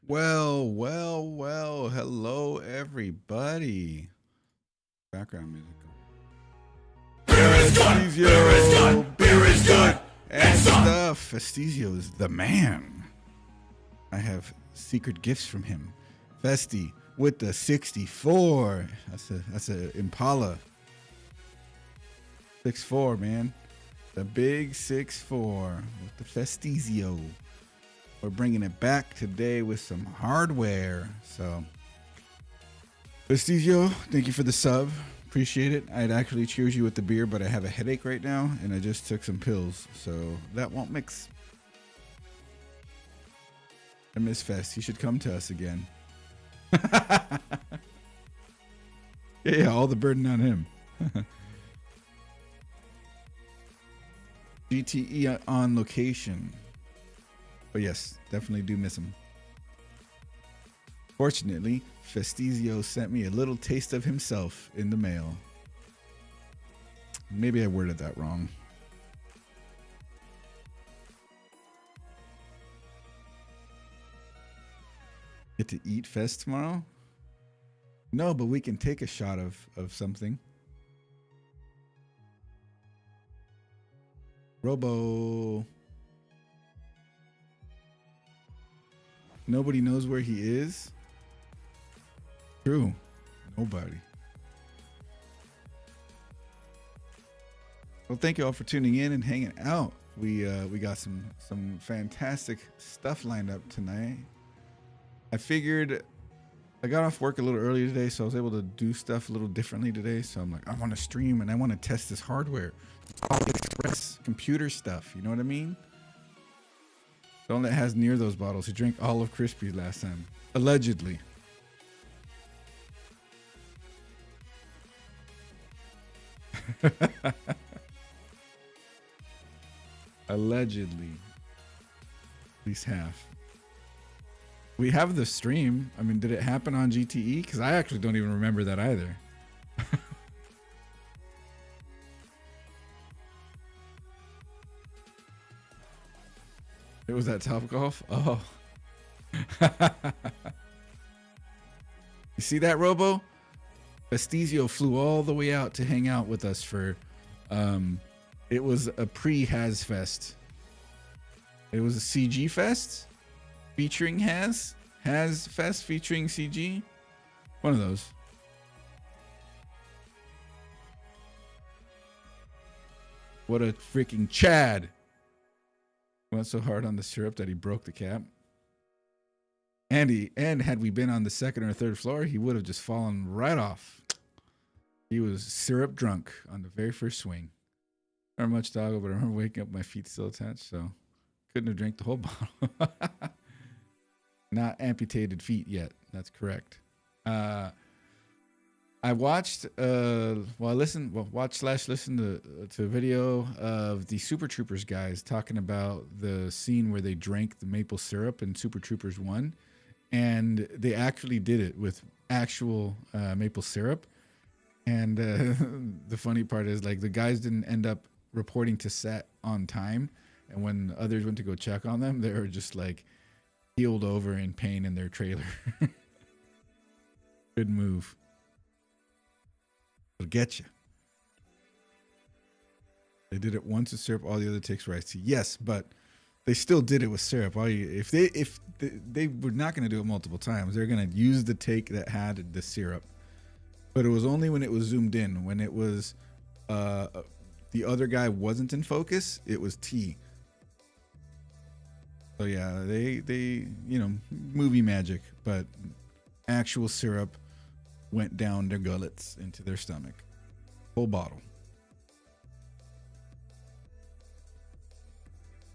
Well. Hello, everybody. Background music. Beer is good. Beer is good. Beer is good. And stuff. Festizio is the man. I have secret gifts from him. Festi with the 64. That's a Impala. 6'4", man. The big 6'4" with the Festizio. We're bringing it back today with some hardware. So, Festizio, thank you for the sub. Appreciate it. I'd actually cheers you with the beer, but I have a headache right now, and I just took some pills, so that won't mix. I miss Fest. He should come to us again. Yeah, all the burden on him. GTE on location. But yes, definitely do miss him. Fortunately, Festizio sent me a little taste of himself in the mail. Maybe I worded that wrong. Get to eat Fest tomorrow? No, but we can take a shot of something. Robo. Nobody knows where he is. True. Nobody. Well, thank you all for tuning in and hanging out. We got some fantastic stuff lined up tonight. I figured I got off work a little early today, so I was able to do stuff a little differently today. So I'm like, I want to stream and I want to test this hardware. Express computer stuff, you know what I mean? The one that has near those bottles. He drank all of Crispy last time. Allegedly. Allegedly. At least half. We have the stream. I mean, did it happen on GTE? Because I actually don't even remember that either. It was at Top Golf? Oh. You see that, Robo? Festizio flew all the way out to hang out with us for, it was a pre-Haz Fest. It was a CG Fest featuring Haz Fest featuring CG. One of those. What a freaking Chad. Went so hard on the syrup that he broke the cap. And had we been on the second or third floor, he would have just fallen right off. He was syrup drunk on the very first swing. Not much, doggo, but I remember waking up, my feet still attached, so couldn't have drank the whole bottle. Not amputated feet yet. That's correct. I watched, listen to a video of the Super Troopers guys talking about the scene where they drank the maple syrup in Super Troopers 1. And they actually did it with actual maple syrup. And the funny part is, like, the guys didn't end up reporting to set on time. And when others went to go check on them, they were just like healed over in pain in their trailer. Good move. It'll get you. They did it once with syrup, all the other takes rice tea. Yes, but they still did it with syrup. If they were not going to do it multiple times, they're going to use the take that had the syrup. But it was only when it was zoomed in. When it was the other guy wasn't in focus, it was tea. So yeah, they movie magic, but actual syrup went down their gullets into their stomach. Whole bottle.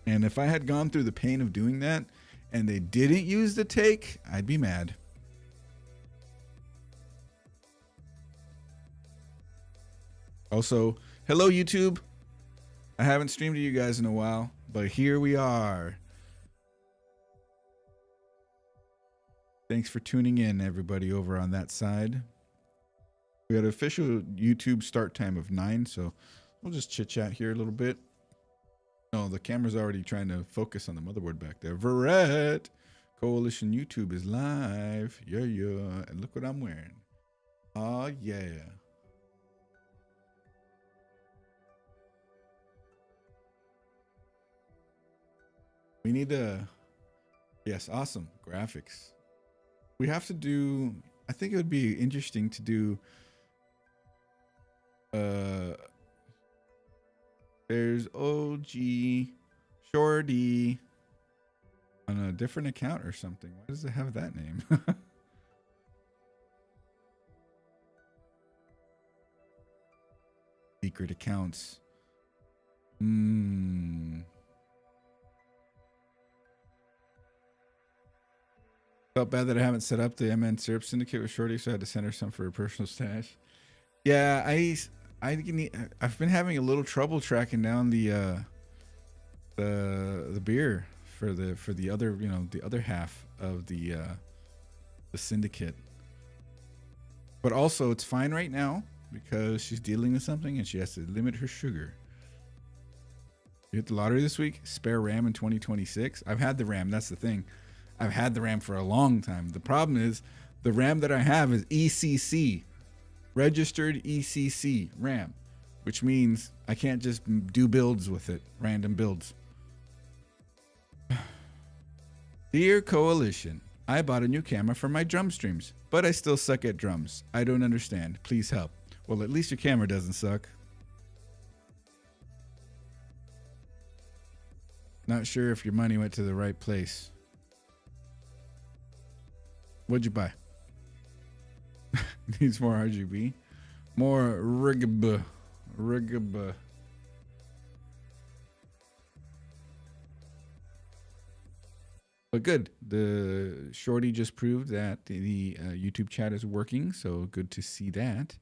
And if I had gone through the pain of doing that and they didn't use the take, I'd be mad. Also, hello YouTube. I haven't streamed to you guys in a while, but here we are. Thanks for tuning in, everybody, over on that side. We got an official YouTube start time of 9, so we'll just chit-chat here a little bit. Oh, the camera's already trying to focus on the motherboard back there. Verret! Coalition YouTube is live. Yeah, yeah. And look what I'm wearing. Oh, yeah. We need to... Yes, awesome. Graphics. We have to do... I think it would be interesting to do... There's OG Shorty on a different account or something. Why does it have that name? Secret accounts. Felt bad that I haven't set up the MN Syrup Syndicate with Shorty, so I had to send her some for her personal stash. Yeah, I've been having a little trouble tracking down the beer for the other, you know, the other half of the syndicate. But also it's fine right now because she's dealing with something and she has to limit her sugar. You hit the lottery this week? Spare RAM in 2026? I've had the RAM, that's the thing. I've had the RAM for a long time. The problem is the RAM that I have is ECC, registered ECC RAM, which means I can't just do builds with it, random builds. Dear Coalition, I bought a new camera for my drum streams, but I still suck at drums. I don't understand. Please help. Well, at least your camera doesn't suck. Not sure if your money went to the right place. What'd you buy? Needs more RGB. More rigab. But good. The Shorty just proved that the YouTube chat is working, so good to see that.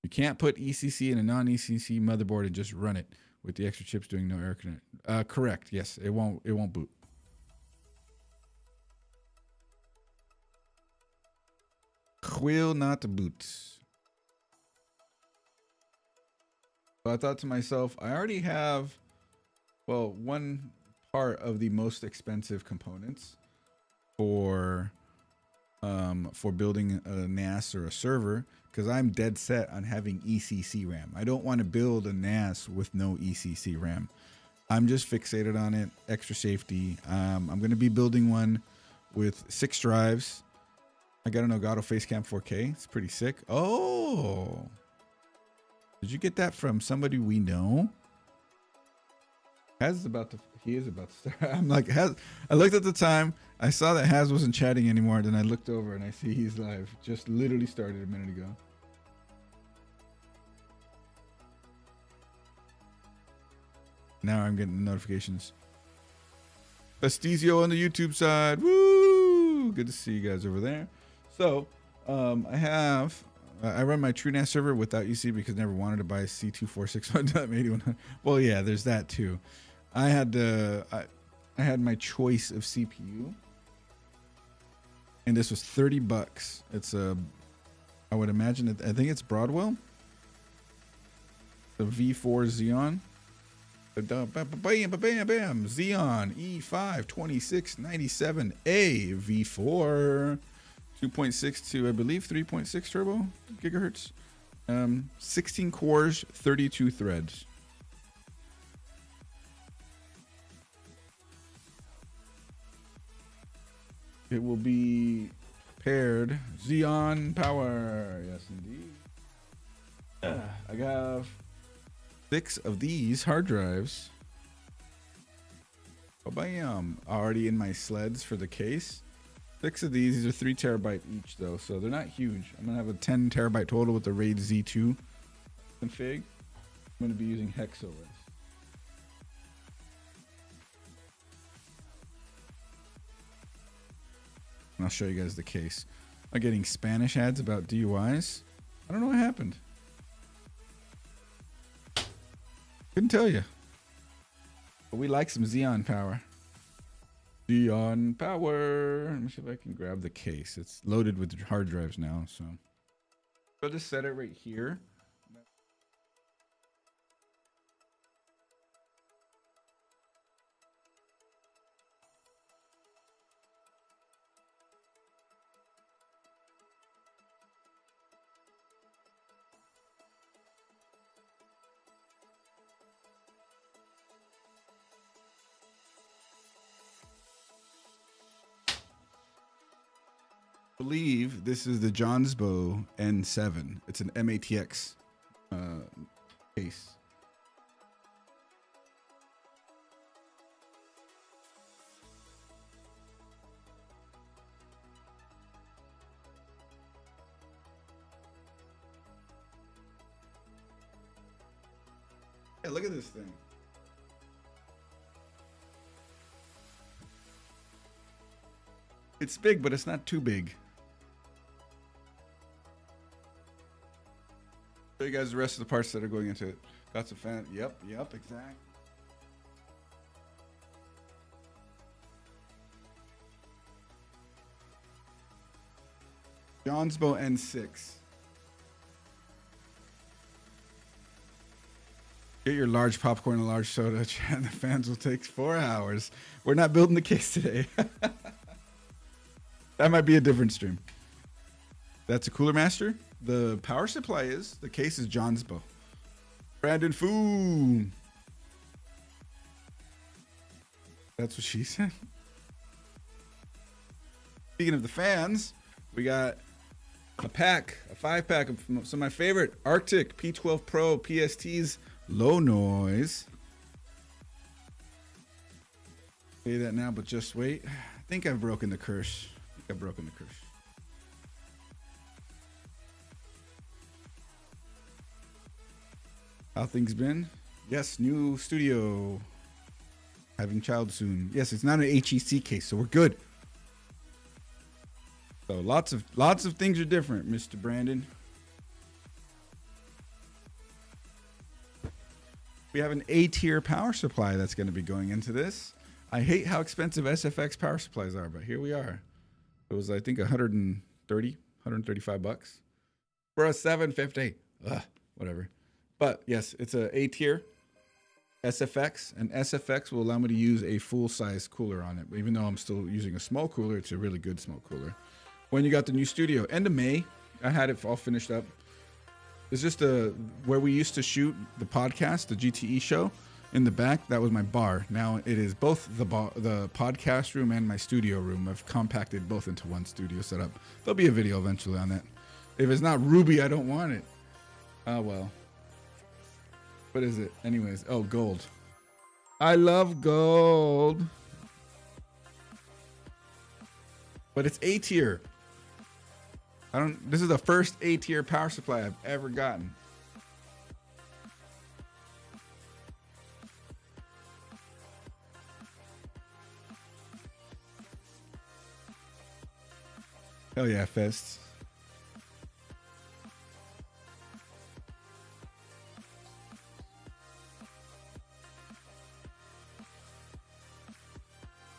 You can't put ECC in a non-ECC motherboard and just run it with the extra chips doing no air connect. Correct. Yes, it won't boot. Will not boot. So I thought to myself, I already have, well, one part of the most expensive components for building a NAS or a server, because I'm dead set on having ECC RAM. I don't want to build a NAS with no ECC RAM. I'm just fixated on it, extra safety. I'm going to be building one with 6 drives. I got an Elgato Facecam 4K. It's pretty sick. Oh, did you get that from somebody we know? Haz is about to. He is about to start. I'm like, Haz. I looked at the time. I saw that Haz wasn't chatting anymore. Then I looked over and I see he's live. Just literally started a minute ago. Now I'm getting notifications. Estezio on the YouTube side. Woo! Good to see you guys over there. So, I run my TrueNAS server without UC because I never wanted to buy a C2461.81. Well, yeah, there's that too. I had my choice of CPU, and this was $30. It's I would imagine it. I think it's Broadwell. The V4 Xeon. Bam, Xeon E5 2697A V4. 2.6 to, I believe, 3.6 turbo gigahertz. 16 cores, 32 threads. It will be paired Xeon power. Yes, indeed. I have 6 of these hard drives. Oh, bam. Already in my sleds for the case. 6 of these. These are 3 terabyte each, though, so they're not huge. I'm going to have a 10 terabyte total with the RAID Z2 config. I'm going to be using HexOS. And I'll show you guys the case. I'm getting Spanish ads about DUIs. I don't know what happened. Couldn't tell you. But we like some Xeon power. Xeon power. Let me see if I can grab the case. It's loaded with hard drives now, so I'll just set it right here. believe this is the Johnsbow N7. It's an MATX case. Yeah, look at this thing. It's big, but it's not too big. Show you guys the rest of the parts that are going into it. Got some fan. Yep, exact. Johnsbow N6. Get your large popcorn and large soda, and the fans will take 4 hours. We're not building the case today. That might be a different stream. That's a Cooler Master. The power supply is. The case is Johnsbow. Brandon Foo. That's what she said. Speaking of the fans, we got a 5-pack of some of my favorite Arctic P12 Pro PSTs. Low noise. Say that now, but just wait. I think I've broken the curse. How things been? Yes, new studio. Having child soon. Yes, it's not an HEC case, so we're good. So lots of things are different, Mr. Brandon. We have an A-tier power supply that's going to be going into this. I hate how expensive SFX power supplies are, but here we are. It was, I think, 135 bucks for a 750. Ugh, whatever. But yes, it's a A-tier SFX, and SFX will allow me to use a full-size cooler on it. Even though I'm still using a small cooler, it's a really good small cooler. When you got the new studio, end of May, I had it all finished up. It's just where we used to shoot the podcast, the GTE show, in the back. That was my bar. Now it is both the podcast room and my studio room. I've compacted both into one studio setup. There'll be a video eventually on that. If it's not ruby, I don't want it. Oh, well. What is it? Anyways, oh, gold. I love gold. But it's A tier. This is the first A-tier power supply I've ever gotten. Hell yeah, Fests.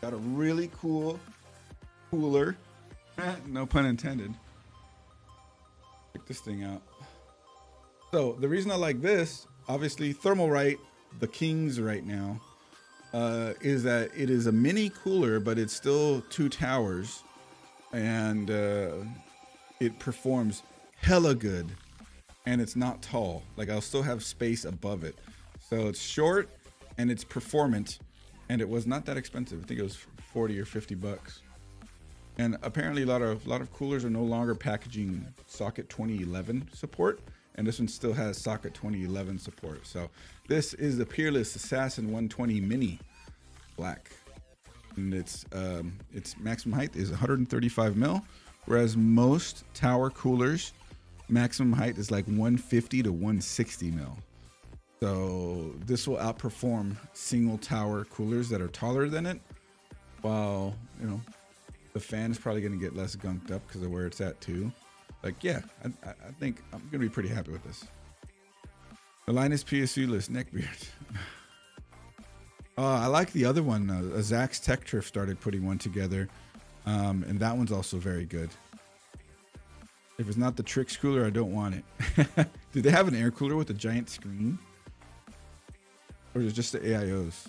Got a really cool cooler. No pun intended. Check this thing out. So the reason I like this, obviously Thermalright, the kings right now, is that it is a mini cooler, but it's still 2 towers, and it performs hella good, and it's not tall. Like, I'll still have space above it. So it's short and it's performant, and it was not that expensive. I think it was 40 or 50 bucks. And apparently a lot of coolers are no longer packaging socket 2011 support, and this one still has socket 2011 support. So this is the Peerless Assassin 120 Mini Black, and its maximum height is 135 mil, whereas most tower coolers maximum height is like 150 to 160 mil. So this will outperform single tower coolers that are taller than it, while, you know, the fan is probably going to get less gunked up because of where it's at too. Like, yeah, I think I'm going to be pretty happy with this. The Linus PSU-less neckbeard. I like the other one. Zach's Tech Triff started putting one together, and that one's also very good. If it's not the Trix cooler, I don't want it. Do they have an air cooler with a giant screen? Or is it just the AIOs?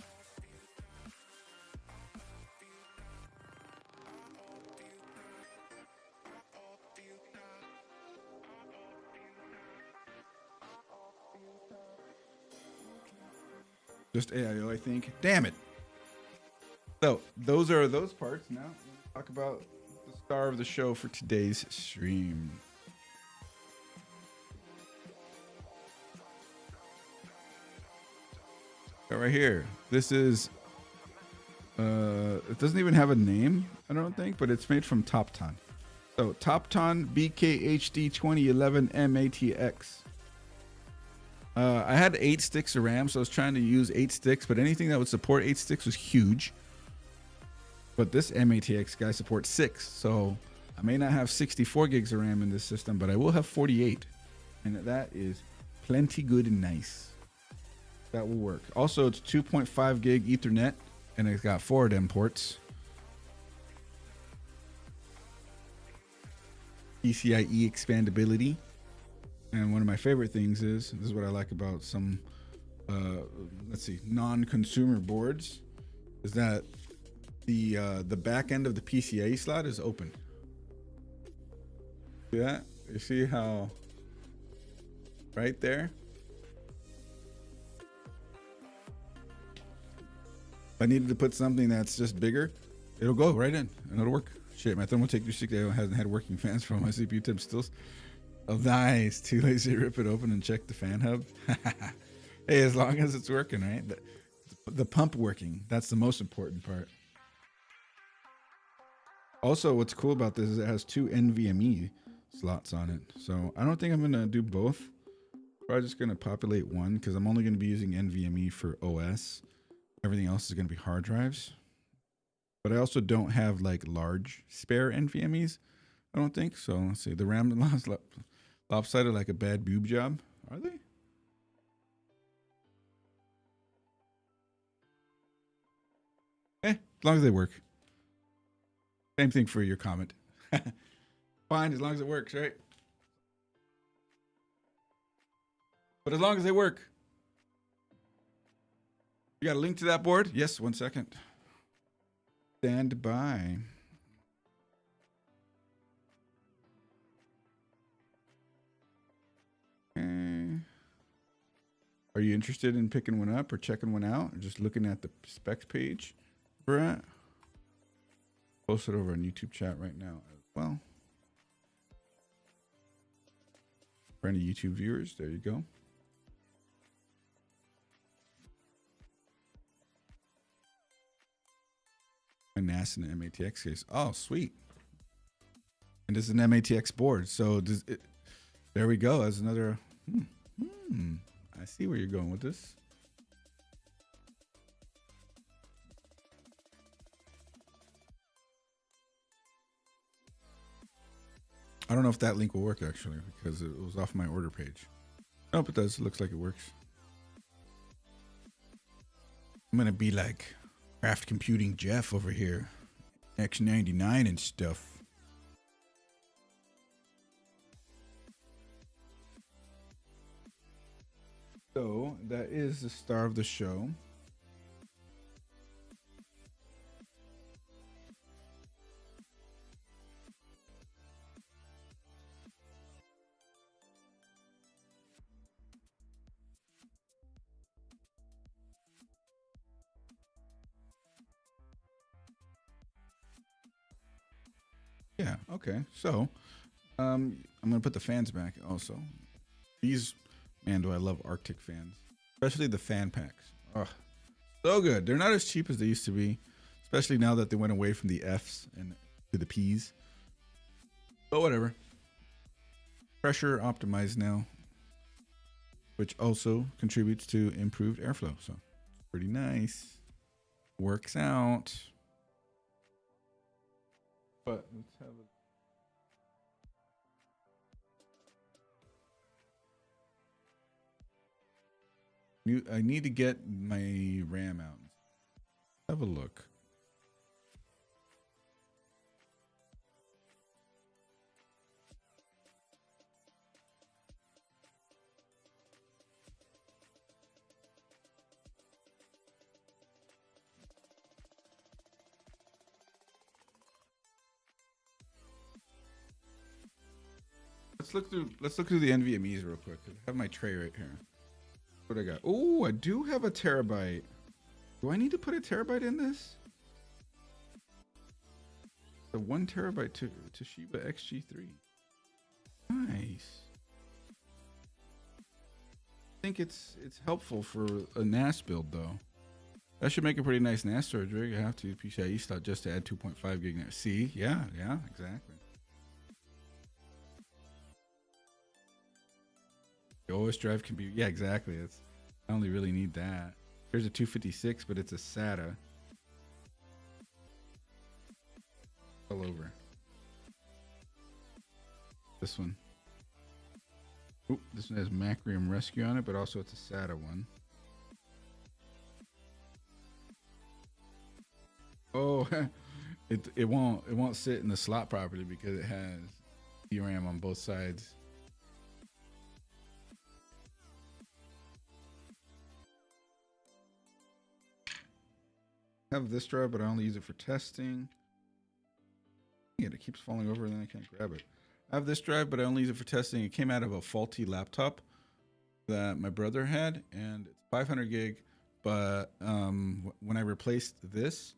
Just AIO, I think. Damn it. So those are those parts. Now let's talk about the star of the show for today's stream. So right here, this is it doesn't even have a name, I don't think, but it's made from Topton. So Topton BKHD 2011 MATX. I had 8 sticks of RAM, so I was trying to use 8 sticks, but anything that would support 8 sticks was huge. But this MATX guy supports 6, so I may not have 64 gigs of RAM in this system, but I will have 48. And that is plenty good and nice. That will work. Also, it's 2.5 gig Ethernet, and it's got 4 of them ports. PCIe expandability. And one of my favorite things is, this is what I like about some, let's see, non-consumer boards, is that the back end of the PCIe slot is open. See that? You see how right there? If I needed to put something that's just bigger, it'll go right in and it'll work. Shit, my Thermaltake 360 hasn't had working fans for all my CPU temps still. Oh, nice. Too lazy to rip it open and check the fan hub. Hey, as long as it's working, right? The pump working, that's the most important part. Also, what's cool about this is it has 2 NVMe slots on it. So I don't think I'm going to do both. Probably just going to populate one because I'm only going to be using NVMe for OS. Everything else is going to be hard drives. But I also don't have like large spare NVMe's. I don't think so. Let's see. The RAM is lopsided like a bad boob job. Are they? As long as they work. Same thing for your comment. Fine, as long as it works, right? But as long as they work. You got a link to that board? Yes, 1 second. Stand by. Okay. Are you interested in picking one up or checking one out? Or just looking at the specs page? Brett? Post it over on YouTube chat right now as well. For any YouTube viewers, there you go. A NAS and an MATX case. Oh, sweet. And this is an MATX board. So does it, there we go. As another. I see where you're going with this. I don't know if that link will work actually because it was off my order page. Nope, it does. It looks like it works. I'm gonna be like Craft Computing Jeff over here, X99 and stuff. So that is the star of the show. Yeah, okay. So I'm gonna put the fans back also. These, man, do I love Arctic fans. Especially the fan packs. Oh, so good. They're not as cheap as they used to be. Especially now that they went away from the Fs and to the Ps. But whatever. Pressure optimized now. Which also contributes to improved airflow. So it's pretty nice. Works out. But let's have a I need to get my RAM out. Have a look. Let's look through the NVMe's real quick. I have my tray right here. What I got? Oh, I do have a terabyte. Do I need to put a terabyte in this? The 1 TB Toshiba XG3. Nice. I think it's helpful for a NAS build though. That should make a pretty nice NAS storage rig. You have to PCIe slot just to add 2.5 gig NAS. See, yeah, exactly. The OS drive can be, yeah, exactly. I only really need that. Here's a 256, but it's a SATA. All over. This one. Oop, this one has Macrium Rescue on it, but also it's a SATA one. Oh, it won't sit in the slot properly because it has DRAM on both sides. I have this drive, but I only use it for testing. It keeps falling over and then I can't grab it. I have this drive, but I only use it for testing. It came out of a faulty laptop that my brother had, and it's 500 gig. But when I replaced this,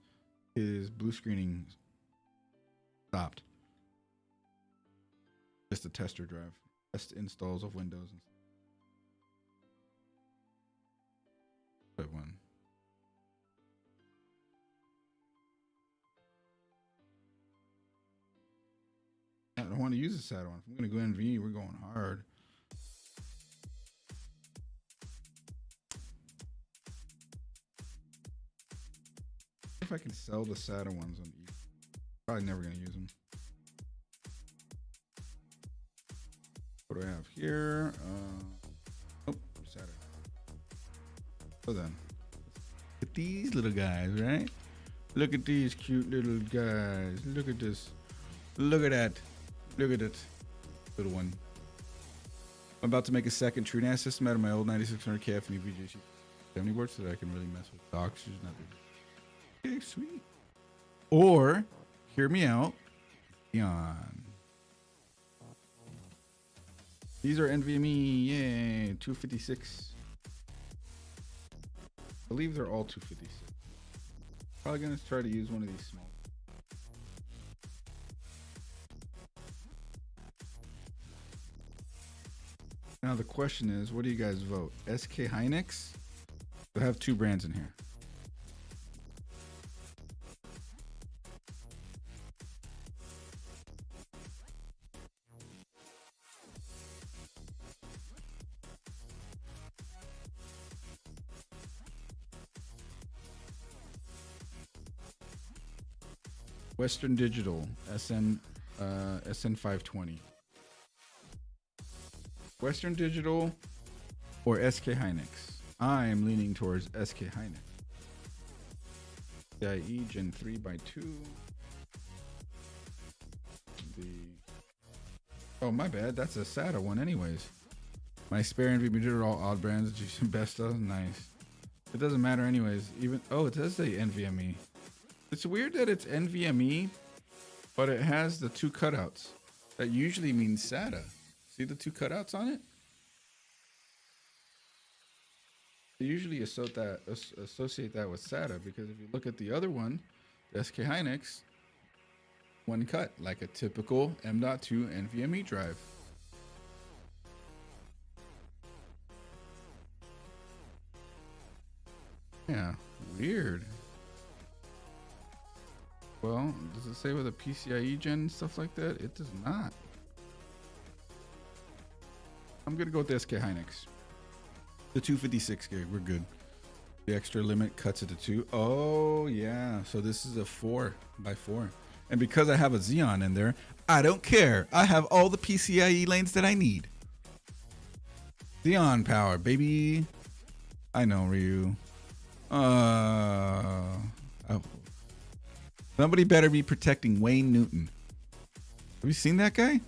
his blue screening stopped. Just a tester drive. Test installs of Windows. But one. I don't want to use a SATA one. If I'm going to go NV, we're going hard. If I can sell the SATA ones on eBay. Probably never going to use them. What do I have here? Oh, SATA. So then, look at these little guys, right? Look at these cute little guys. Look at this. Look at that. Look at it. Little one. I'm about to make a second true NAS system out of my old 9600KF and EVGA 70 board so that I can really mess with docks. Okay, sweet. Or, hear me out, Xeon. These are NVMe, yay, 256. I believe they're all 256. Probably gonna try to use one of these small. Now the question is, what do you guys vote? SK Hynix? I have two brands in here. Western Digital SN520. Western Digital or SK Hynix? I am leaning towards SK Hynix. IE Gen 3x2. Oh, my bad. That's a SATA one anyways. My spare NVMe are all odd brands. Best of. Nice. It doesn't matter anyways. Even, oh, it does say NVMe. It's weird that it's NVMe, but it has the two cutouts. That usually means SATA. See the two cutouts on it? They usually associate that with SATA because if you look at the other one, the SK Hynix, one cut, like a typical M.2 NVMe drive. Yeah, weird. Well, does it say with a PCIe gen and stuff like that? It does not. I'm gonna go with the SK Hynix. The 256 gig, we're good. The extra limit cuts it to 2. Oh yeah, so this is a 4x4. And because I have a Xeon in there, I don't care. I have all the PCIe lanes that I need. Xeon power, baby. I know, Ryu. Oh. Somebody better be protecting Wayne Newton. Have you seen that guy?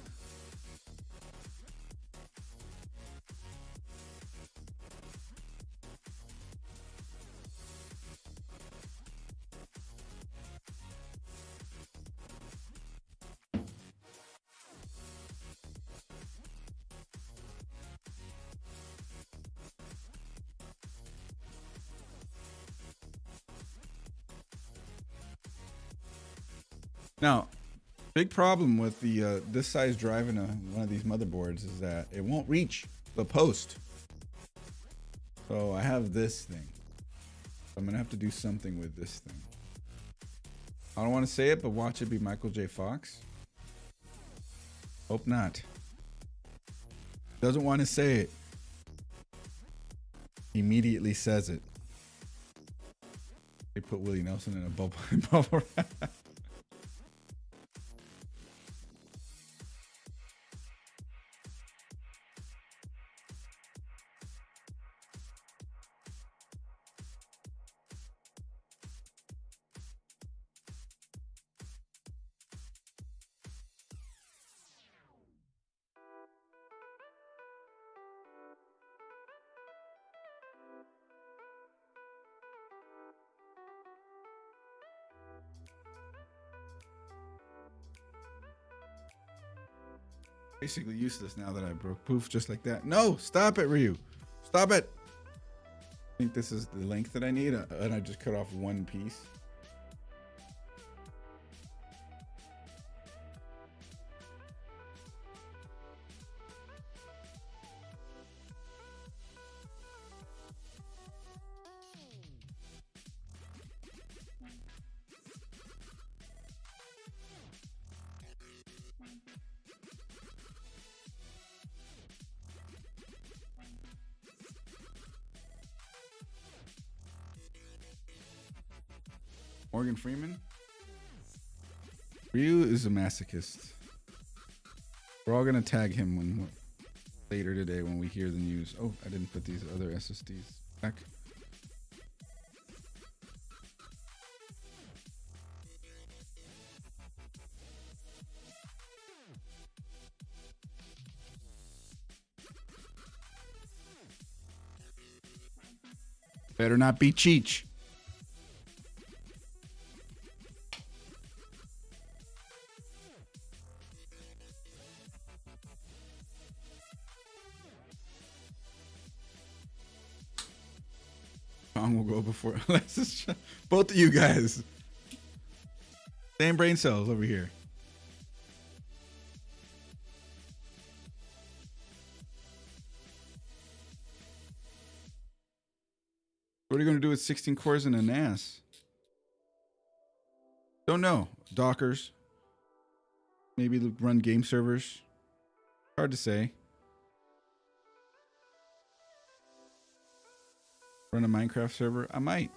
Now, Big problem with the this size drive in one of these motherboards is that it won't reach the post. So I have this thing. I'm gonna have to do something with this thing. I don't want to say it, but watch it be Michael J. Fox. Hope not. Doesn't want to say it. Immediately says it. They put Willie Nelson in a bubble wrap. Basically useless now that I broke poof just like that. No, stop it, Ryu. Stop it. I think this is the length that I need, and I just cut off one piece. Morgan Freeman. Ryu is a masochist. We're all gonna tag him when later today when we hear the news. Oh, I didn't put these other SSDs back. Better not be Cheech. Will go before Alexis. Both of you guys. Same brain cells over here. What are you going to do with 16 cores in a NAS? Don't know. Dockers. Maybe run game servers. Hard to say. Run a Minecraft server? I might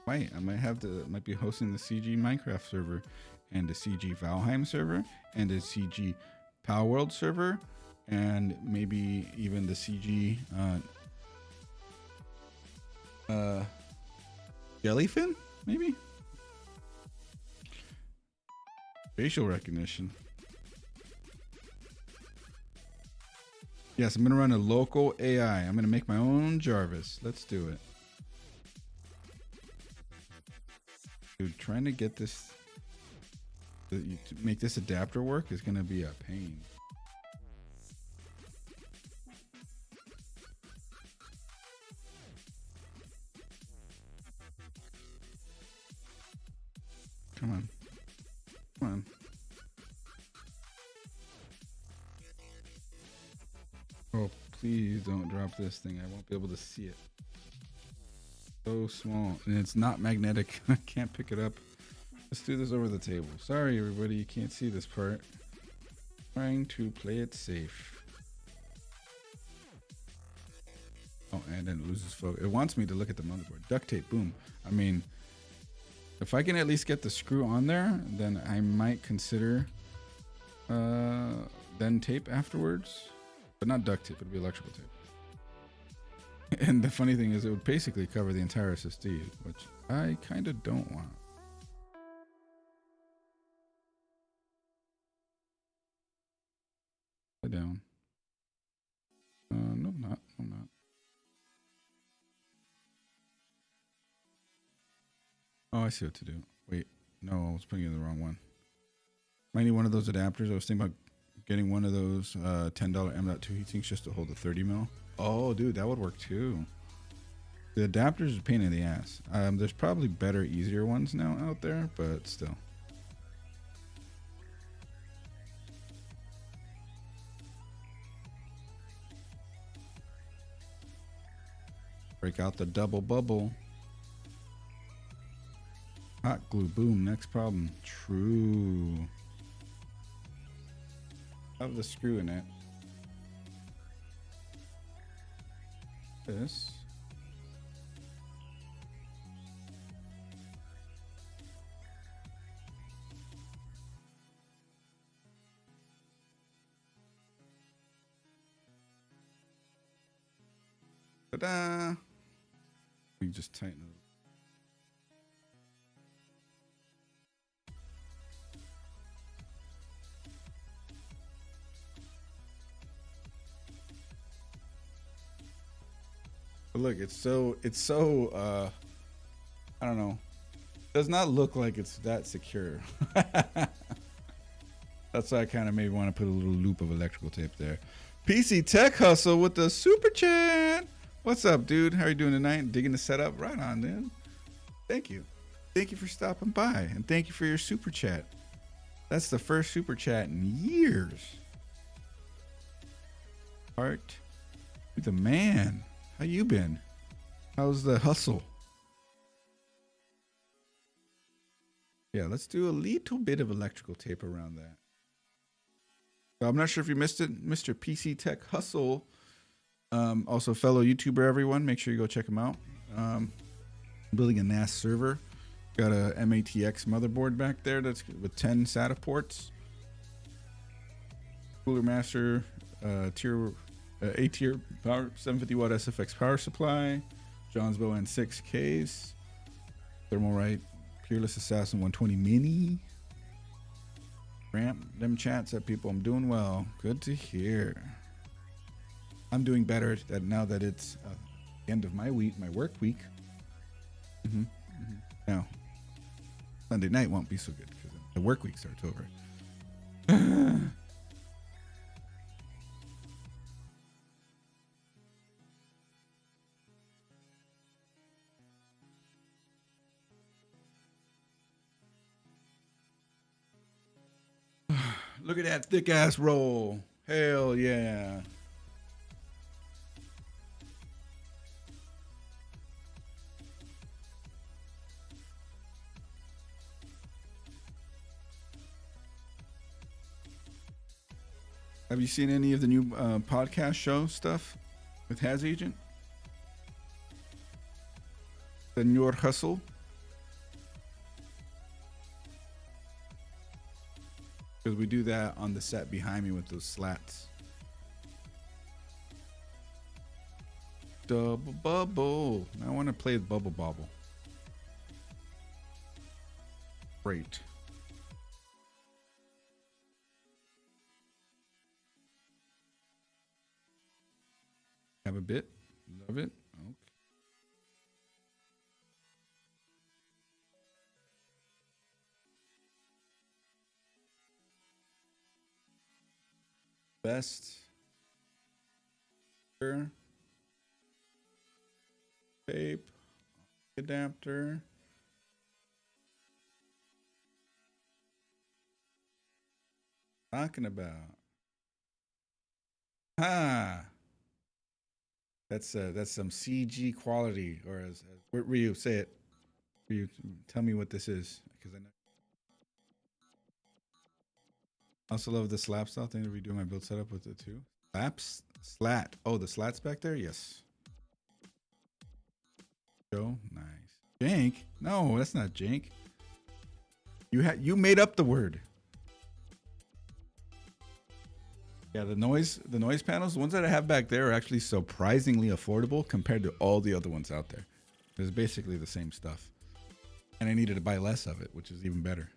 be hosting the CG Minecraft server and a CG Valheim server and a CG Power World server and maybe even the CG Jellyfin, maybe? Facial recognition. Yes, I'm going to run a local AI. I'm going to make my own Jarvis. Let's do it. Dude, trying to get this, to make this adapter work is going to be a pain. Come on. Come on. Oh, please don't drop this thing. I won't be able to see it. So small. And it's not magnetic. I can't pick it up. Let's do this over the table. Sorry, everybody. You can't see this part. Trying to play it safe. Oh, and then it loses focus. It wants me to look at the motherboard. Duct tape. Boom. I mean, if I can at least get the screw on there, then I might consider then tape afterwards. But not duct tape, it'd be electrical tape. And the funny thing is it would basically cover the entire SSD, which I kind of don't want. Lay down. No, I'm not. I'm not. Oh, I see what to do. Wait, no, I was putting in the wrong one. Might need one of those adapters. I was thinking about getting one of those $10 M.2 heatsinks just to hold the 30 mil. Oh, dude, that would work too. The adapters is a pain in the ass. There's probably better, easier ones now out there, but still. Break out the double bubble. Hot glue, boom, next problem. True. Have the screw in it. This. Ta-da! We just tighten it. But look, it's so I don't know. Does not look like it's that secure. That's why I kind of maybe want to put a little loop of electrical tape there. PC Tech Hustle with the super chat. What's up, dude? How are you doing tonight? Digging the setup? Right on, dude. Thank you. Thank you for stopping by. And thank you for your super chat. That's the first super chat in years. Art. The man. How you been? How's the hustle? Yeah, let's do a little bit of electrical tape around that. So I'm not sure if you missed it. Mr. PC Tech Hustle. Also, fellow YouTuber, everyone. Make sure you go check him out. Building a NAS server. Got a MATX motherboard back there that's with 10 SATA ports. Cooler Master, A-tier power, 750 watt SFX power supply. Johnsbow N6 case. Thermalright Peerless Assassin 120 Mini. Ramp them chats up, people. I'm doing well. Good to hear. I'm doing better now that it's the end of my week, my work week. Now, Sunday night won't be so good because the work week starts over. Look at that thick ass roll. Hell yeah. Have you seen any of the new podcast show stuff with Has Agent? Senor Hustle? Because we do that on the set behind me with those slats. Double bubble. I want to play with Bubble Bobble. Great. Have a bit. Love it. Okay. Best. Tape. Adapter. Talking about. That's some CG quality, or as Ryu, say it. Ryu, tell me what this is, because I know. I also love the slap style thing. To redo my build setup with it too. Slat. Oh, the slats back there. Yes. Joe, nice. Jank? No, that's not jank. You made up the word. Yeah, the noise panels, the ones that I have back there are actually surprisingly affordable compared to all the other ones out there. It's basically the same stuff. And I needed to buy less of it, which is even better.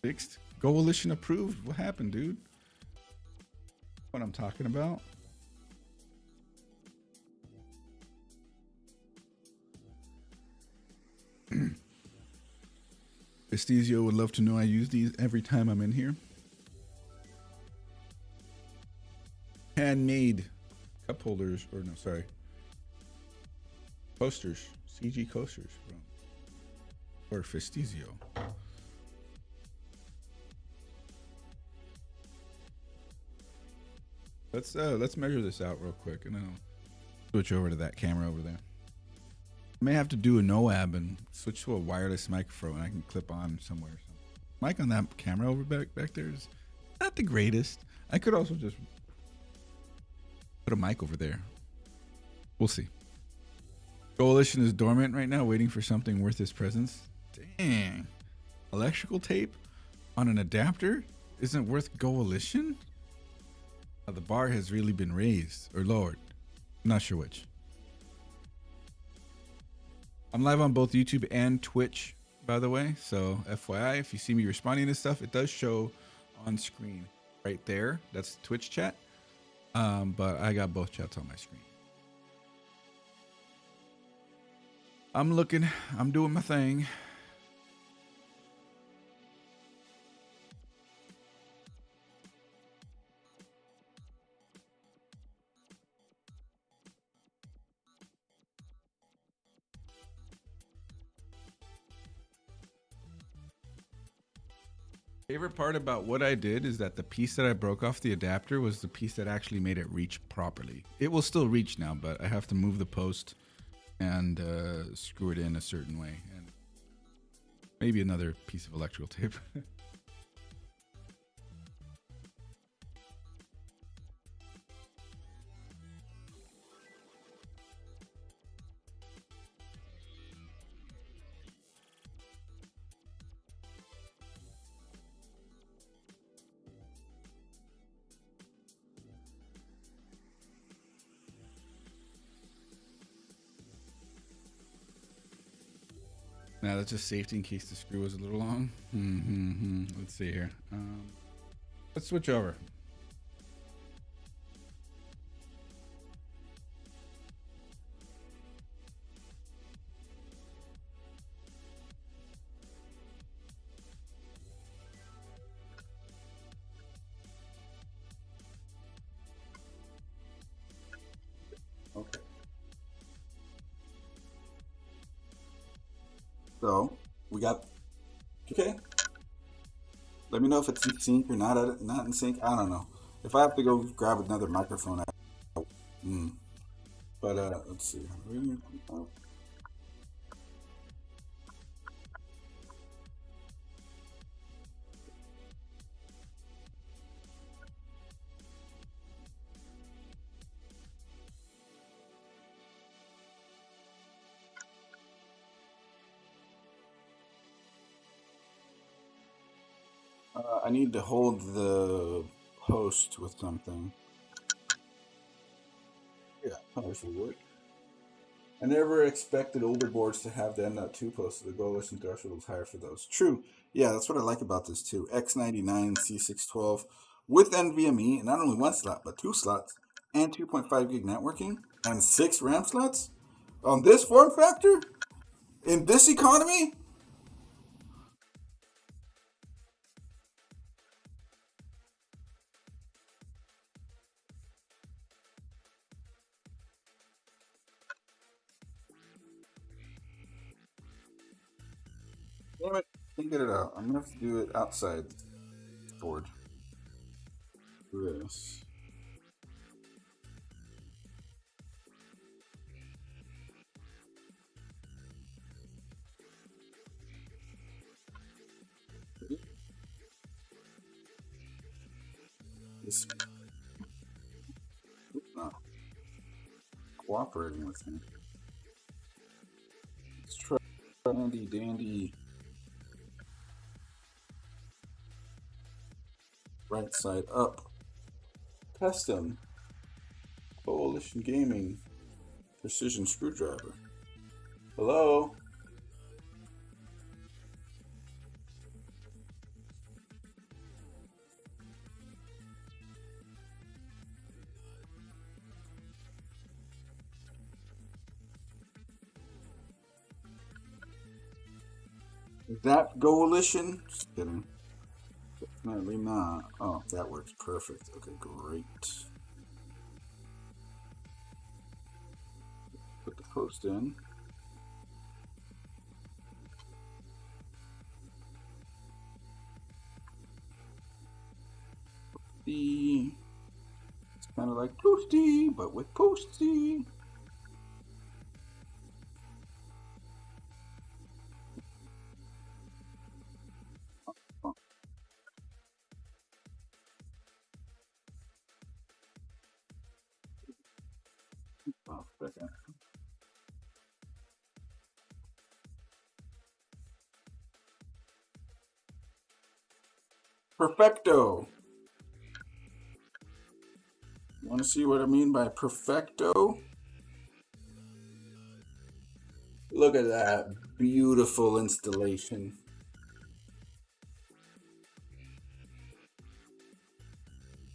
Fixed? Coalition approved? What happened, dude? What I'm talking about? Estesio would love to know I use these every time I'm in here. Handmade cup holders, or no, sorry. Coasters. CG coasters. or Festizio. Let's measure this out real quick, and then I'll switch over to that camera over there. I may have to do a NOAB and switch to a wireless microphone I can clip on somewhere. Mic on that camera over back there is not the greatest. I could also just put a mic over there. We'll see. Coalition is dormant right now, waiting for something worth its presence. Dang. Electrical tape on an adapter isn't worth Coalition? The bar has really been raised or lowered. I'm not sure which. I'm live on both YouTube and Twitch, by the way. So FYI, if you see me responding to stuff, it does show on screen right there. That's the Twitch chat. But I got both chats on my screen. I'm looking. I'm doing my thing. Favorite part about what I did is that the piece that I broke off the adapter was the piece that actually made it reach properly. It will still reach now, but I have to move the post and screw it in a certain way. And maybe another piece of electrical tape. Now that's just safety in case the screw was a little long. Let's see here. Let's switch over. Okay. So we got, okay. Let me know if it's in sync or not in sync. I don't know. If I have to go grab another microphone, but let's see. I need to hold the post with something. Yeah, that should work. I never expected older boards to have the M.2 post, so the Coalition threshold was higher for those. True. Yeah, that's what I like about this too. X99 C612 with NVMe, and not only one slot, but 2 slots, and 2.5 gig networking, and 6 RAM slots on this form factor in this economy. Damn it, can't get it out. I'm gonna have to do it outside board. This. It's not cooperating with me. Let's try handy dandy right side up. Custom Coalition Gaming precision screwdriver. Hello? That Coalition? Just kidding. Definitely not. Oh, that works perfect. Okay, great. Put the post in. toasty, but with posty. Oh, second. Perfecto. You want to see what I mean by perfecto? Look at that beautiful installation.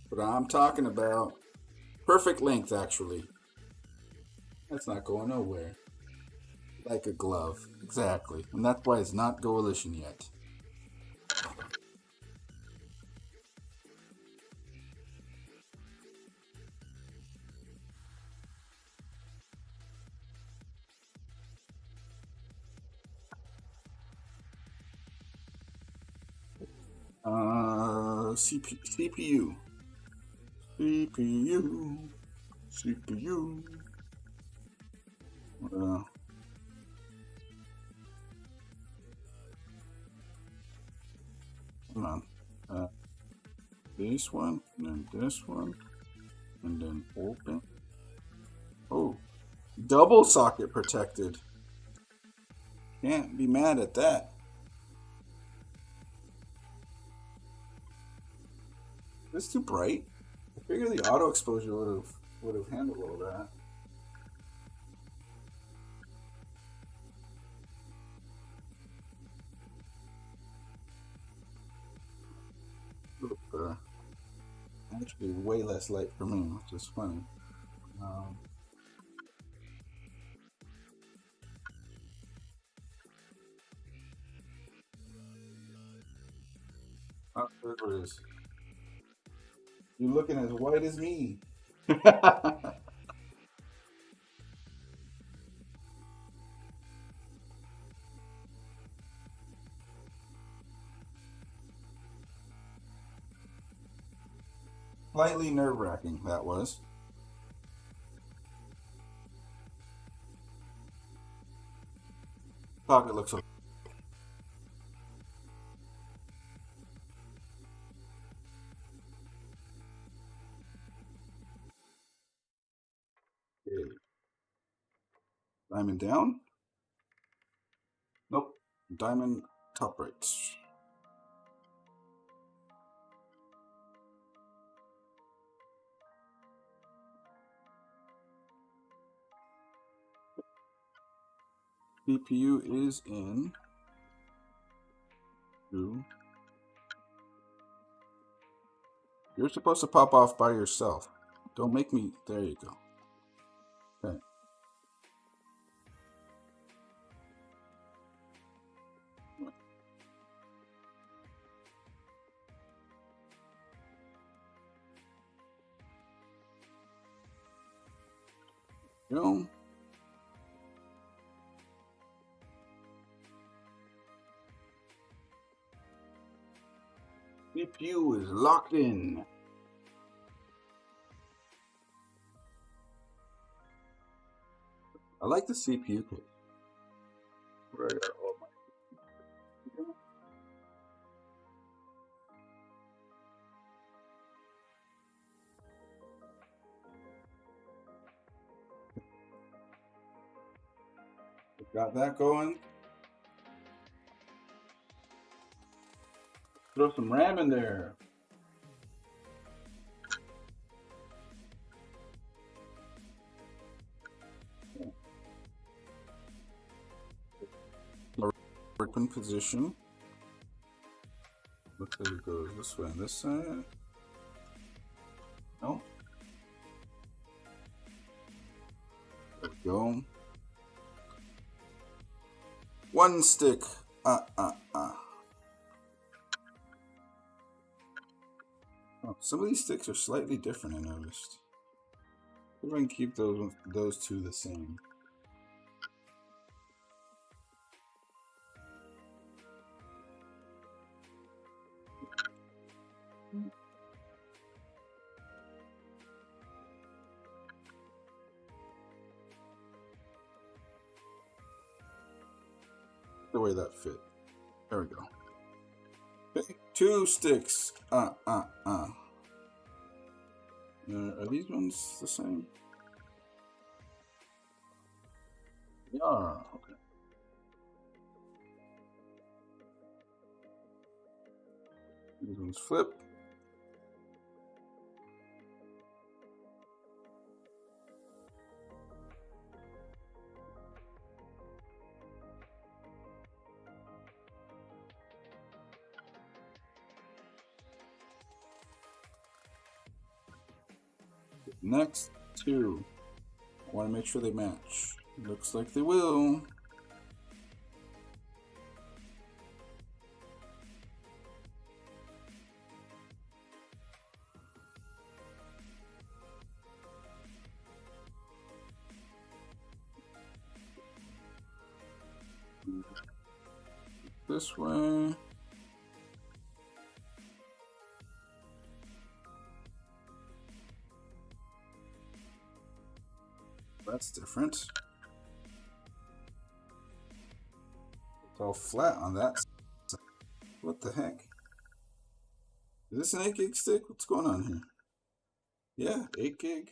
But I'm talking about perfect length, actually. That's not going nowhere. Like a glove. Exactly. And that's why it's not coalition yet. CPU. CPU. CPU. Hold on. This one, and then this one, and then open. Oh, double socket protected. Can't be mad at that. It's too bright. I figure the auto exposure would have handled all that. Actually, way less light for me, which is funny. Oh, there it is. You're looking as white as me. Slightly nerve-wracking, that was. Pocket looks okay. Diamond down? Nope. Diamond top right. CPU is in. You're supposed to pop off by yourself. Don't make me. There you go. Okay. Go. CPU is locked in. I like the CPU case. Where I got all my. Got that going. Throw some RAM in there. Working position. Looks like it goes this way on this side. No. There we go. One stick. Oh, some of these sticks are slightly different, I noticed. See if I can keep those two the same. the way that fit. There we go. Okay, 2 sticks. Are these ones the same? They are. Okay. These ones flip. Next 2. I want to make sure they match. Looks like they will. This way. That's different. It's all flat on that side. What the heck? Is this an 8 gig stick? What's going on here? Yeah, 8 gig.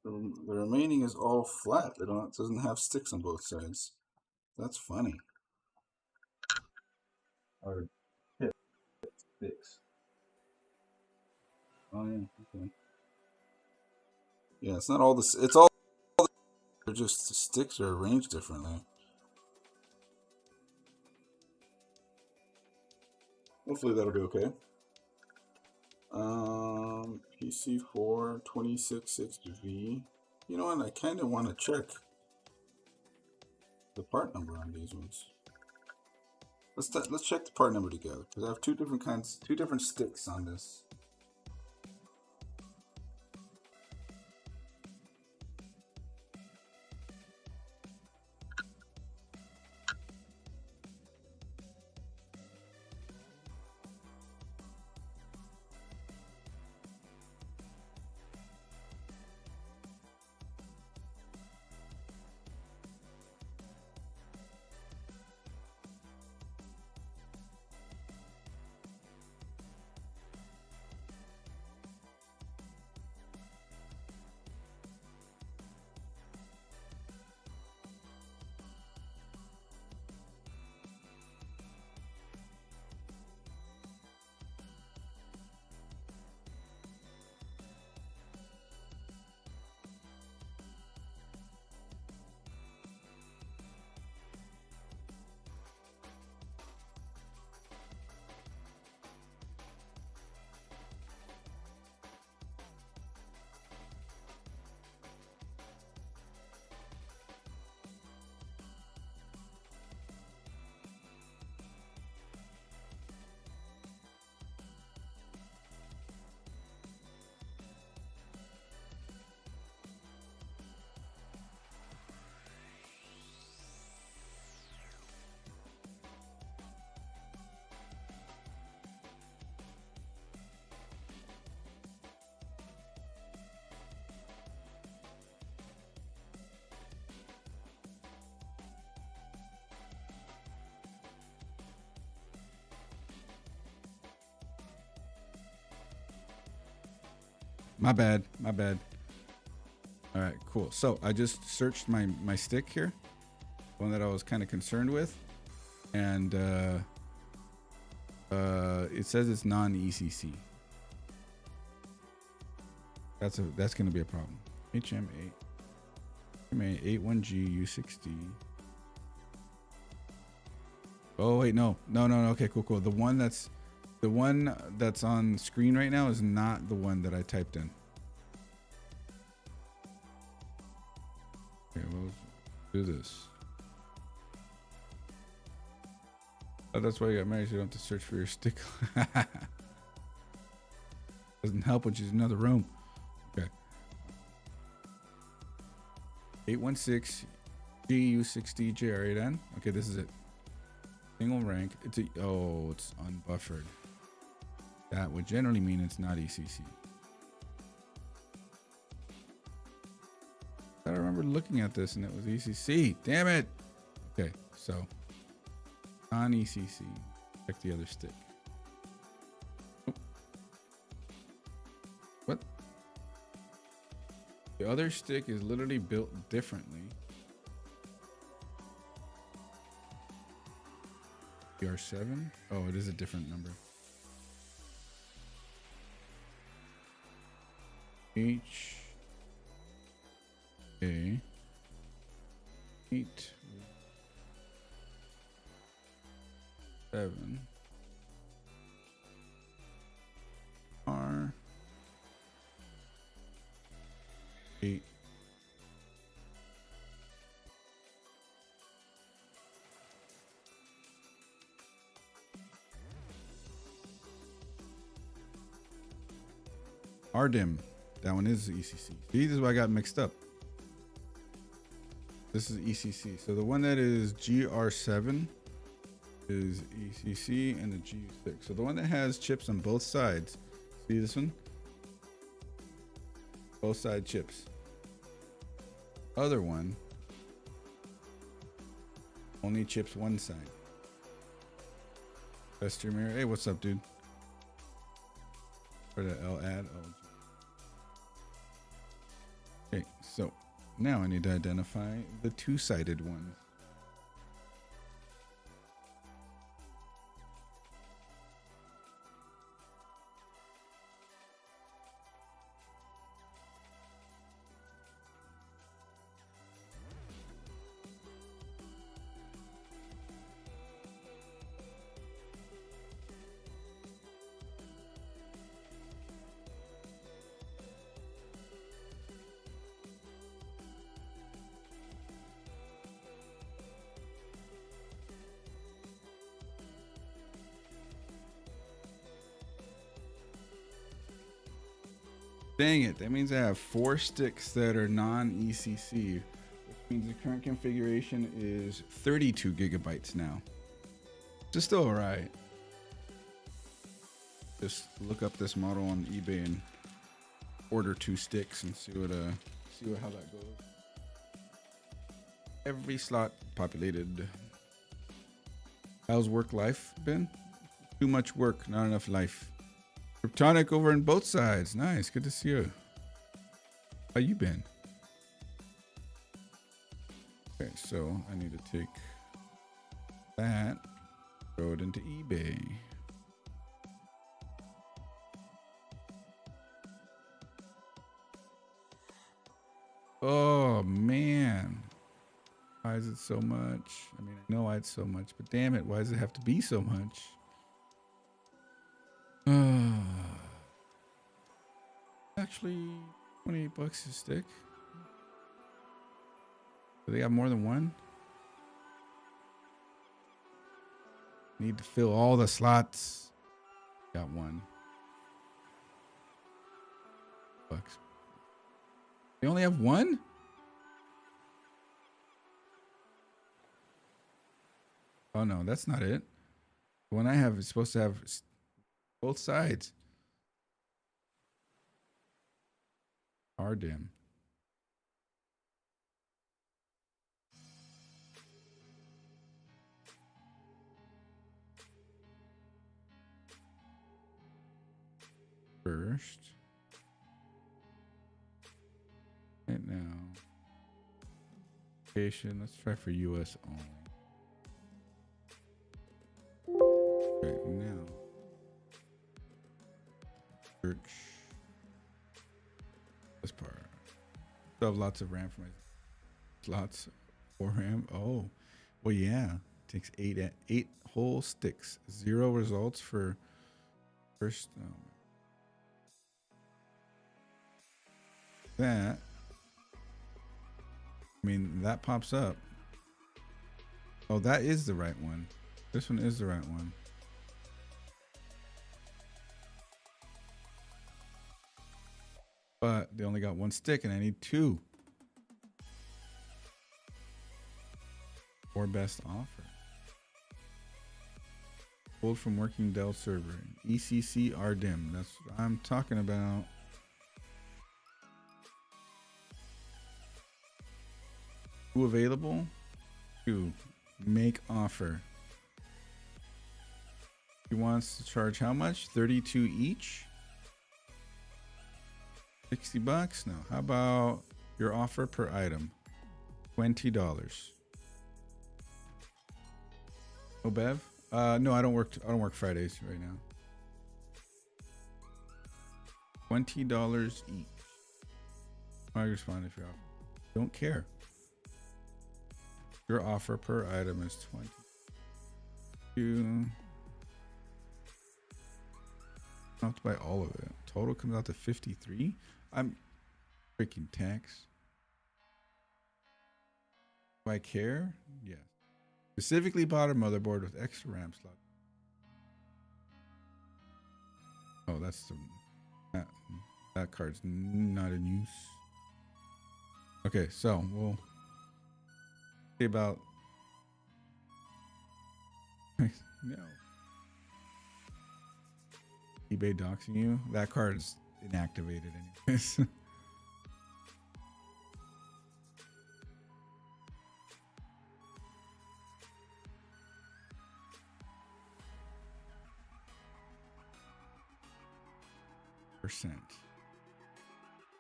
The remaining is all flat. It doesn't have sticks on both sides. That's funny. Or sticks. Oh yeah, okay. Yeah, it's not all this. It's all. They're just the sticks are arranged differently. Hopefully that'll be okay. PC4 266V. You know what? I kind of want to check the part number on these ones. Let's check the part number together because I have 2 different sticks on this. My bad. My bad. All right, cool. So I just searched my stick here, one that I was kind of concerned with, and it says it's non-ECC. That's going to be a problem. HM8, HM81G U60. Oh wait, no. Okay, cool. The one that's on screen right now is not the one that I typed in. Okay, we'll do this. Oh, that's why you got married, so you don't have to search for your stick. Doesn't help when she's in another room. Okay. 816 GU60 JR8N. Okay, this is it. Single rank. It's unbuffered. That would generally mean it's not ECC. I remember looking at this and it was ECC. Damn it. Okay, so on ECC, check the other stick. Oh. What? The other stick is literally built differently. PR7? Oh, it is a different number. H A 8 7 R 8 RDIM. That one is ECC. See, this is why I got mixed up. This is ECC. So the one that is GR7 is ECC and the G6. So the one that has chips on both sides. See this one? Both side chips. Other one only chips one side. Test your mirror. Hey, what's up, dude? For the L add. Oh. Okay, so now I need to identify the two-sided one. Dang it, that means I have 4 sticks that are non-ECC, which means the current configuration is 32 gigabytes now. It's still alright. Just look up this model on eBay and order 2 sticks and see how that goes. Every slot populated. How's work life been? Too much work, not enough life. Kryptonic over on both sides. Nice. Good to see you. How you been? Okay, so I need to take that, throw it into eBay. Oh, man. Why is it so much? I mean, I know why it's so much, but damn it, why does it have to be so much? Actually, 28 bucks a stick. Do they have more than one? Need to fill all the slots. Got one. Bucks. They only have one? Oh no, that's not it. The one I have is supposed to have both sides. RDIM. First. Right now. Location. Let's try for US only. Right now. Search. This part. Still have lots of RAM for my slots. 4 RAM. Oh, well, yeah. Takes 8 whole sticks. 0 results for first. That. I mean, that pops up. Oh, that is the right one. This one is the right one. But they only got 1 stick and I need 2. Or best offer. Pulled from working Dell server. ECC RDIM. That's what I'm talking about. Who available? 2. Make offer. He wants to charge how much? 32 each? 60 bucks? No. How about your offer per item? $20. Oh, Bev? No, I don't work Fridays right now. $20 each. I respond if you're off. Don't care. Your offer per item is 22. I have to buy all of it. Total comes out to 53. I'm freaking tax. Do I care? Yes. Specifically bought a motherboard with extra RAM slot. Oh, that's the that card's not in use. Okay, so we'll see about no. eBay doxing you. That card's inactivated anyways. %.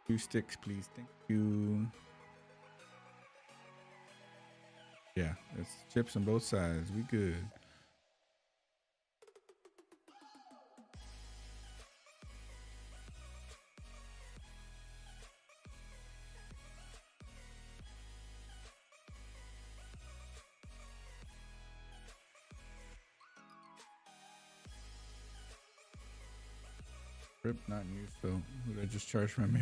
2 sticks, please. Thank you. Yeah, it's chips on both sides. We good. Rip not in use, so who did I just charge from me?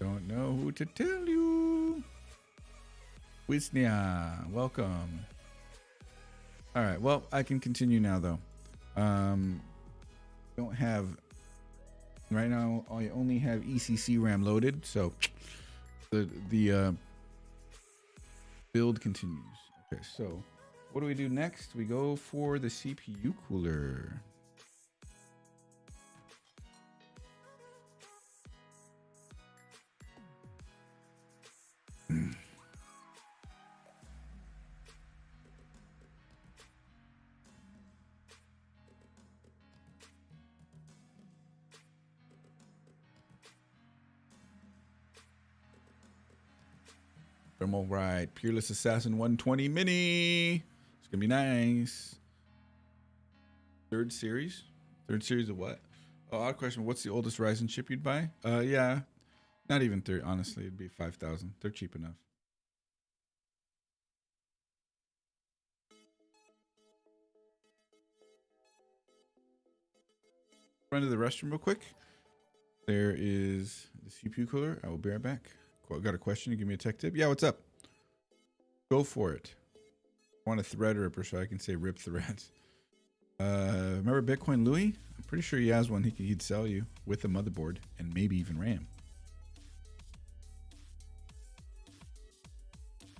Don't know who to tell you. Wisnia, welcome. All right, well, I can continue now though. Don't have right now. I only have ECC RAM loaded, so the build continues. Okay, so what do we do next? We go for the CPU cooler. Thermal right, Peerless Assassin 120 Mini. It's gonna be nice. Third series of what? Oh, odd question. What's the oldest Ryzen chip you'd buy? Yeah, not even 30. Honestly, it'd be 5,000. They're cheap enough. Run to the restroom real quick. There is the CPU cooler. I will be right back. Got a question? Give me a tech tip. Yeah, what's up? Go for it. I want a thread ripper so I can say rip threads. Remember Bitcoin Louis? I'm pretty sure he has one he'd sell you with a motherboard and maybe even RAM.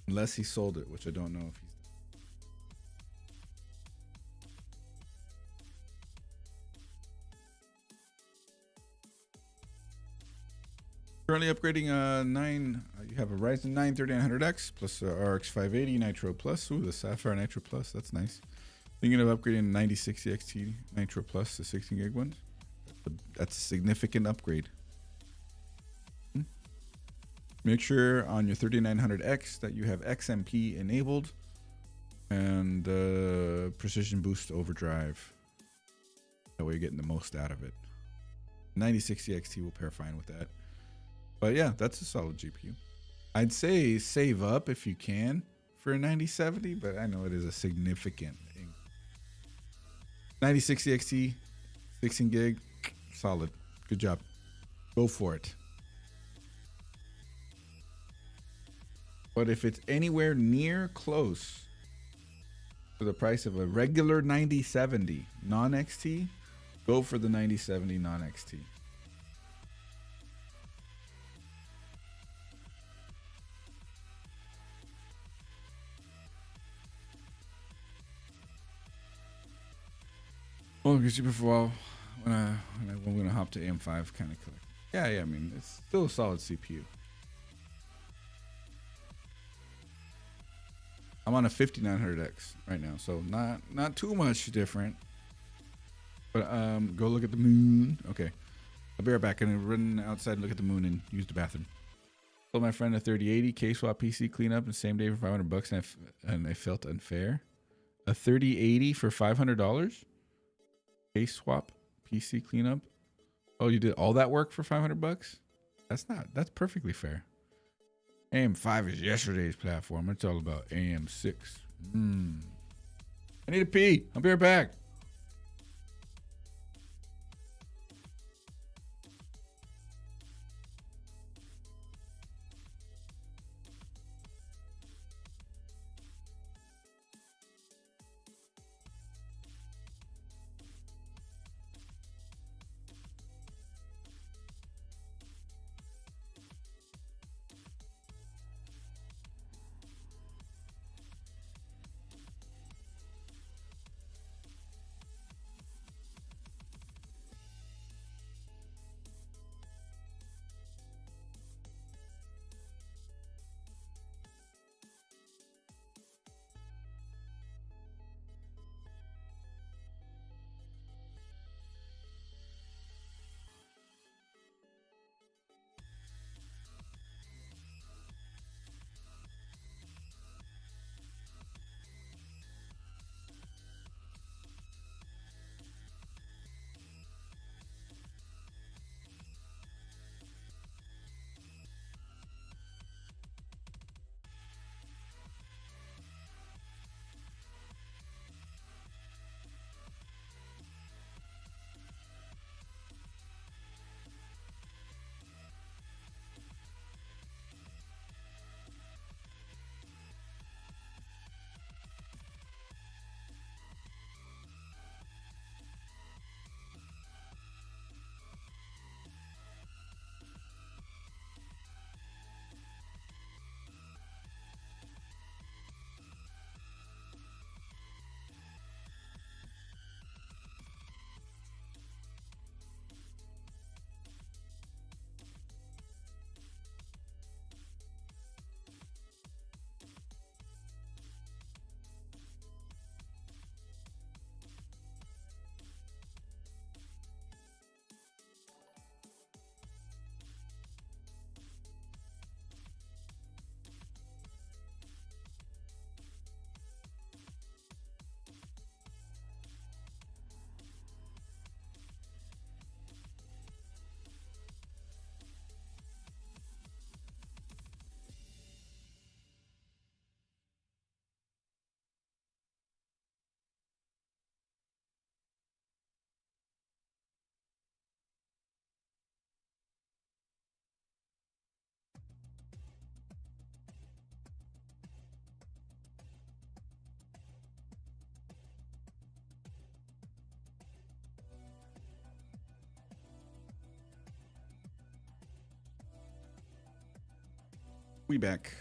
Unless he sold it, which I don't know if he's. Currently upgrading you have a Ryzen 9 3900X plus a RX 580 Nitro Plus. Ooh, the Sapphire Nitro Plus, that's nice. Thinking of upgrading 9060 XT Nitro Plus to 16 gig one. That's a significant upgrade. Make sure on your 3900X that you have XMP enabled and Precision Boost Overdrive. That way you're getting the most out of it. 9060 XT will pair fine with that. But yeah, that's a solid GPU. I'd say save up if you can for a 9070, but I know it is a significant thing. 9060 XT, 16 gig, solid. Good job. Go for it. But if it's anywhere near close to the price of a regular 9070 non-XT, go for the 9070 non-XT. Well, it's cheaper for a while when I'm gonna hop to AM5 kind of collect. Yeah, I mean it's still a solid CPU. I'm on a 5900X right now, so not too much different. But go look at the moon. Okay, I'll be right back. I'm gonna run outside and look at the moon and use the bathroom. Told my friend a 3080 K-swap PC cleanup the same day for $500, and I felt unfair. A 3080 for $500? K-swap PC cleanup? Oh, you did all that work for $500? That's perfectly fair. AM5 is yesterday's platform. It's all about AM6. I need a pee. I'll be right back. We back.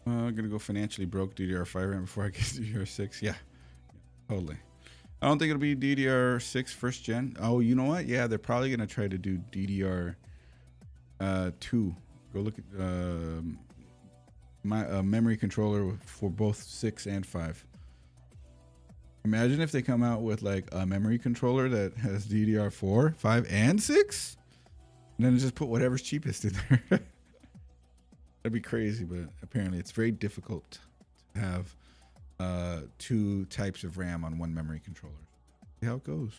I'm gonna go financially broke DDR5 RAM before I get to DDR6. Yeah, totally. I don't think it'll be DDR6 first gen. Oh, you know what? Yeah, they're probably gonna try to do DDR2. Go look at my memory controller for both 6 and 5. Imagine if they come out with like a memory controller that has DDR4, 5, and 6, and then just put whatever's cheapest in there. That'd be crazy, but apparently it's very difficult to have 2 types of RAM on one memory controller. See how it goes.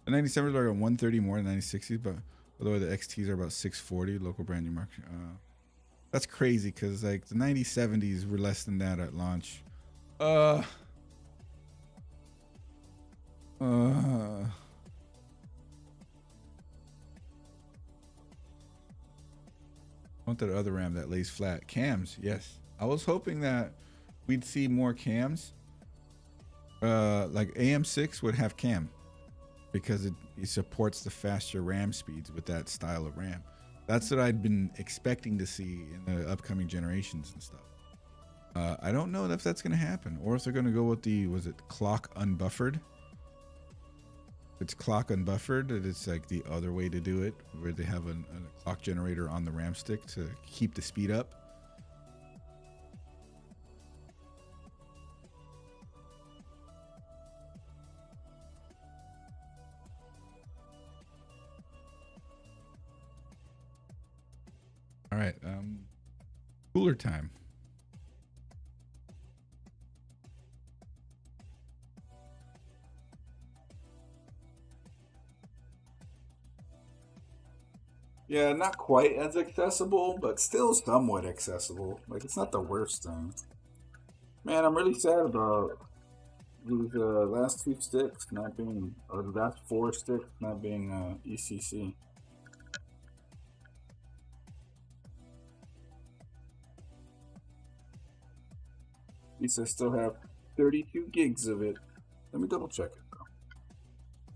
The 97s are at 130 more than 9060s, but by the way, the XTs are about 640 local brand new market. That's crazy because like the 9070s were less than that at launch. I want that other RAM that lays flat. Cams, yes. I was hoping that we'd see more cams. Like AM6 would have cam because it supports the faster RAM speeds with that style of RAM. That's what I'd been expecting to see in the upcoming generations and stuff. I don't know if that's going to happen or if they're going to go with the, was it clock unbuffered? It's clock unbuffered. It's like the other way to do it, where they have a clock generator on the RAM stick to keep the speed up. right. Cooler time. Yeah, not quite as accessible, but still somewhat accessible. Like, it's not the worst thing. Man, I'm really sad about these last two sticks not being, or the last four sticks not being ECC. At least I still have 32 gigs of it. Let me double check it though.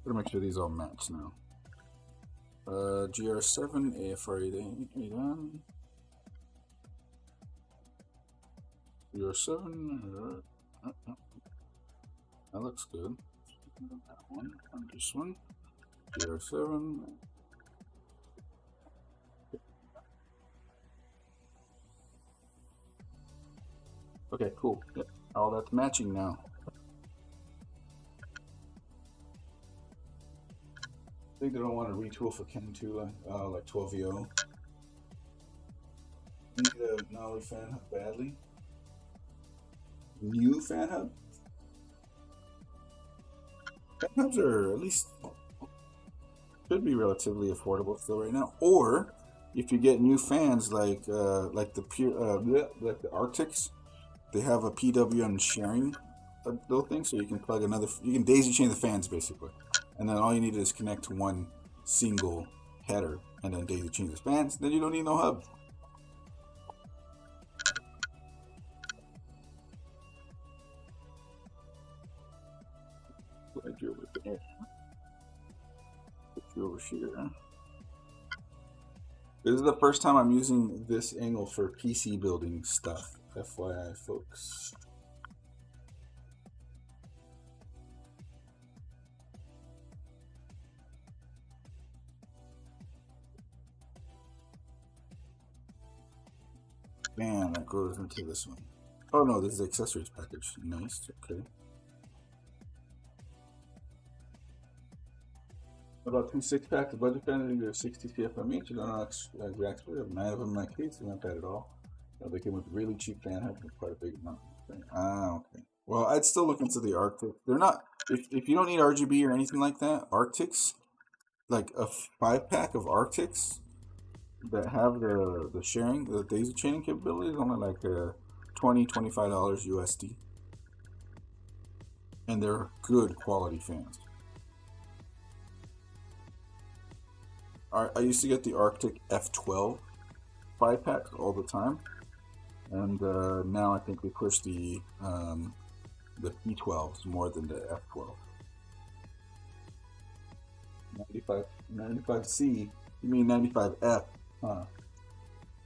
Gotta make sure these all match now. GR7, AFR8, GR7, that looks good. That one, on this one, GR7. Okay, cool. Yep, all that's matching now. I think they don't want to retool for Chem 2 like 12VO. Need a Nolly fan hub badly. New fan hub? Fan hubs are at least should be relatively affordable still right now. Or if you get new fans like the Arctics, they have a PWM sharing little thing, so you can plug another. You can daisy chain the fans basically, and then all you need is connect to one single header, and then daisy chain the fans. Then you don't need no hub. Glad you're over there. Put you over here. This is the first time I'm using this angle for PC building stuff. FYI, folks. Man, that goes into this one. Oh no, this is the accessories package. Nice, okay. About 2 6-packs of budget fan, they're 60 CFM each. I don't know exactly. I have 9 of them in my case, they're not bad at all. They came with really cheap fan hubs with quite a big amount. Ah, okay. Well, I'd still look into the Arctic. They're not, if you don't need RGB or anything like that, Arctics, like a 5-pack of Arctics that have the sharing, the daisy chaining capabilities, only like $20, $25 USD. And they're good quality fans. I used to get the Arctic F12 5-packs all the time. And now I think we push the P12s more than the F12. 95C? You mean 95F? Huh.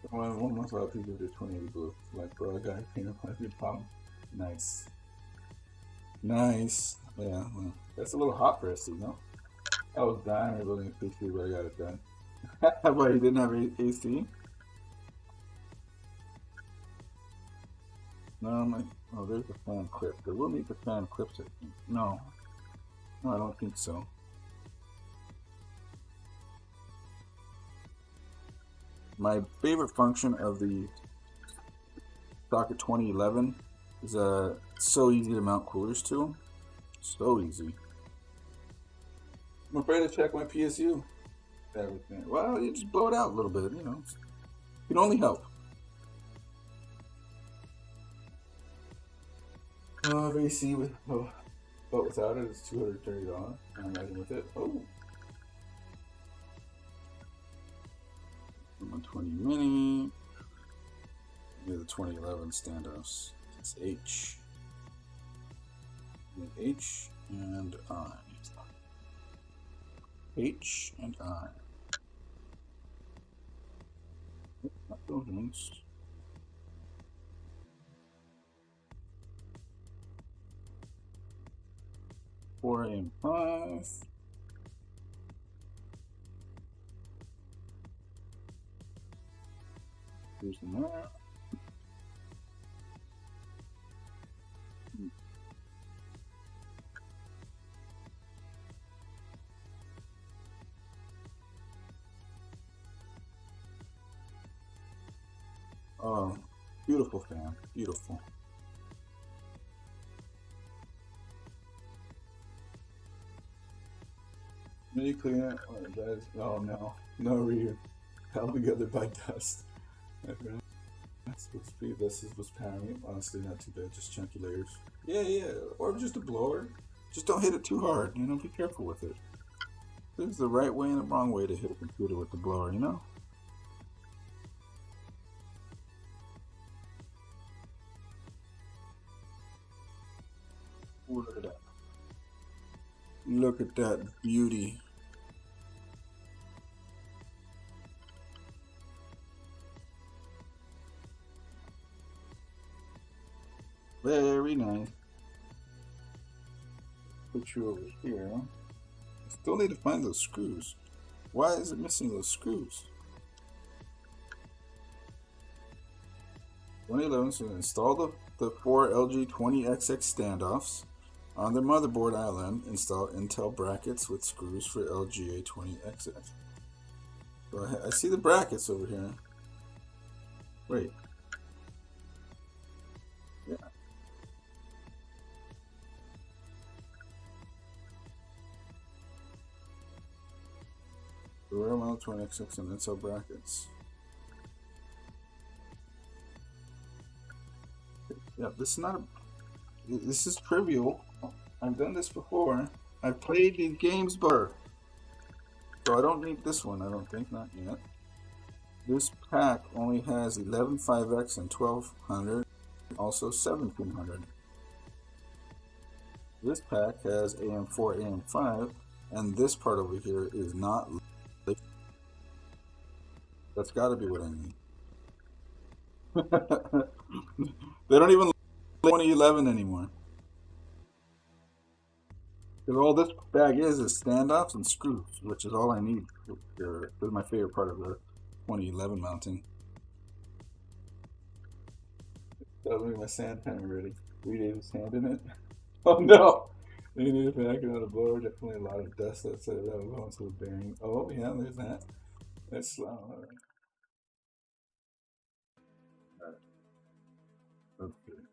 One month out, people do 2080 blue. Like, bro, I got a problem. Nice. Nice. Yeah, well, that's a little hot for SC, no? I was dying rebuilding a PC, but I got it done. But you didn't have AC? No, oh, there's the fan clip. They will need the fan clips, I think. No, I don't think so. My favorite function of the Socket 2011 is so easy to mount coolers to them. So easy. I'm afraid to check my PSU. Everything. Well, you just blow it out a little bit, you know. It can only help. AC with, but without it, it's $230. I imagine with it. Oh. 120 mini. Yeah, the 2011 standoffs. It's H. H and I. H and I. Not those ones. Four and 5. Here's the map. Oh, beautiful fan. Beautiful. Mini cleaner. Oh no. No rear. Held together by dust. This is what's powering it. Honestly, not too bad. Just chunky layers. Yeah, yeah. Or just a blower. Just don't hit it too hard. You know, be careful with it. There's the right way and the wrong way to hit a computer with the blower, you know? Ooh, look at that. Look at that beauty. Very nice. Put you over here. I still need to find those screws. Why is it missing those screws? 2011, so install the 4 LG20XX standoffs. On the motherboard island, install Intel brackets with screws for LGA20XX. So I see the brackets over here. Wait. Yeah. The rear mount 20XX and Intel brackets. Yeah, this is not a. This is trivial. I've done this before. I've played these games before. So I don't need this one, I don't think, not yet. This pack only has 11.5X and 1200, also 1700. This pack has AM4, AM5, and this part over here is not. That's gotta be what I need. They don't even like 2011 anymore. Because all this bag is standoffs and screws, which is all I need. This is my favorite part of the 2011 mounting. That was my sand panel ready. 3 days of sand in it. Oh no! They need a vacuum out of blower. Definitely a lot of dust that will go into the bearing. Oh yeah, there's that. That's slow. That's good.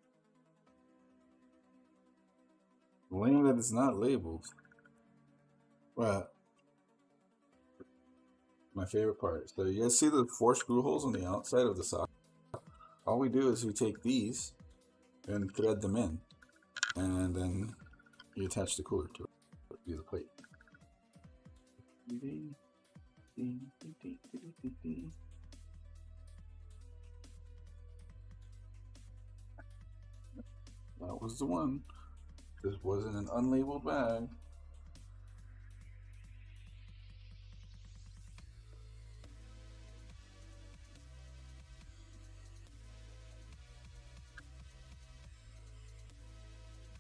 Lame that it's not labeled. Well, my favorite part. So you guys see the 4 screw holes on the outside of the socket? All we do is we take these and thread them in, and then you attach the cooler to it. Do the plate. That was the one. This wasn't an unlabeled bag.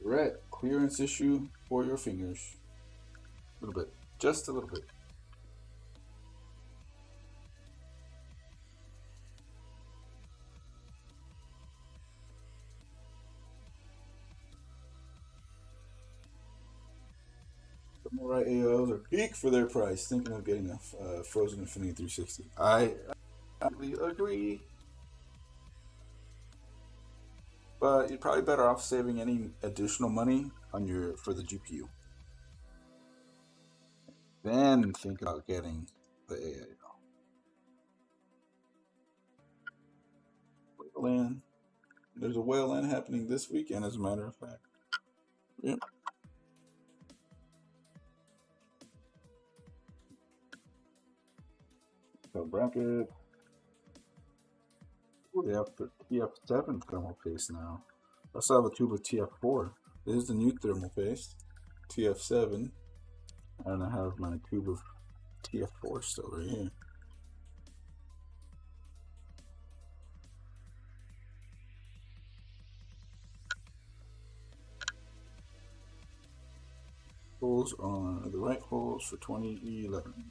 Right, clearance issue for your fingers. A little bit, just a little bit. Samurai AOs are peak for their price. Thinking of getting a Frozen Infinity 360. I agree. But you're probably better off saving any additional money on for the GPU. Then think about getting the AIO. Whale There's a whale land happening this weekend, as a matter of fact. Yep. So bracket. They have the TF7 thermal paste now. I also have a tube of TF4. This is the new thermal paste, TF7, and I have my tube of TF4 still right here. Holes are the right holes for 2011.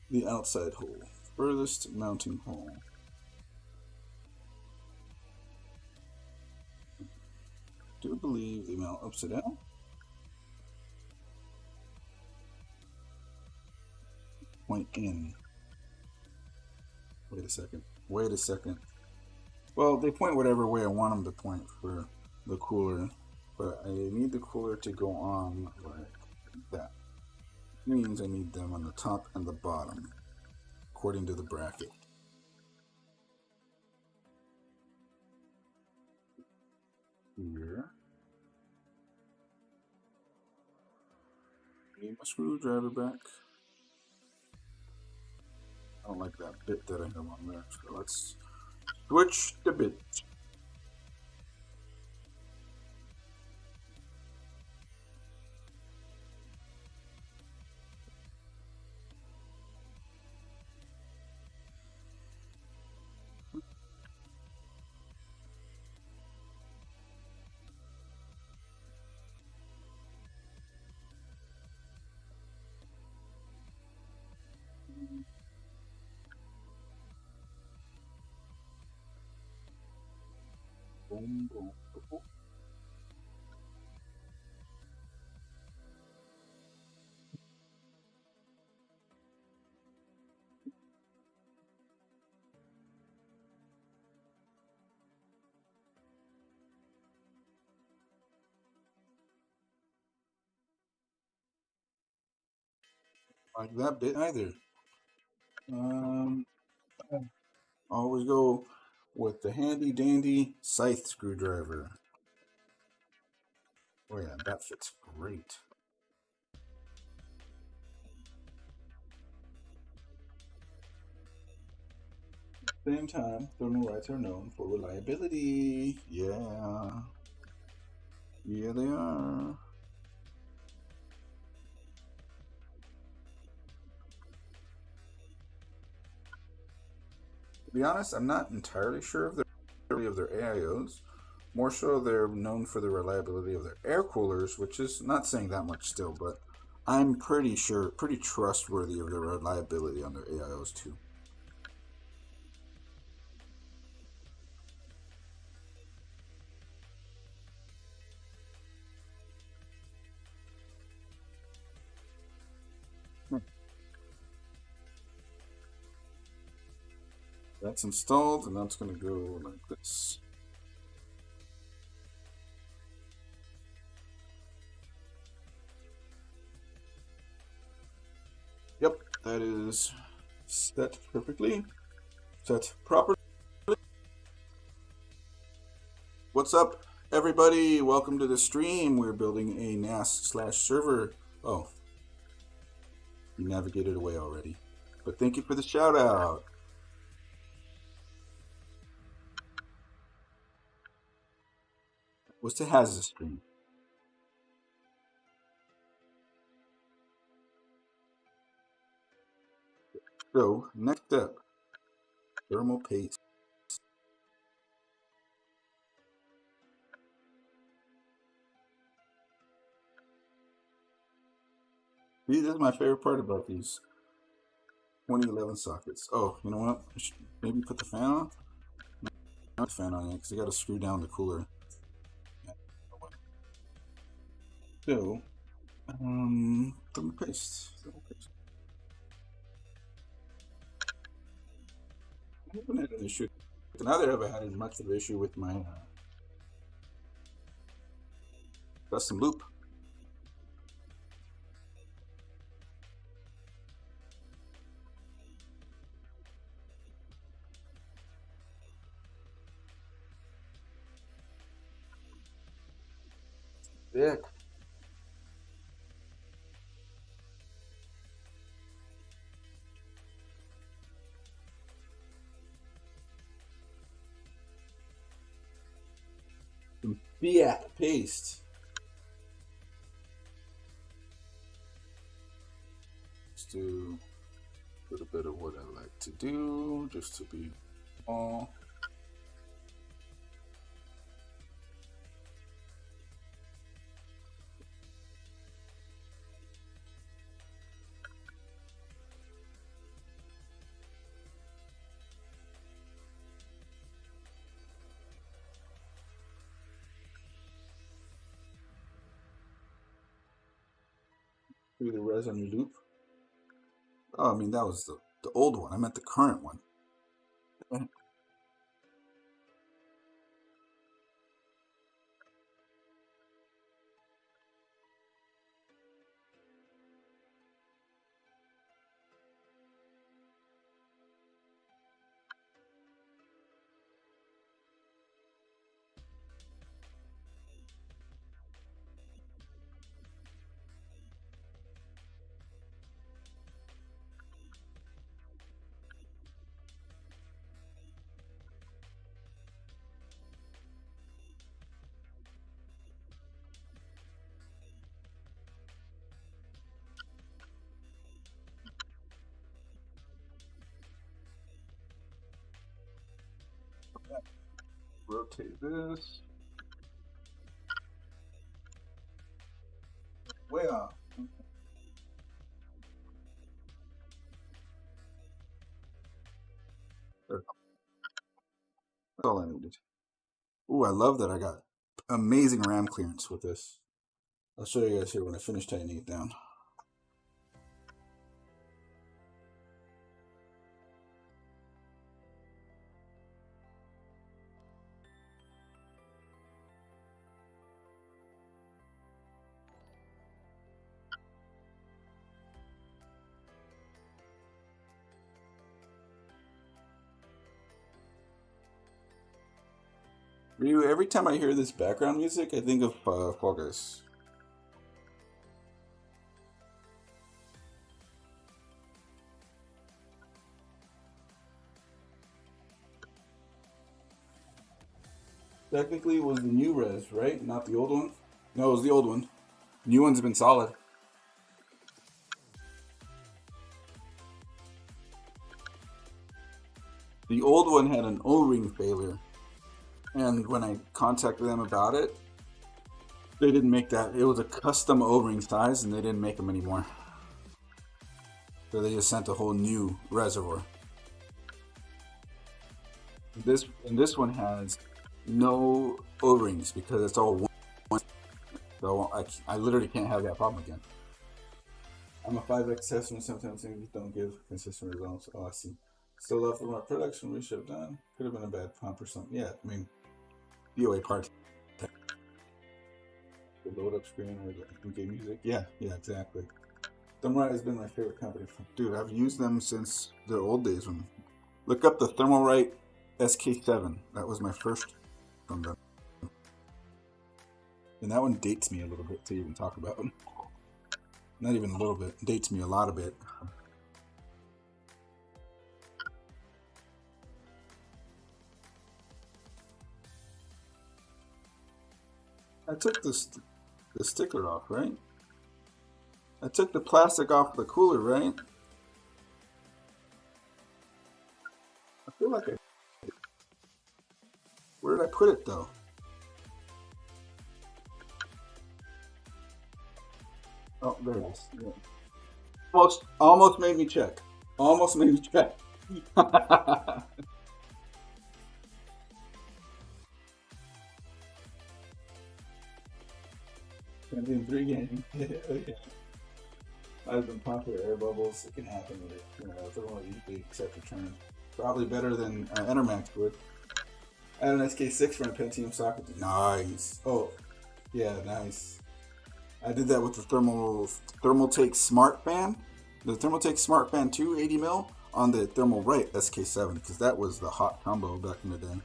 The outside hole, furthest mounting hole. Do believe they mount upside down. Point in. Wait a second. Wait a second. Well, they point whatever way I want them to point for the cooler, but I need the cooler to go on like that. Means I need them on the top and the bottom, according to the bracket. Here. Need my screwdriver back. I don't like that bit that I have on there, so let's switch the bit. Boom, boom, boom. Like that bit either. Always go with the handy dandy scythe screwdriver. Oh yeah, that fits great. Same time, thermal rights are known for reliability. Yeah. Yeah, they are. To be honest, I'm not entirely sure of the reliability of their AIOs. More so, they're known for the reliability of their air coolers, which is not saying that much still, but I'm pretty sure, pretty trustworthy of the reliability on their AIOs too. That's installed, and that's going to go like this. Yep, that is set perfectly. Set properly. What's up, everybody? Welcome to the stream. We're building a NAS/server. Oh, you navigated away already. But thank you for the shout out. What's the hazard stream? So, next step, thermal paste. See, this is my favorite part about these 2011 sockets. Oh, you know what? I should maybe put the fan on? Not the fan on yet, because I got to screw down the cooler. Yeah. So, thermal paste. Thermal paste. I haven't had an issue. Neither have I had as much of an issue with my custom loop. Thick. Some Fiat paste. Let's do a little bit of what I like to do, just to be small. Do the res on your loop. Oh, I mean, that was the old one. I meant the current one. Rotate this. Way off. That's all I needed. Ooh, I love that I got amazing RAM clearance with this. I'll show you guys here when I finish tightening it down. Ryu, every time I hear this background music, I think of Fall Guys. Technically, it was the new res, right? Not the old one? No, it was the old one. New one's been solid. The old one had an O-ring failure. And when I contacted them about it, they didn't make that. It was a custom O-ring size, and they didn't make them anymore. So they just sent a whole new reservoir. This one has no O-rings because it's all one. So I literally can't have that problem again. I'm a 5X tester and sometimes things don't give consistent results. Oh, I see. Still left for my production reship done. Could have been a bad pump or something. Yeah, I mean, DOA part. The load up screen or the game music. Yeah, exactly. Thermalright has been my favorite company. Dude, I've used them since the old days. When look up the Thermalright SK7. That was my first from them. And that one dates me a little bit to even talk about. Not even a little bit. Dates me a lot of bit. I took the sticker off, right? I took the plastic off the cooler, right? I feel like where did I put it though? Oh, there it is. Yeah. Almost made me check. Almost made me check. In 3 games. Yeah. I've been popular air bubbles. It can happen with it. You know, it's one of these accept return. Probably better than Enermax would. I had an SK6 for a Pentium socket. Nice. Oh, yeah, nice. I did that with the Thermaltake Smart Fan. The Thermaltake Smart Fan 2 80 mil on the Thermalright SK7 because that was the hot combo back in the day.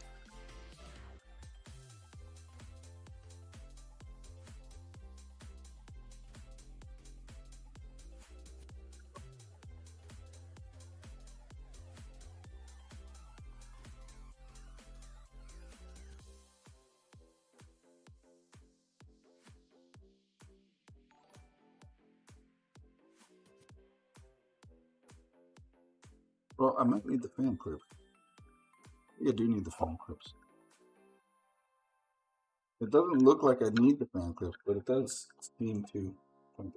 Well, I might need the fan clip. I think I do need the fan clips. It doesn't look like I need the fan clips, but it does seem to. Well,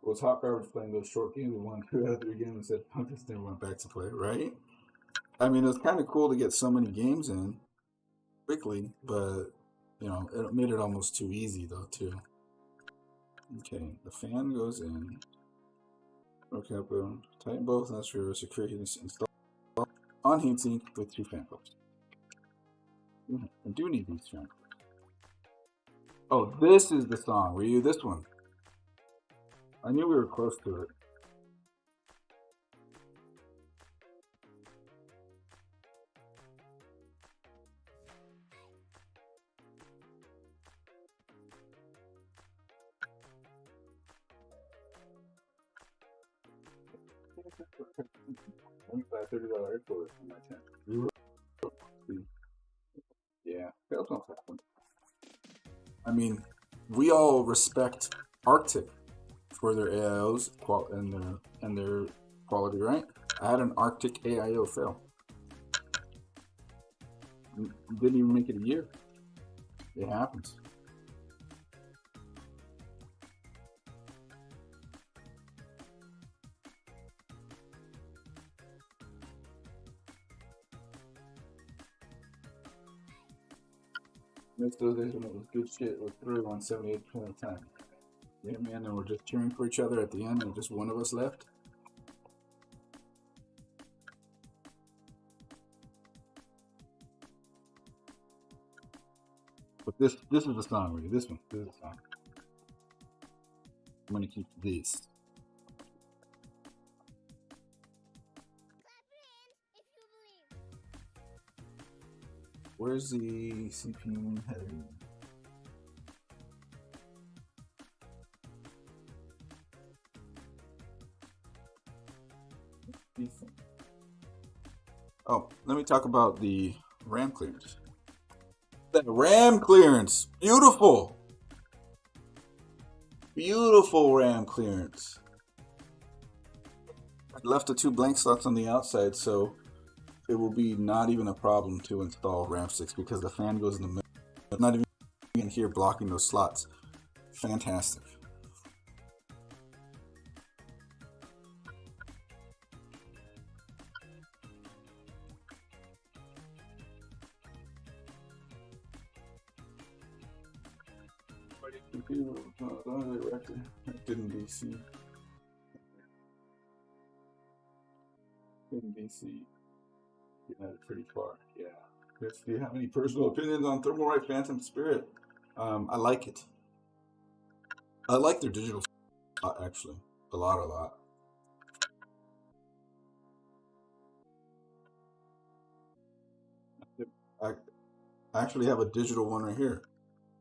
it's hot garbage playing those short games. We won 2 out of 3 games and said, "Punk this never went back to play," right? I mean, it was kind of cool to get so many games in quickly, but you know, it made it almost too easy though, too. Okay, the fan goes in. Okay, boom. Tighten both. That's for security install. one heatsink with 2 fan clips. I do need these fan clips. Oh, this is the song. Were you this one? I knew we were close to it. $30 airport on my tent. Yeah, that was happen. I mean, we all respect Arctic for their AIOs and their quality, right? I had an Arctic AIO fail. Didn't even make it a year. It happens. Missed those days when it was good shit was through on 78% of the time. Yeah, man, and we're just cheering for each other at the end, and just one of us left. But this is the song, really. This is the song. I'm gonna keep this. Where's the CPU header? Oh, let me talk about the RAM clearance. The RAM clearance! Beautiful! Beautiful RAM clearance. I left the 2 blank slots on the outside, so it will be not even a problem to install RAM sticks because the fan goes in the middle. It's not even in here blocking those slots. Fantastic. Didn't DC. Didn't DC. Getting it pretty far. Yeah. Chris, do you have any personal opinions on Thermalright Phantom Spirit? I like it. I like their digital actually. A lot. I actually have a digital one right here.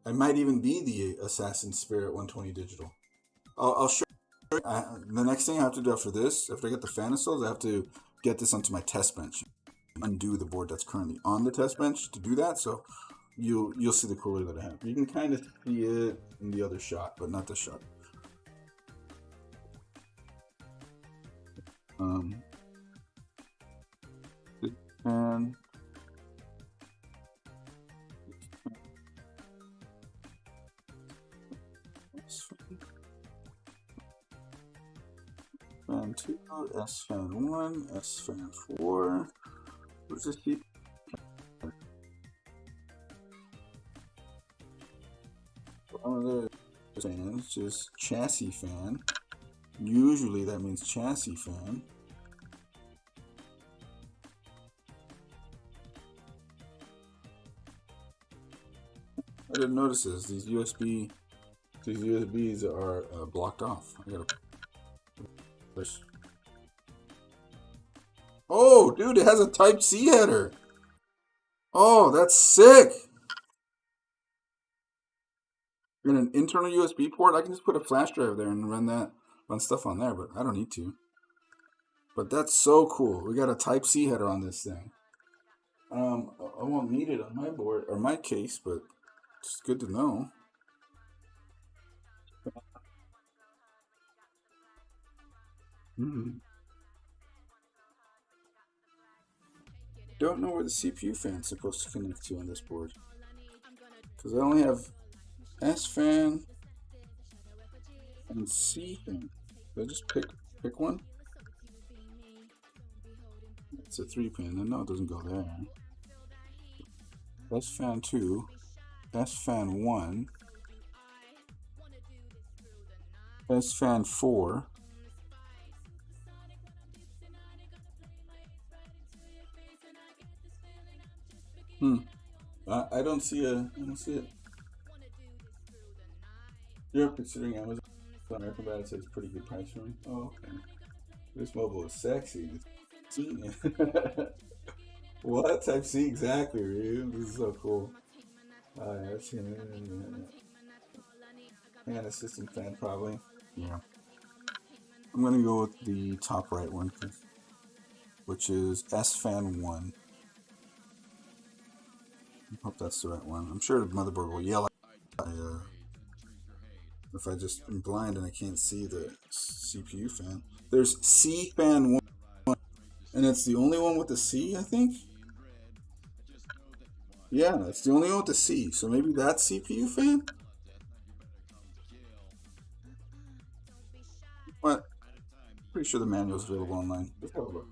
It might even be the Assassin Spirit 120 digital. I'll show you. The next thing I have to do after this, after I get the fan installed, I have to get this onto my test bench. Undo the board that's currently on the test bench to do that, so you'll see the cooler that I have. You can kind of see it in the other shot, but not this shot. And fan 2, S fan 1, S fan 4. Where's this heat? One of the fans, just chassis fan. Usually that means chassis fan. I didn't notice this. These USBs are blocked off. I gotta push. Oh, dude, it has a Type-C header. Oh, that's sick. In an internal USB port, I can just put a flash drive there and run stuff on there, but I don't need to. But that's so cool. We got a Type-C header on this thing. I won't need it on my board or my case, but it's good to know. Don't know where the CPU fan's supposed to connect to on this board, because I only have S fan and C fan. Did I just pick one? It's a 3-pin. I know it doesn't go there. S fan 2, S fan 1, S fan 4. I don't see a. I don't see it. You're considering Amazon American Bad says pretty good price for me. Oh, okay. This mobile is sexy. What? Type C exactly, dude. This is so cool. I've seen it. And assistant fan probably. Yeah. I'm gonna go with the top right one, which is S Fan 1. I hope that's the right one. I'm sure the motherboard will yell at me if I just am blind and I can't see the CPU fan. There's C Fan 1, and it's the only one with the C, I think? Yeah, it's the only one with the C, so maybe that's CPU fan? What? Pretty sure the manual's available online. Let's have a look.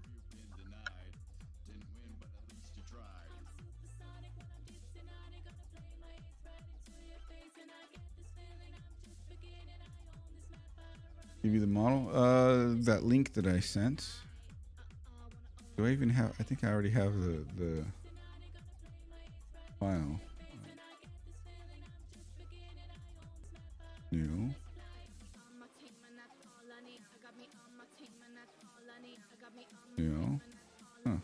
Give you the model. That link that I sent. Do I even have? I think I already have the file. New. New. Huh.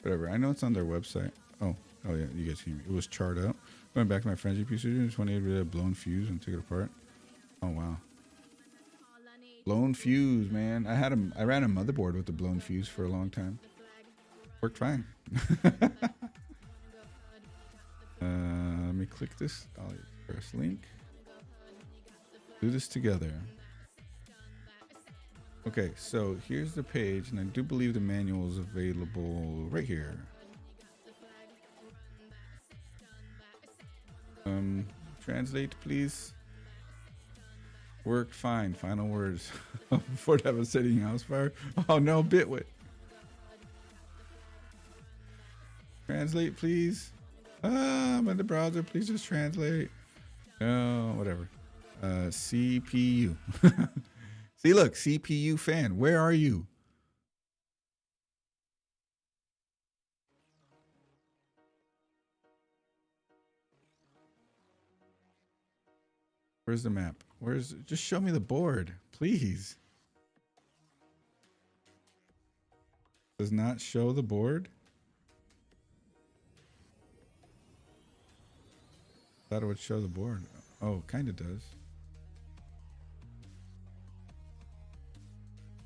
Whatever. I know it's on their website. Oh yeah. You guys hear me? It was charred out. Went back to my friend's GPU studio. 28 blown fuse and took it apart. Oh wow. Blown fuse, man. I ran a motherboard with the blown fuse for a long time. Worked fine. Let me click this. I'll press link. Do this together. Okay, so here's the page, and I do believe the manual is available right here. Translate, please. Worked fine. Final words. Before to have a setting house fire. Oh no, Bitwit. Translate, please. I'm in the browser. Please just translate. No, whatever. CPU. See, look, CPU fan. Where are you? Where's the map? Just show me the board, please. Does not show the board? Thought it would show the board. Oh, kind of does.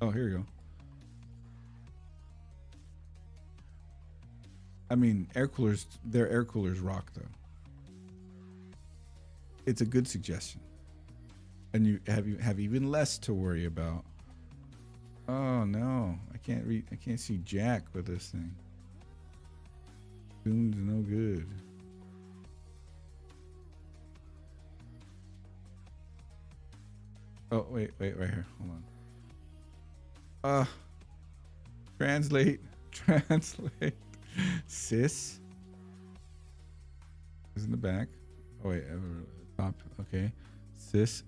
Oh, here you go. I mean, their air coolers rock though. It's a good suggestion. And you have even less to worry about. Oh no, I can't see jack with this thing. Zoom's no good. Oh wait, right here. Hold on. Translate. Sis is in the back. Oh wait, top. Okay. Sis.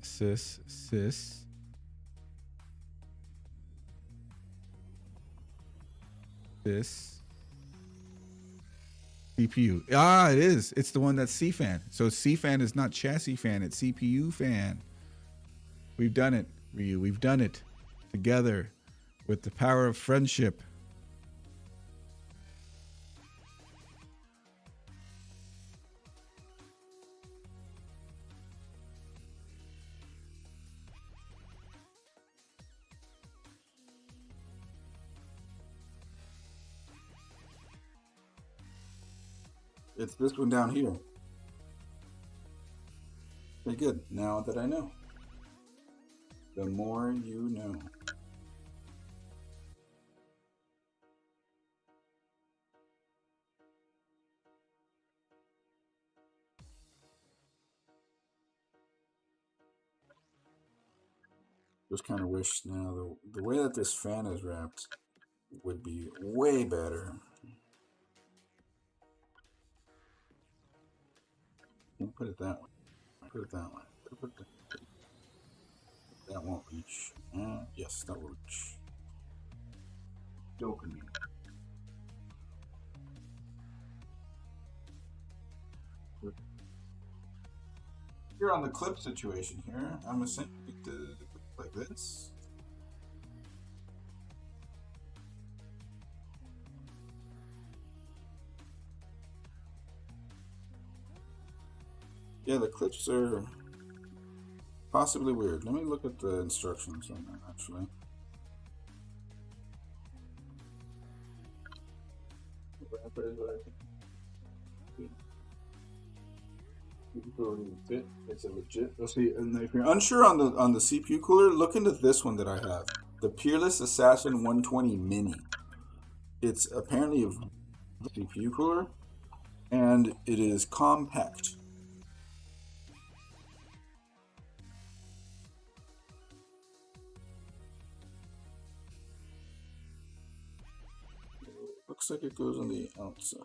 This CPU. Ah, it is. It's the one that's C-fan. So C-fan is not chassis fan. It's CPU fan. We've done it, Ryu. We've done it together with the power of friendship. It's this one down here. Very good. Now that I know. The more you know. Just kind of wish now the way that this fan is wrapped would be way better. Can't put it that way. Put it that way. That won't reach. Yes, that will reach. Dopamine. Here on the clip situation here, I'm assuming to like this. Yeah, the clips are possibly weird. Let me look at the instructions on that actually. It's a legit. Let's see. And if you're unsure on the CPU cooler, look into this one that I have, the Peerless Assassin 120 Mini. It's apparently a CPU cooler, and it is compact. Looks like it goes on the outside.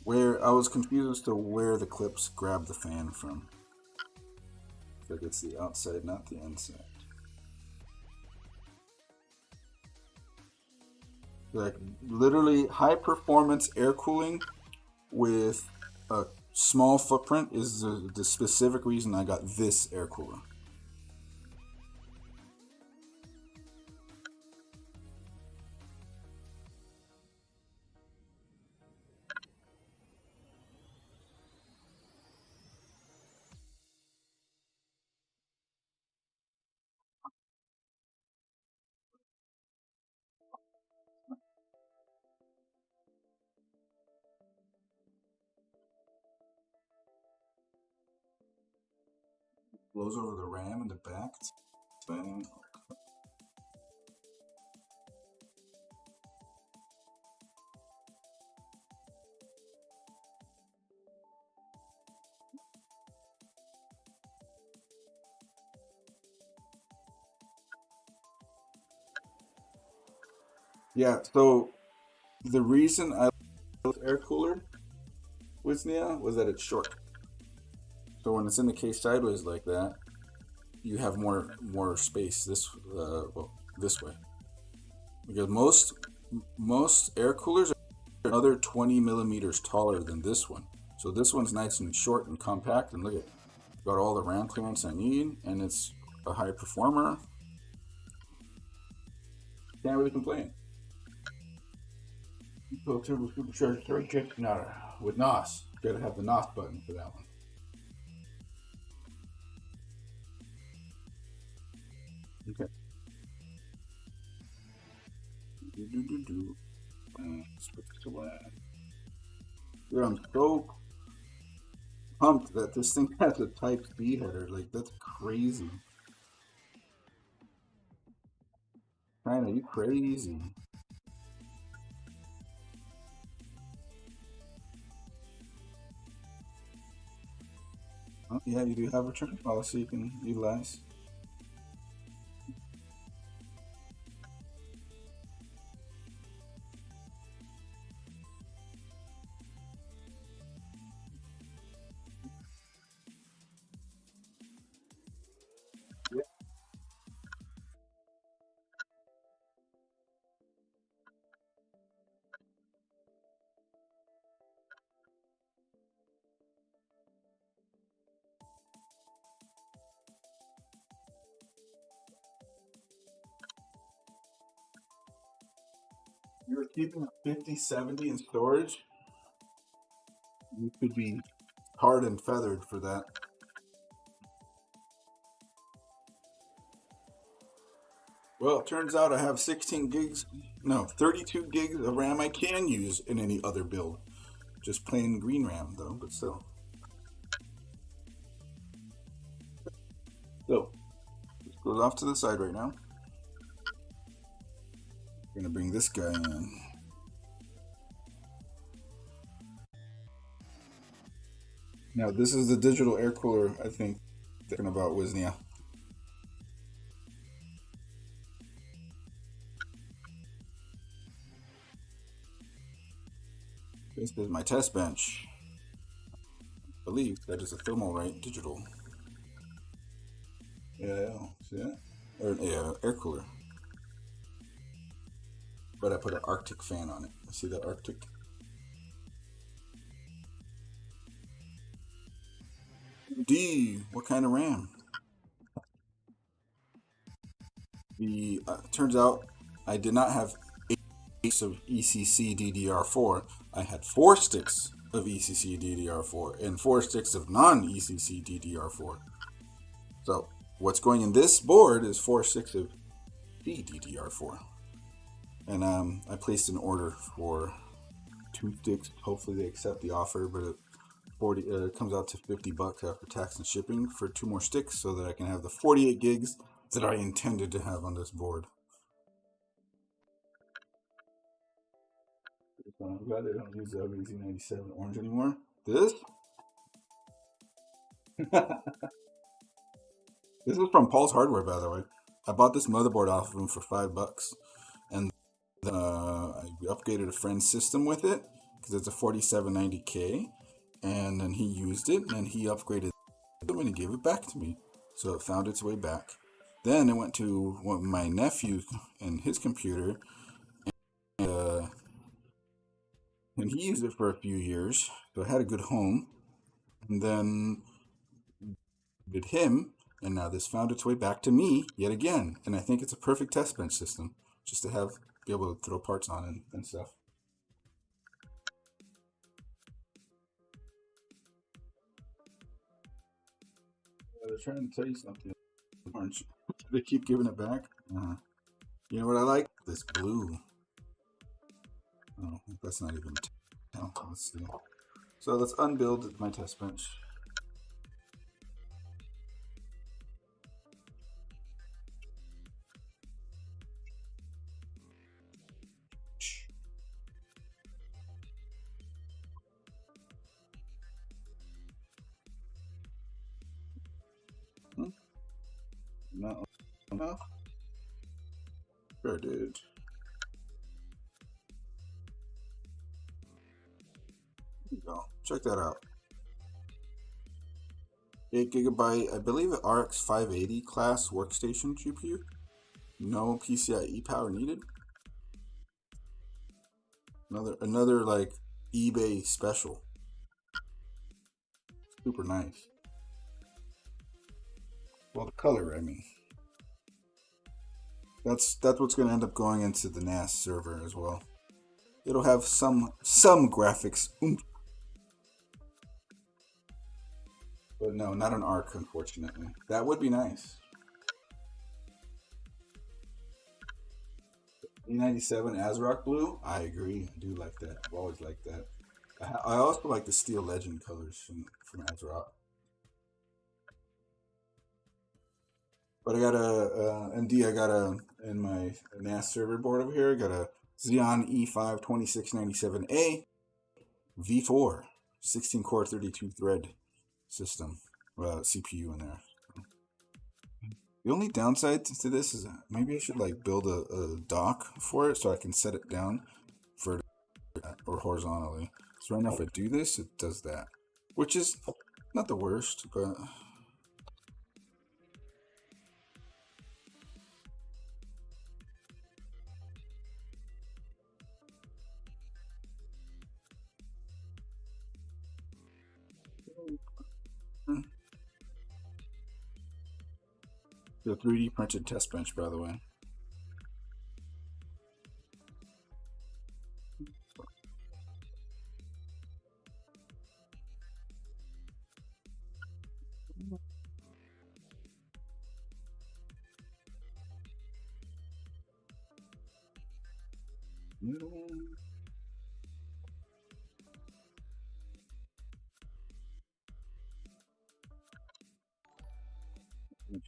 Where I was confused as to where the clips grab the fan from. Like it's the outside, not the inside. Like literally high performance air cooling with a small footprint is the specific reason I got this air cooler. Blows over the RAM in the back. Bang. Yeah, so the reason I love air cooler with NIA was that it's short. So when it's in the case sideways like that, you have more space this this way. Because most air coolers are another 20 millimeters taller than this one. So this one's nice and short and compact, and look at it. Got all the RAM clearance I need, and it's a high performer. Can't really complain. Eco Turbo Supercharged 3 with NAS. Gotta have the NAS button for that one. Okay. Let's put this away. Dude, I'm so pumped that this thing has a Type B header. Like, that's crazy. China, you crazy. Oh, yeah, you do have a return policy you can utilize. You're keeping a 5070 in storage, you could be hard and feathered for that. Well, it turns out I have 32 gigs of RAM I can use in any other build. Just plain green RAM though, but still. So, this goes off to the side right now. I'm gonna bring this guy in. Now, this is the digital air cooler I think thinking about Wisnia. This is my test bench. I believe that is a Thermalright digital. Yeah, see that? Or yeah, air cooler. But I put an Arctic fan on it. See that Arctic? D. What kind of RAM? The turns out I did not have 8 sticks of ECC DDR4. I had 4 sticks of ECC DDR4 and 4 sticks of non-ECC DDR4. So what's going in this board is 4 sticks of DDR4. And I placed an order for 2 sticks. Hopefully they accept the offer, but it comes out to $50 after tax and shipping for 2 more sticks, so that I can have the 48 gigs that I intended to have on this board. I'm glad they don't use the WZ97 orange anymore. This? This is from Paul's Hardware, by the way. I bought this motherboard off of him for $5, and then I upgraded a friend's system with it because it's a 4790K, and then he used it, and he upgraded it, and he gave it back to me. So it found its way back. Then it went to my nephew and his computer, and he used it for a few years, so it had a good home. And then did him, and now this found its way back to me yet again. And I think it's a perfect test bench system, just to be able to throw parts on and stuff. They're trying to tell you something, aren't you? They keep giving it back. You know what I like? This blue. Oh, that's not even. Let's see. So let's unbuild my test bench. No. Sure did. 'Check that out. 8 gigabyte, I believe an RX 580 class workstation GPU. No PCIe power needed. Another like eBay special. Super nice. Well, the color, I mean. That's what's going to end up going into the NAS server as well. It'll have some graphics. But no, not an ARC, unfortunately. That would be nice. E97 ASRock blue? I agree. I do like that. I've always liked that. I also like the Steel Legend colors from ASRock. But I got in my NAS server board over here, I got a Xeon E5 2697A V4 16 core 32 thread system, CPU in there. The only downside to this is maybe I should like build a dock for it so I can set it down or horizontally. So right now if I do this, it does that, which is not the worst, but the 3D printed test bench, by the way.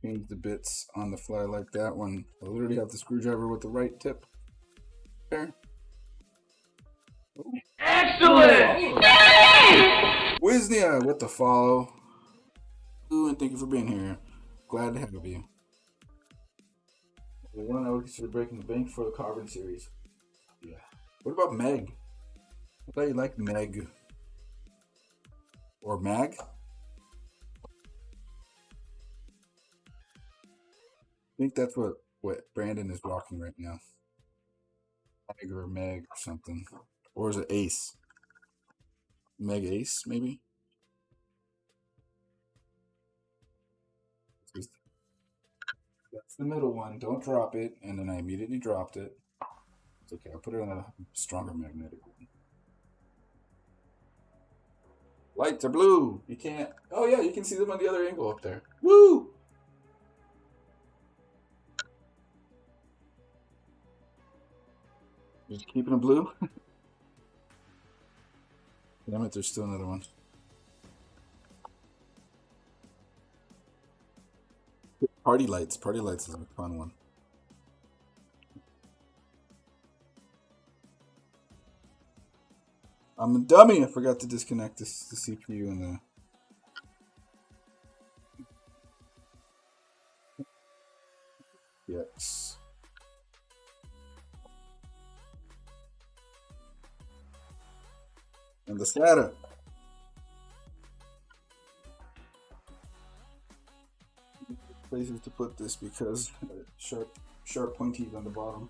Change the bits on the fly like that one. I literally have the screwdriver with the right tip there. Excellent! Wisnia with the follow. Ooh, and thank you for being here. Glad to have you. The one I would consider breaking the bank for the Carbon series. Yeah. What about Meg? I thought you liked Meg. Or Mag? I think that's what Brandon is rocking right now. Meg or Meg or something. Or is it Ace? Meg Ace, maybe? the middle one. Don't drop it. And then I immediately dropped it. It's okay. I'll put it on a stronger magnetic one. Lights are blue. You can't. Oh, yeah, you can see them on the other angle up there. Woo! Just keeping it blue? Damn it, there's still another one. Party lights. Party lights is a fun one. I'm a dummy. I forgot to disconnect the CPU and the... Yes. And the SATA. Places to put this because sharp pointies on the bottom.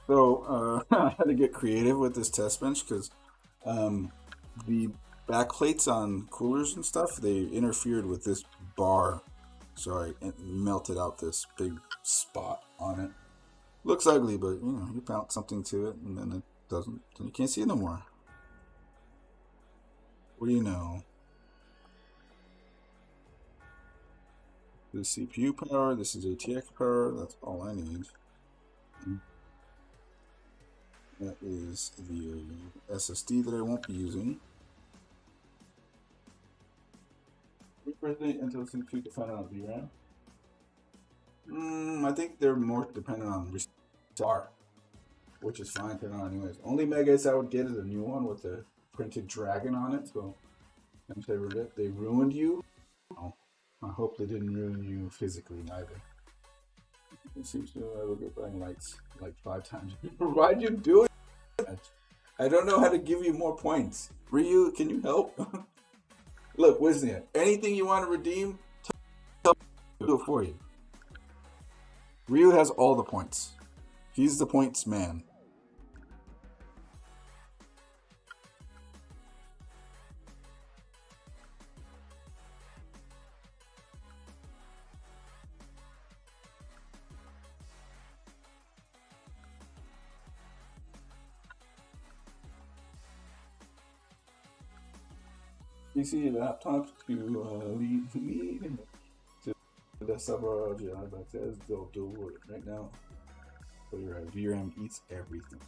So I had to get creative with this test bench because the back plates on coolers and stuff, they interfered with this bar, so I melted out this big spot on it. Looks ugly, but you know, you found something to it, and then it doesn't. Then you can't see it no more. What do you know? This is CPU power. This is ATX power. That's all I need. That is the SSD that I won't be using. Until CPU dependent on VRAM. I think they're more dependent on SAR, which is fine to know anyways. Only Megas I would get is a new one with the printed dragon on it. So if they ruined you, oh, I hope they didn't ruin you physically neither. It seems to I will get buying lights like 5 times. Why'd you do it? I don't know how to give you more points. Ryu, can you help? Look, Wisnia, anything you want to redeem, tell me, I'll do it for you. Ryu has all the points. He's the points man. PC laptops to lead to the several jobs that says they'll do it right now. So your VRAM eats everything.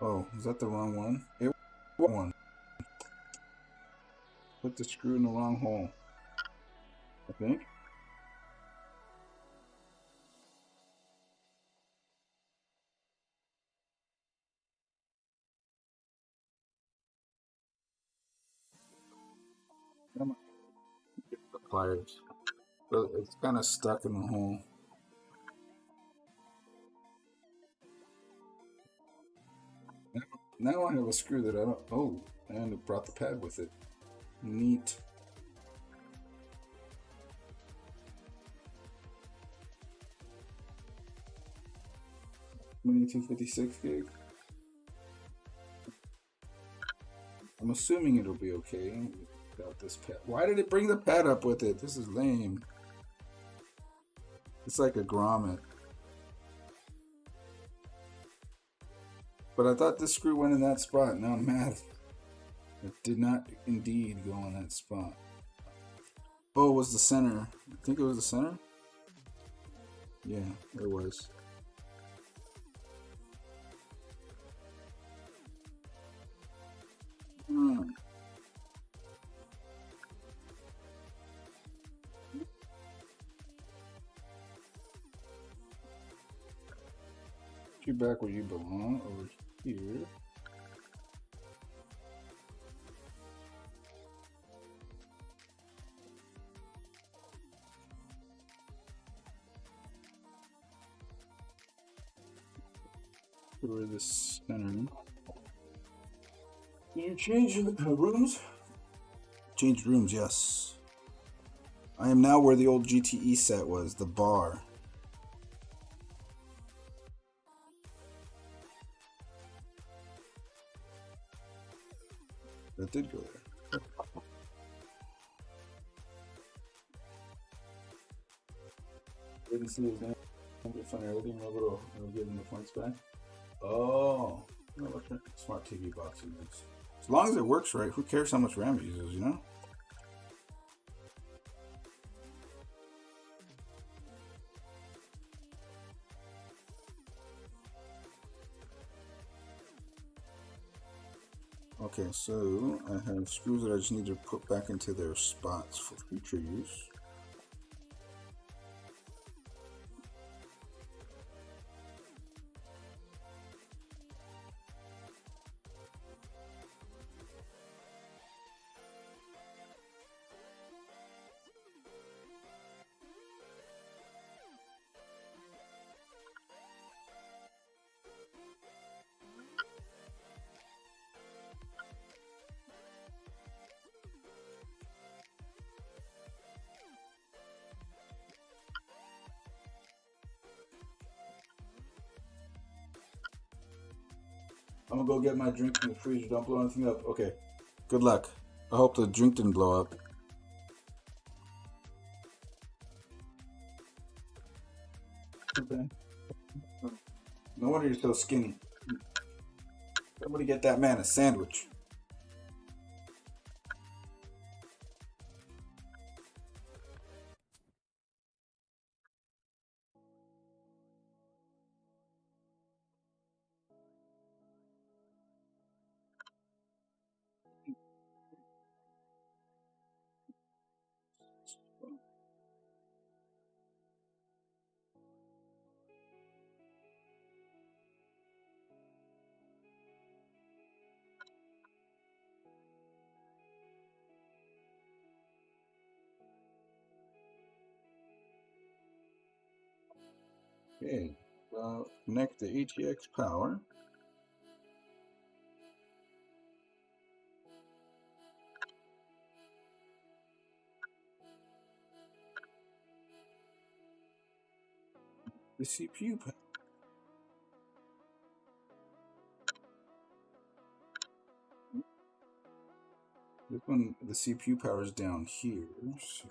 Oh, is that the wrong one? It was one. Put the screw in the wrong hole, I think. Come on. Get the pliers. But it's kind of stuck in the hole. Now I have a screw that I don't... Oh, and it brought the pad with it. Neat. Mini 256 gig. I'm assuming it'll be okay without this pad. Why did it bring the pad up with it? This is lame. It's like a grommet. But I thought this screw went in that spot. Now I'm mad. It did not indeed go in that spot. Oh, it was the center. I think it was the center? Yeah, it was. You back where you belong, over here. Screw this center. Can you change rooms? Change rooms, yes. I am now where the old GTE set was, the bar. That did go there. Didn't see his name. It's on everything. We'll give him the points back. Oh, smart TV box it is. As long as it works right, who cares how much RAM it uses, you know? Okay, so I have screws that I just need to put back into their spots for future use. I'm gonna go get my drink in the freezer. Don't blow anything up. Okay. Good luck. I hope the drink didn't blow up. Okay. No wonder you're so skinny. Somebody get that man a sandwich. Okay, connect the ATX power. The CPU power. This one, the CPU power is down here. So.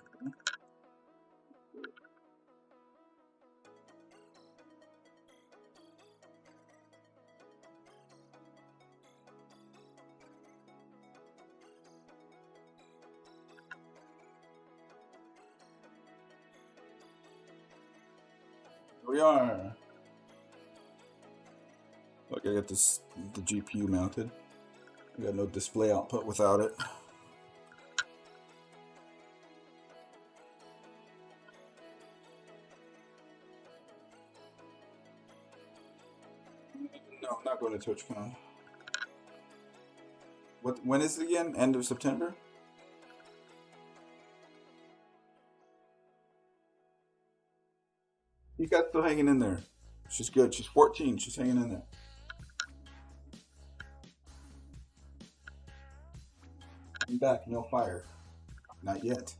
We are. Look, I got this the GPU mounted. I got no display output without it. No, I'm not going to TwitchCon. When is it again? End of September? You got still hanging in there. She's good. She's 14. She's hanging in there. I'm back. No fire. Not yet.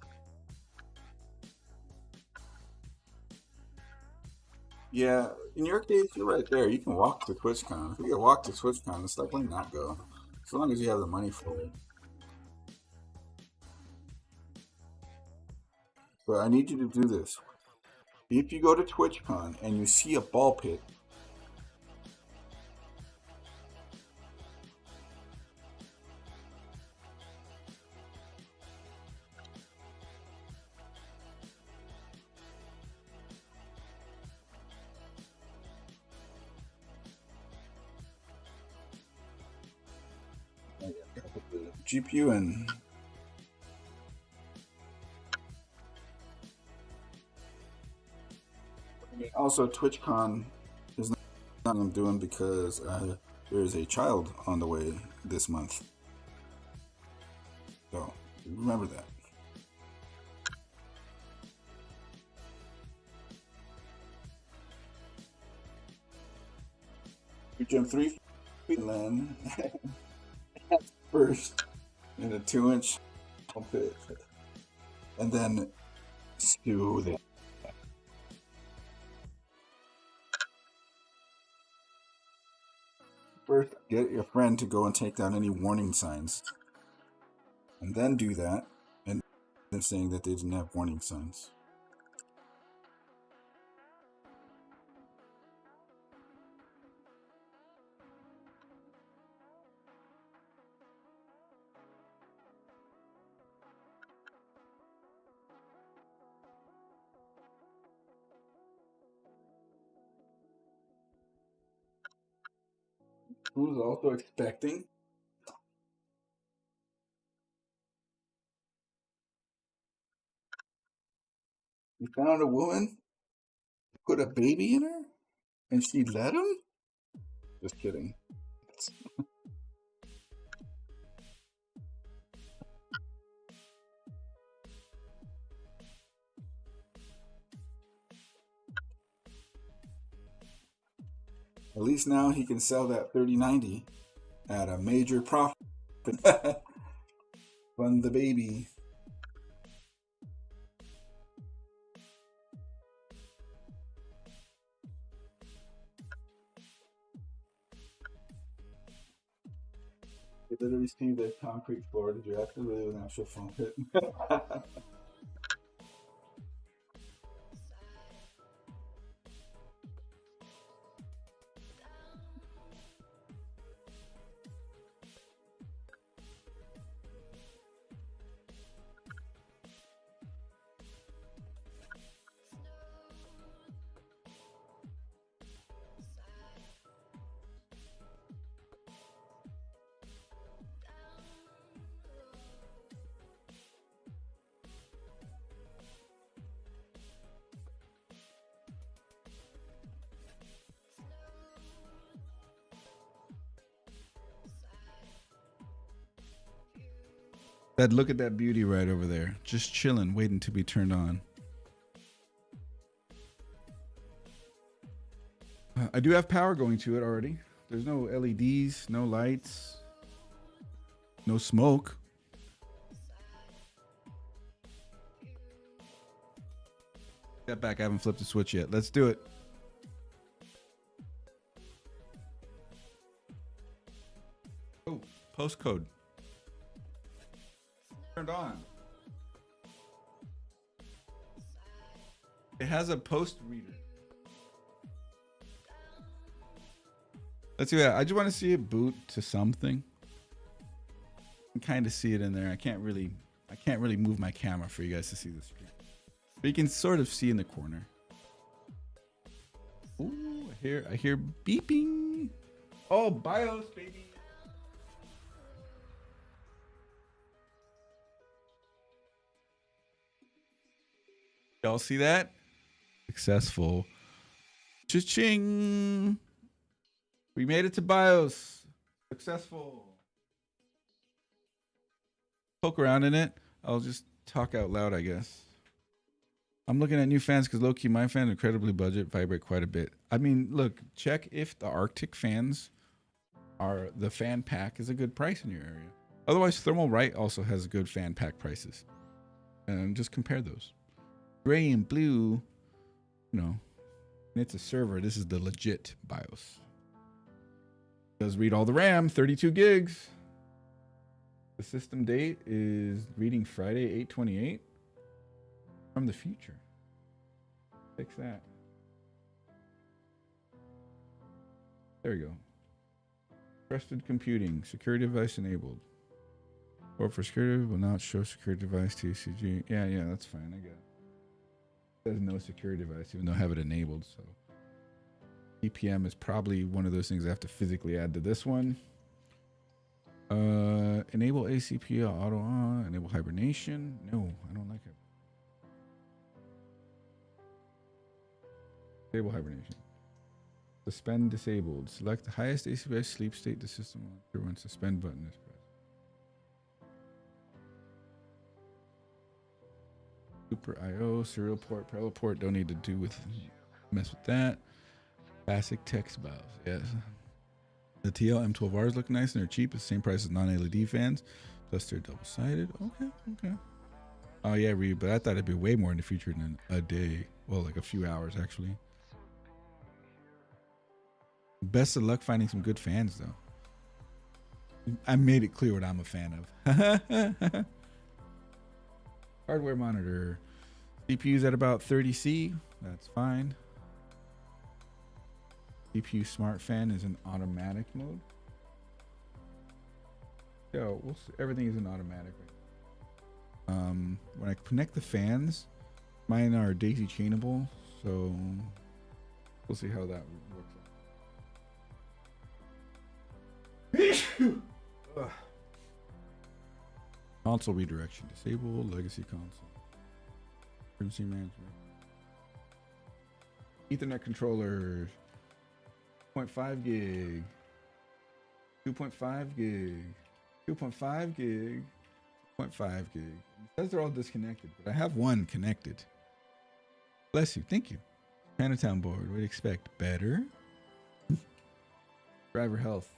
Yeah, in your case, you're right there. You can walk to TwitchCon. If you can walk to TwitchCon, it's like, why not go? As long as you have the money for it. But I need you to do this. If you go to TwitchCon and you see a ball pit, GPU and also TwitchCon is not what I'm doing because there is a child on the way this month. So remember that. jump 3 feet, and then first in a 2-inch pump it, and then smooth it. First, get your friend to go and take down any warning signs, and then do that, and then saying that they didn't have warning signs. Who's also expecting? You found a woman, put a baby in her, and she let him? Just kidding. At least now he can sell that 3090 at a major profit. Fund the baby. You literally see the concrete floor. Did you actually live in an actual foam pit? Dad, look at that beauty right over there. Just chilling, waiting to be turned on. I do have power going to it already. There's no LEDs, no lights, no smoke. Step back, I haven't flipped the switch yet. Let's do it. Oh, postcode. Turned on. It has a post reader. Let's do that. I just want to see it boot to something. I can kind of see it in there. I can't really move my camera for you guys to see the screen. But you can sort of see in the corner. Ooh, I hear beeping. Oh, BIOS, baby. Y'all see that? Successful. Cha-ching. We made it to BIOS. Successful. Poke around in it. I'll just talk out loud, I guess. I'm looking at new fans because low-key my fans incredibly budget, vibrate quite a bit. I mean, look, check if the Arctic fans are, the fan pack is a good price in your area. Otherwise, Thermal Right also has good fan pack prices. And just compare those. Gray and blue, you know, it's a server. This is the legit BIOS. Does read all the RAM, 32 gigs. The system date is reading Friday, 8/28 from the future. Fix that. There we go. Trusted computing, security device enabled. Or for security will not show security device TCG. Yeah, that's fine. I got it. There's no security device, even though I have it enabled. So EPM is probably one of those things I have to physically add to this one. Enable ACP auto on. Enable hibernation. No, I don't like it. Disable hibernation. Suspend disabled. Select the highest ACP sleep state the system will when suspend button is pressed. Super IO, serial port, parallel port. Don't need to mess with that. Classic text BIOS. Yes. The TL M12Rs look nice and they're cheap. It's the same price as non-LED fans. Plus they're double-sided. Okay. Oh yeah, Reed, but I thought it'd be way more in the future than a day. Well, like a few hours actually. Best of luck finding some good fans though. I made it clear what I'm a fan of. Hardware monitor. CPU's at about 30C. That's fine. CPU smart fan is in automatic mode. Yo, everything is in automatic right now. When I connect the fans, mine are daisy chainable, so we'll see how that works. Console redirection disabled. Legacy console. Emergency management. Ethernet controllers. 0.5 gig. 2.5 gig. 2.5 gig. 0.5 gig. It says they're all disconnected, but I have one connected. Bless you. Thank you. Chinatown board. What do you expect? Better. Driver health.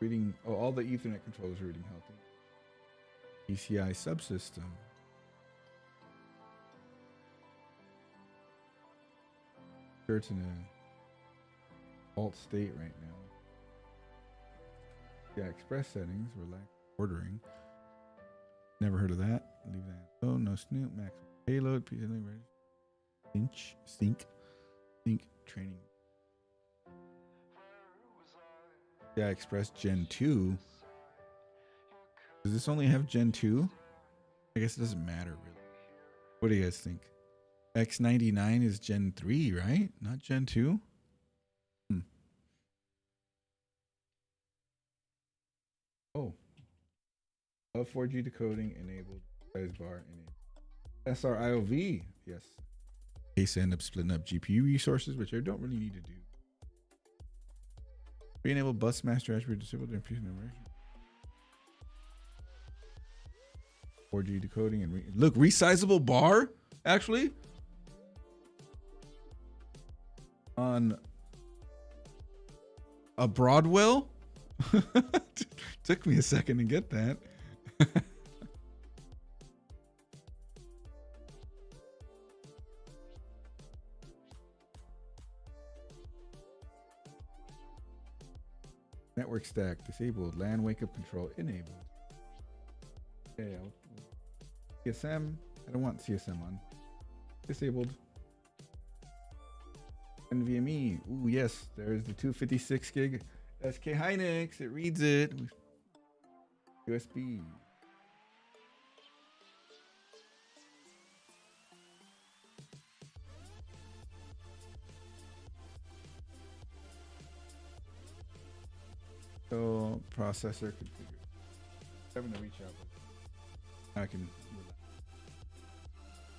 Reading. Oh, all the Ethernet controllers are reading healthy. PCI subsystem. Sure, it's in a alt state right now. Yeah, express settings. Relax ordering. Never heard of that. Leave that. Oh, no snoop. Maximum payload. PCI sync training. Yeah, Express Gen 2. Does this only have Gen 2? I guess it doesn't matter really. What do you guys think? X99 is Gen 3, right? Not Gen 2? Oh. Love 4G decoding enabled. Size bar enabled. SRIOV. Yes. In case I end up splitting up GPU resources, which I don't really need to do. Re-enable bus master attribute disabled during PC numeration. 4G decoding and look, resizable bar actually on a Broadwell. Took me a second to get that. Network stack disabled. LAN wake up control enabled. Okay, CSM. I don't want CSM on. Disabled. NVMe. Ooh, yes. There's the 256 gig SK Hynix. It reads it. USB. So processor configure. Having to reach out. I can.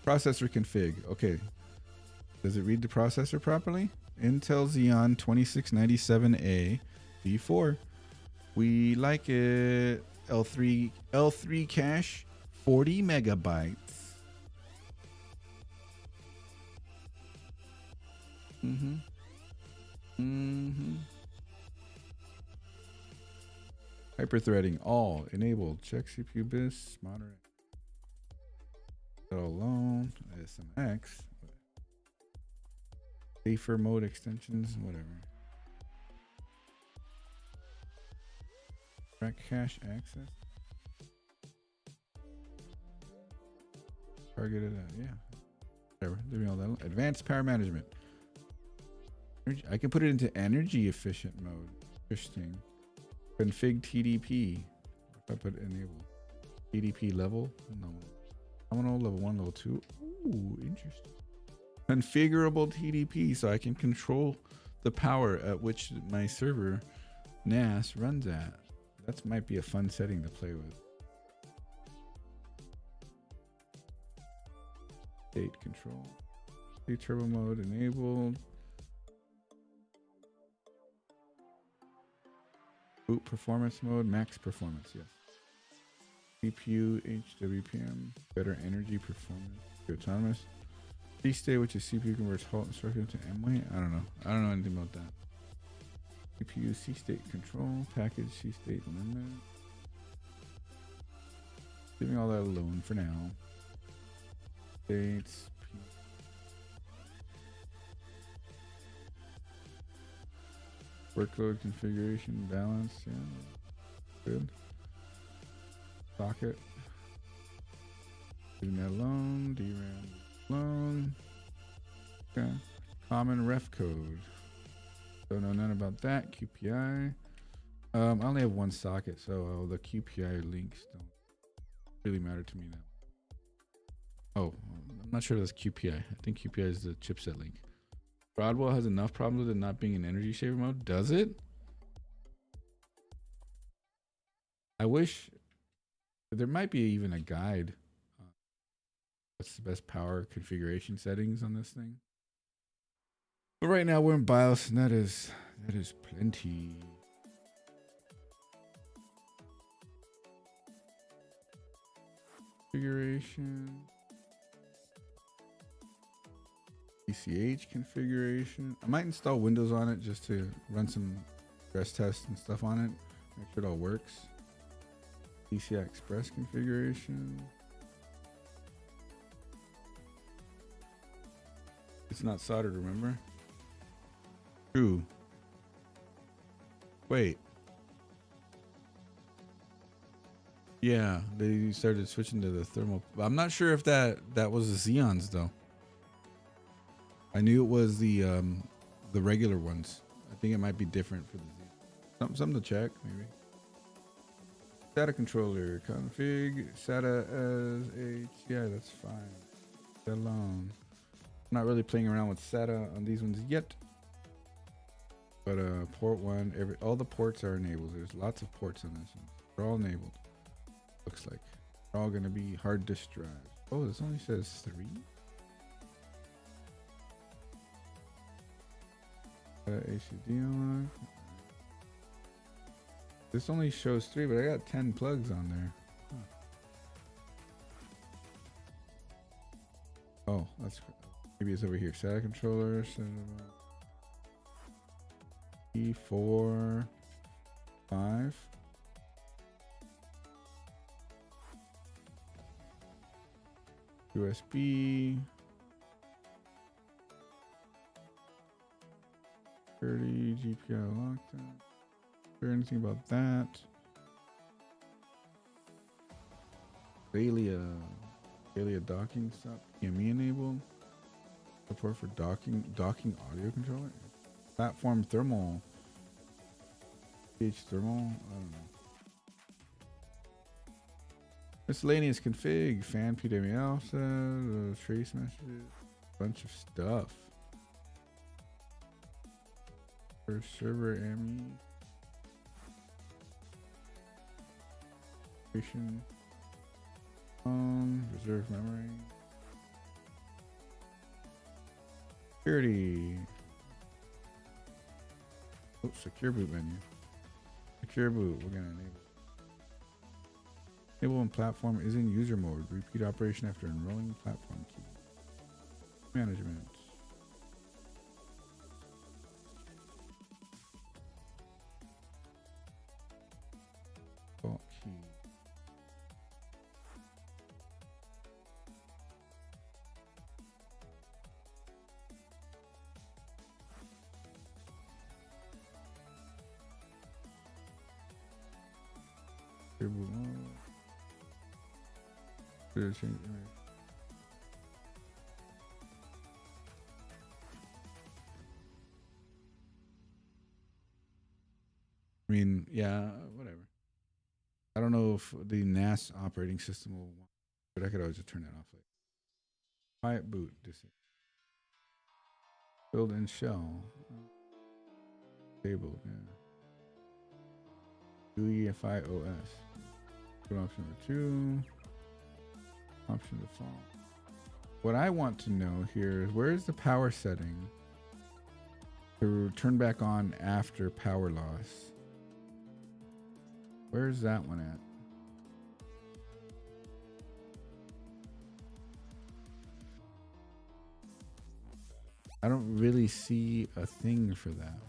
Processor config. Okay. Does it read the processor properly? Intel Xeon 2697A V4. We like it. L3 cache, 40 megabytes. Hyperthreading all enabled. Check CPU bits. Moderate. Alone. SMX. Safer mode extensions. Whatever. Track cache access. Targeted. Yeah. Whatever. Doing all that. Advanced power management. I can put it into energy efficient mode. Interesting. Config TDP. If I put enable TDP level, no. Nominal level 1, level 2. Ooh, interesting. Configurable TDP, so I can control the power at which my server NAS runs at. That might be a fun setting to play with. State control. State turbo mode enabled. Boot performance mode, max performance, yes. CPU, HWPM, better energy performance, autonomous. C-state, which is CPU converts halt instruction to M-wait. I don't know anything about that. CPU C state control, package C state limit. Leaving all that alone for now. States. Workload configuration balance. Yeah. Good. Socket. Leaving that alone. DRAM alone. Okay. Common ref code. Don't know none about that. QPI. I only have one socket, so the QPI links don't really matter to me now. Oh, I'm not sure that's QPI. I think QPI is the chipset link. Broadwell has enough problems with it not being in energy saver mode. Does it? I wish there might be even a guide. What's the best power configuration settings on this thing? But right now we're in BIOS, and that is plenty. Configuration. ECH configuration. I might install Windows on it just to run some stress tests and stuff on it. Make sure it all works. PCI Express configuration. It's not soldered, remember? True. Wait. Yeah, they started switching to the thermal. I'm not sure if that was the Xeons though. I knew it was the regular ones. I think it might be different for the Xeons. Something to check maybe. SATA controller config SATA as H. Yeah, that's fine. That alone. I'm not really playing around with SATA on these ones yet. But port one, all the ports are enabled. There's lots of ports on this one. They're all enabled. Looks like they're all gonna be hard disk drives. Oh, this only says 3. ACD on. This only shows 3, but I got 10 plugs on there. Huh. Oh, that's maybe it's over here. SATA controller. E4, 5. USB. 30 GPI lockdown. Hear anything about that? Thalia docking stop. PME enabled. Support for docking audio controller. Platform thermal. PH thermal. I don't know. Miscellaneous config. Fan PWM offset. Trace messages. Bunch of stuff. For server ME. Reserve memory. Security. Oh, secure boot menu. Secure boot. We're gonna enable. Enable when platform is in user mode. Repeat operation after enrolling platform key. Management. Vault key. I mean, yeah, whatever. I don't know if the NAS operating system will want, but I could always just turn that off later. Quiet boot. Build-in shell. Disabled, yeah. UEFI OS. Good option number 2. Option default. What I want to know here is where is the power setting to turn back on after power loss? Where's that one at? I don't really see a thing for that.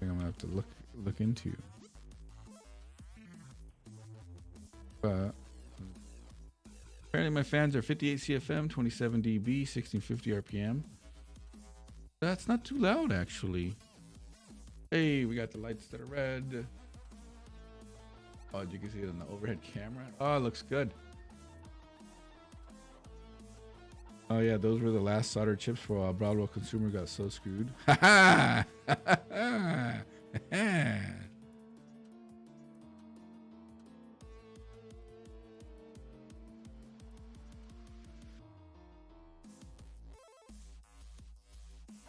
I'm gonna have to look into. But apparently my fans are 58 CFM, 27 dB, 1650 RPM. That's not too loud actually. Hey, we got the lights that are red. Oh, you can see it on the overhead camera. Oh, it looks good. Oh yeah, those were the last soldered chips for a while. Broadwell consumer got so screwed. Ha ha!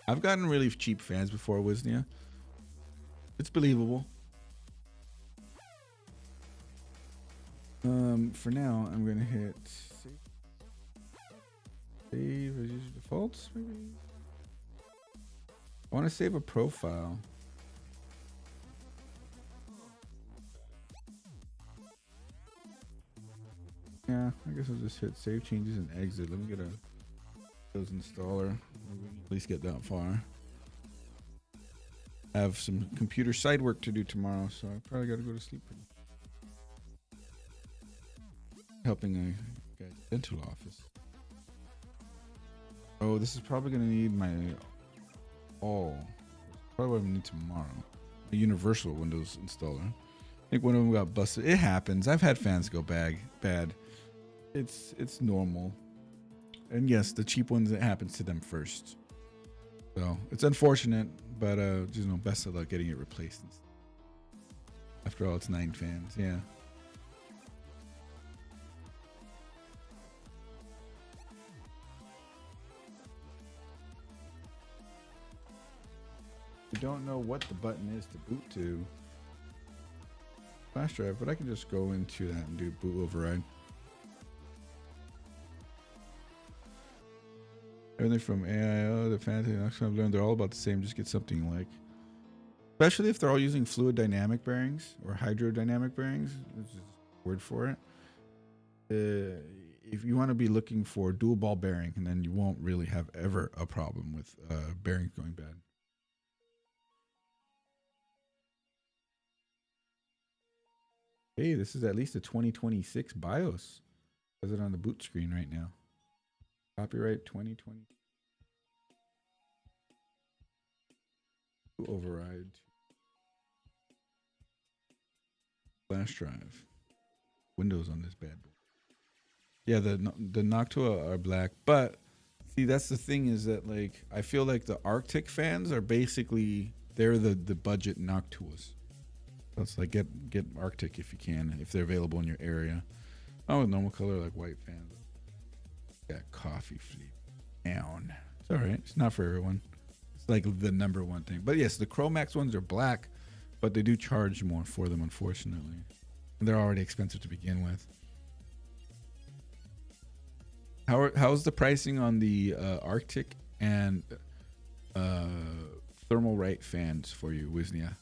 I've gotten really cheap fans before, Wisnia. It's believable. For now, I'm gonna hit save as user defaults, maybe. I want to save a profile. Yeah, I guess I'll just hit save changes and exit. Let me get a Windows installer. Maybe we can at least get that far. I have some computer side work to do tomorrow, so I probably got to go to sleep. Helping a guy's dental office. Oh, this is probably gonna need my probably what I need tomorrow. A universal Windows installer. I think one of them got busted. It happens. I've had fans go bad. It's normal. And yes, the cheap ones, it happens to them first. So it's unfortunate, but just best of luck getting it replaced. After all, it's 9 fans. Yeah. I don't know what the button is to boot to flash drive, but I can just go into that and do boot override. Everything from AIO, the fantasy, I've learned they're all about the same. Just get something like, especially if they're all using fluid dynamic bearings or hydrodynamic bearings, which is a word for it. If you want to be looking for dual ball bearing, and then you won't really have ever a problem with bearings going bad. Hey, this is at least a 2026 BIOS. Has it on the boot screen right now? Copyright 2020. Override. Flash drive. Windows on this bad boy. Yeah, the Noctua are black, but see, that's the thing is that like I feel like the Arctic fans are basically they're the budget Noctuas. That's like get Arctic if you can, if they're available in your area. Oh, normal color like white fans. Got coffee flip down. It's all right. It's not for everyone. It's like the number one thing. But yes, the Chromax ones are black, but they do charge more for them, unfortunately. And they're already expensive to begin with. How's the pricing on the Arctic and thermal right fans for you, Wisnia?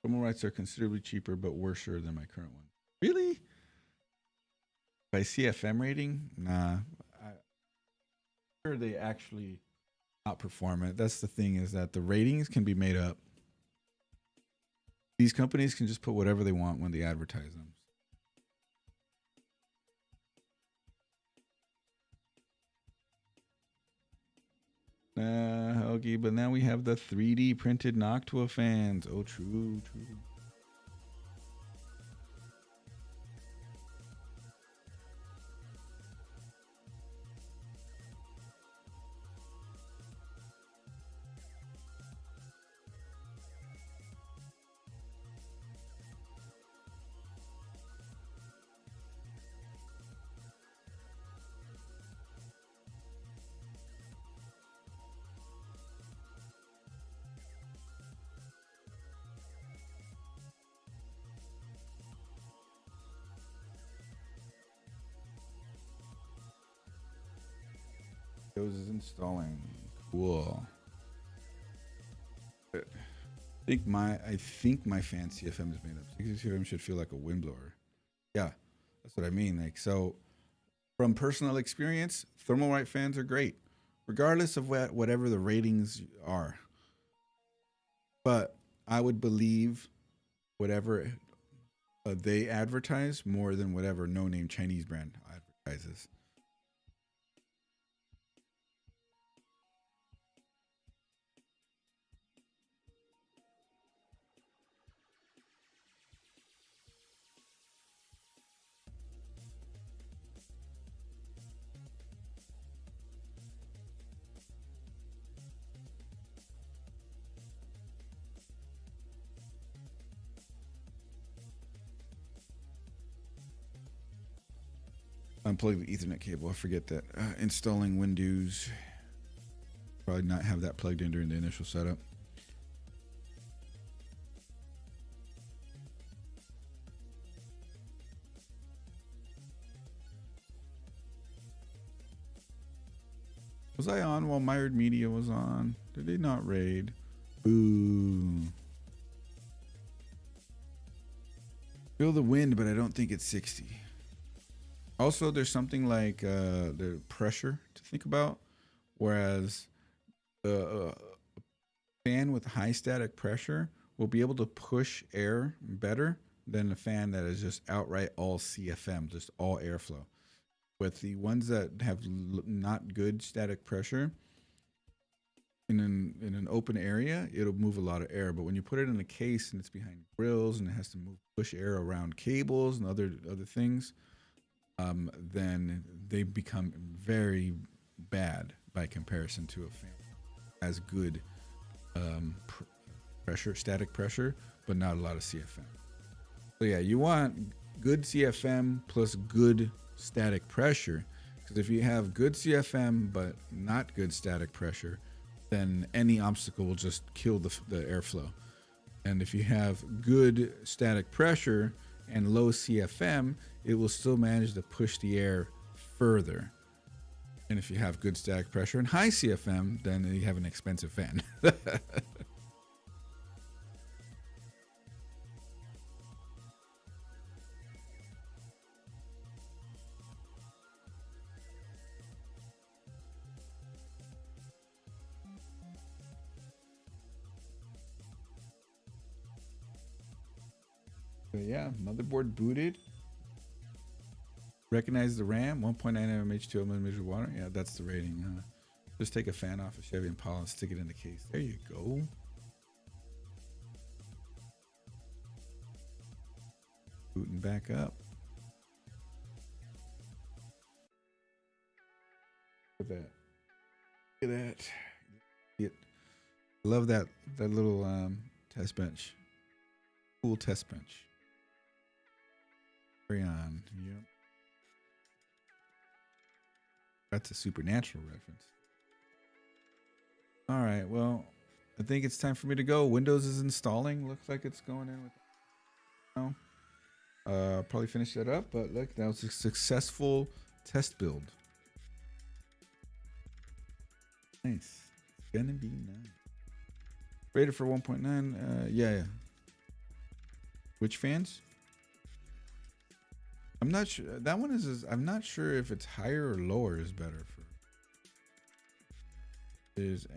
Thermal rights are considerably cheaper, but worse than my current one. Really? By CFM rating? Nah. I'm sure they actually outperform it. That's the thing, is that the ratings can be made up. These companies can just put whatever they want when they advertise them. Okay, but now we have the 3D printed Noctua fans. Oh, true. Is installing. Cool. I think my fan CFM is made up. 60 CFM should feel like a windblower. Yeah, that's what I mean. Like, so from personal experience, thermal right fans are great, regardless of whatever the ratings are. But I would believe whatever they advertise more than whatever no-name Chinese brand advertises. Unplug the Ethernet cable. I forget that. Installing Windows. Probably not have that plugged in during the initial setup. Was I on while Mired Media was on? Did they not raid? Boo. Feel the wind, but I don't think it's 60. Also, there's something like the pressure to think about, whereas a fan with high static pressure will be able to push air better than a fan that is just outright all CFM, just all airflow. With the ones that have not good static pressure, in an open area, it'll move a lot of air. But when you put it in a case and it's behind grills and it has to push air around cables and other things, then they become very bad by comparison to a fan as good pressure, static pressure, but not a lot of CFM. So yeah, you want good CFM plus good static pressure, because if you have good CFM but not good static pressure, then any obstacle will just kill the airflow. And if you have good static pressure and low CFM, it will still manage to push the air further. And if you have good static pressure and high CFM, then you have an expensive fan. But yeah, motherboard booted. Recognize the RAM, 1.9 mmH, 2 mm water. Yeah, that's the rating. Just take a fan off a Chevy Impala and stick it in the case. There you go. Booting back up. Look at that. Look at that. Love that little test bench. Cool test bench. Carry on. Yep. That's a Supernatural reference. All right, well, I think it's time for me to go. Windows is installing. Looks like it's going in with probably finish that up, but look, that was a successful test build. Nice. It's gonna be nice. Rated for 1.9. Yeah. Which fans? I'm not sure. That one is. I'm not sure if it's higher or lower is better for. Is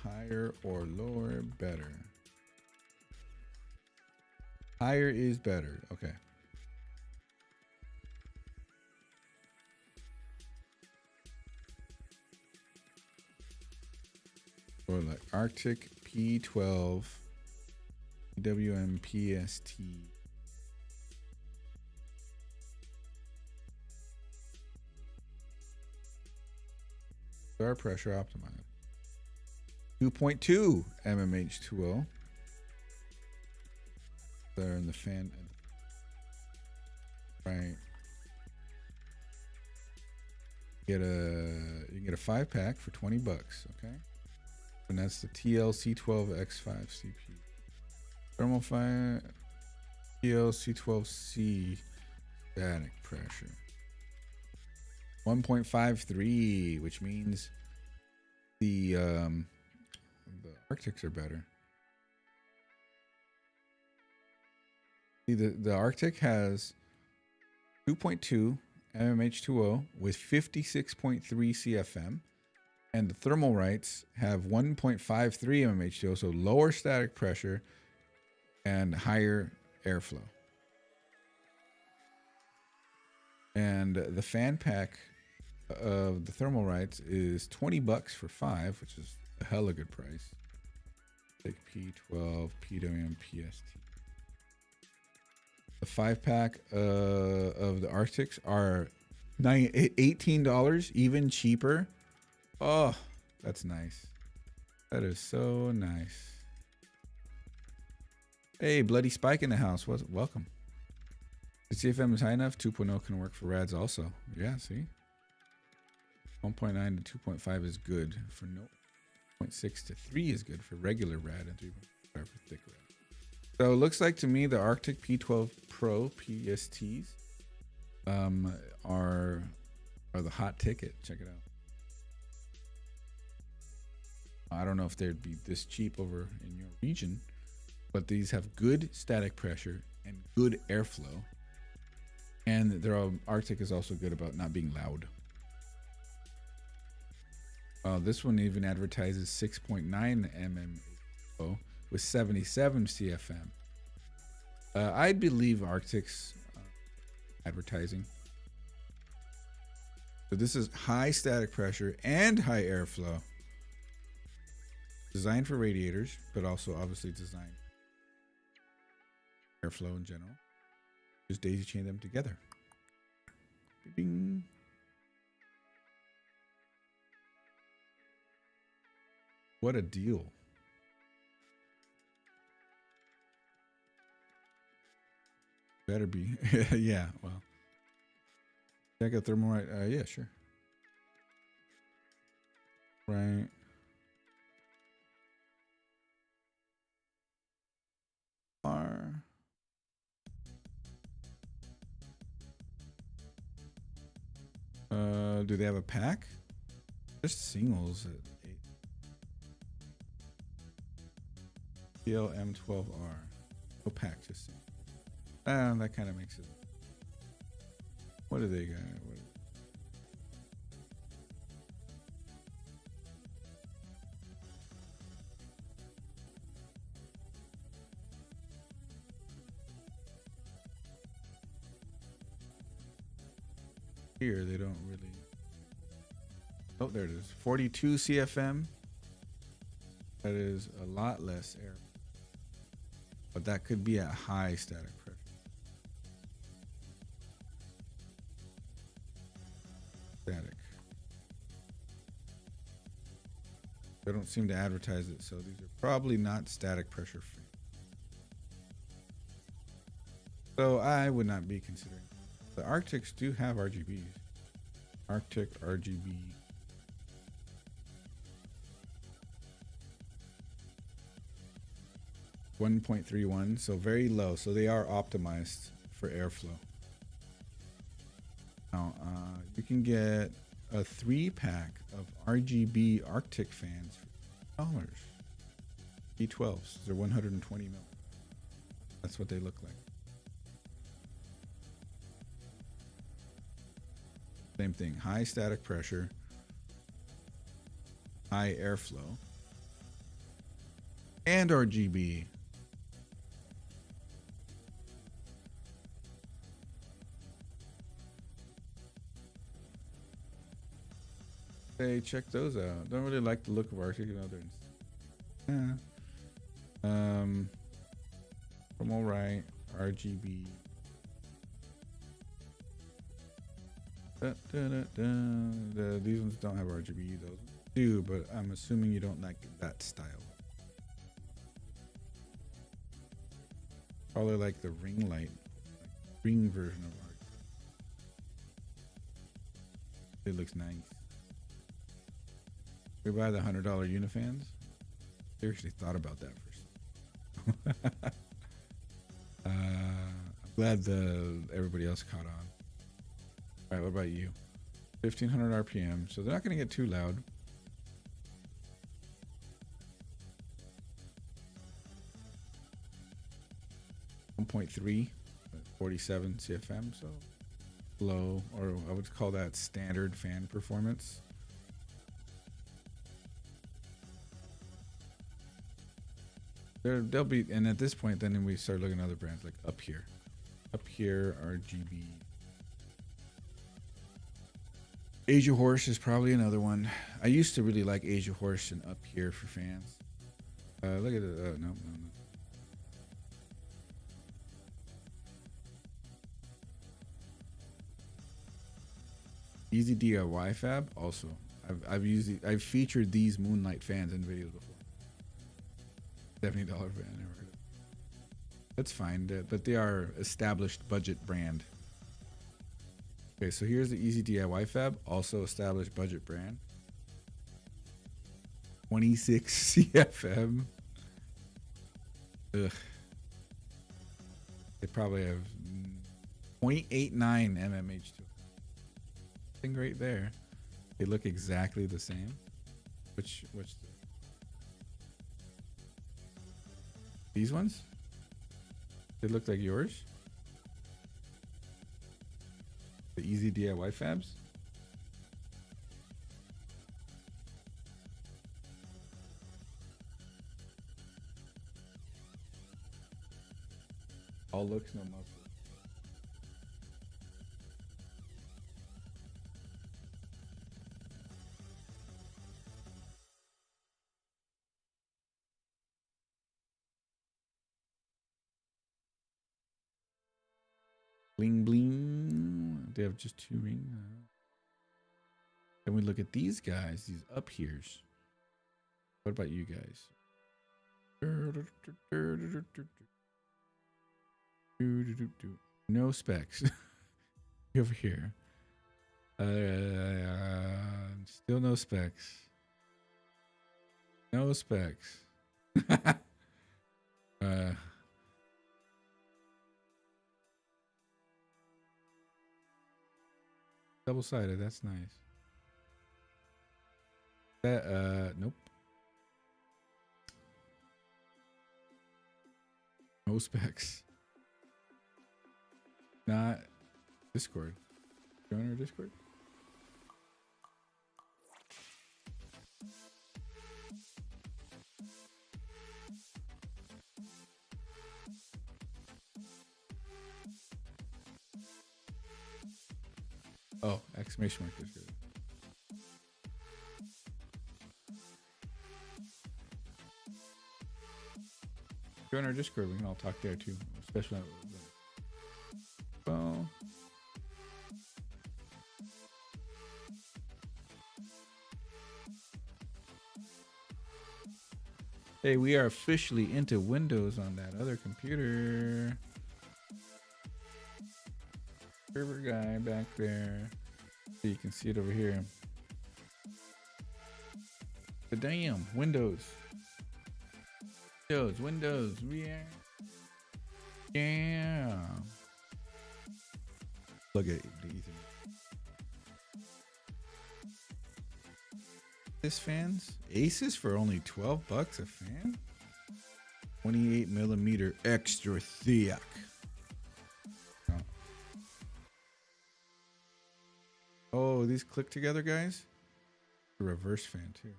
higher or lower better? Higher is better. Okay. Or like Arctic P12 WMPST. Air pressure optimized. 2.2 mmH2O. There in the fan. Right. You can get a 5-pack for 20 bucks, okay? And that's the TLC12X5 CPU. Thermal fire TLC12C static pressure. 1.53, which means the Arctics are better. See, the Arctic has 2.2 mmH2O with 56.3 CFM, and the Thermalrights have 1.53 mmH2O, so lower static pressure and higher airflow. And the fan pack of the Thermalrights is $20 for 5, which is a hella good price. Like P12, PWM, PST. The 5-pack of the Arctics are $18, even cheaper. Oh, that's nice. That is so nice. Hey, Bloody Spike in the house. Welcome. The CFM is high enough. 2.0 can work for RADs also. Yeah, see? 1.9 to 2.5 is good for no. 0.6 to 3 is good for regular RAD and 3.5 for thick RAD. So it looks like to me the Arctic P12 Pro PSTs are the hot ticket. Check it out. I don't know if they'd be this cheap over in your region, but these have good static pressure and good airflow. And their Arctic is also good about not being loud. This one even advertises 6.9 mmHO with 77 CFM. I believe Arctic's advertising. So this is high static pressure and high airflow. Designed for radiators, but also obviously designed for airflow in general. Just daisy chain them together. Bing. What a deal. Better be. Yeah, well. Check out Thermalright. Yeah, sure. Right. Do they have a pack? Just singles at 8. PLM12R. No pack, just singles. That kind of makes it. What do they got? Here they don't really. Oh, there it is. 42 CFM. That is a lot less air, but that could be at high static pressure. Static. They don't seem to advertise it, so these are probably not static pressure free. So I would not be considering. The Arctics do have RGBs. Arctic RGB. .31, so very low. So they are optimized for airflow. Now, you can get a 3-pack of RGB Arctic fans for $10. P12s. They're 120 mil. That's what they look like. Same thing. High static pressure, high airflow, and RGB. Hey, check those out. Don't really like the look of Arctic and others. From all right, RGB. These ones don't have RGB. Those do, but I'm assuming you don't like that style. Probably like the ring light, ring version of RGB. It looks nice. We buy the $100 Unifans. Seriously thought about that first. I'm glad everybody else caught on. All right, what about you? 1500 RPM, so they're not going to get too loud. 1.3, 47 CFM, so low, or I would call that standard fan performance. They'll be, and at this point, then we start looking at other brands like Up Here. Up Here, RGB. Asia Horse is probably another one. I used to really like Asia Horse and Up Here for fans. Look at it. Oh, no. Easy DIY Fab also. I've featured these Moonlight fans in videos before. $70 fan, never heard of it. That's fine, but they are established budget brand. Okay, so here's the Easy DIY Fab, also established budget brand. 26 CFM. Ugh. They probably have 0.89 mmH2. Thing right there. They look exactly the same. Which these ones? They look like yours? The Easy DIY Fabs? All looks, no muscle. Bling bling. They have just 2 rings. Then we look at these guys, these Up Here's. What about you guys? No specs. Over here. Still no specs. No specs. Double-sided, that's nice. That nope. No specs. Not Discord. Join our Discord. Oh, exclamation mark is good. Join our Discord. We can all talk there too, especially. Well, hey, we are officially into Windows on that other computer. Server guy back there. So you can see it over here. But damn, Windows. Windows, yeah. Yeah. Look at these. This fans, Aces for only $12 a fan. 28mm extra thick. Oh, these click together, guys. A reverse fan too.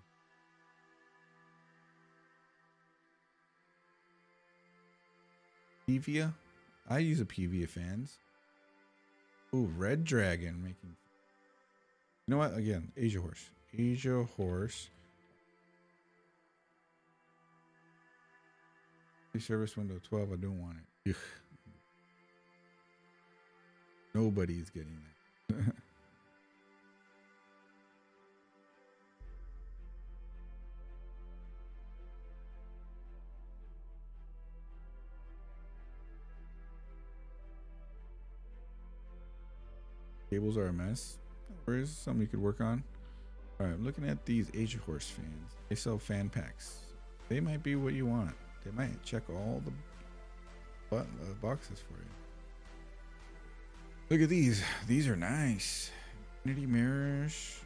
Pevia. I use a Pevia fans. Ooh, Red Dragon making. You know what? Again, Asia Horse. Asia Horse. Service window 12. I don't want it. Ugh. Nobody's getting that. Cables are a mess. Where's something you could work on? All right, I'm looking at these Asia Horse fans. They sell fan packs. They might be what you want. They might check all the boxes for you. Look at these. These are nice. Infinity mirrors.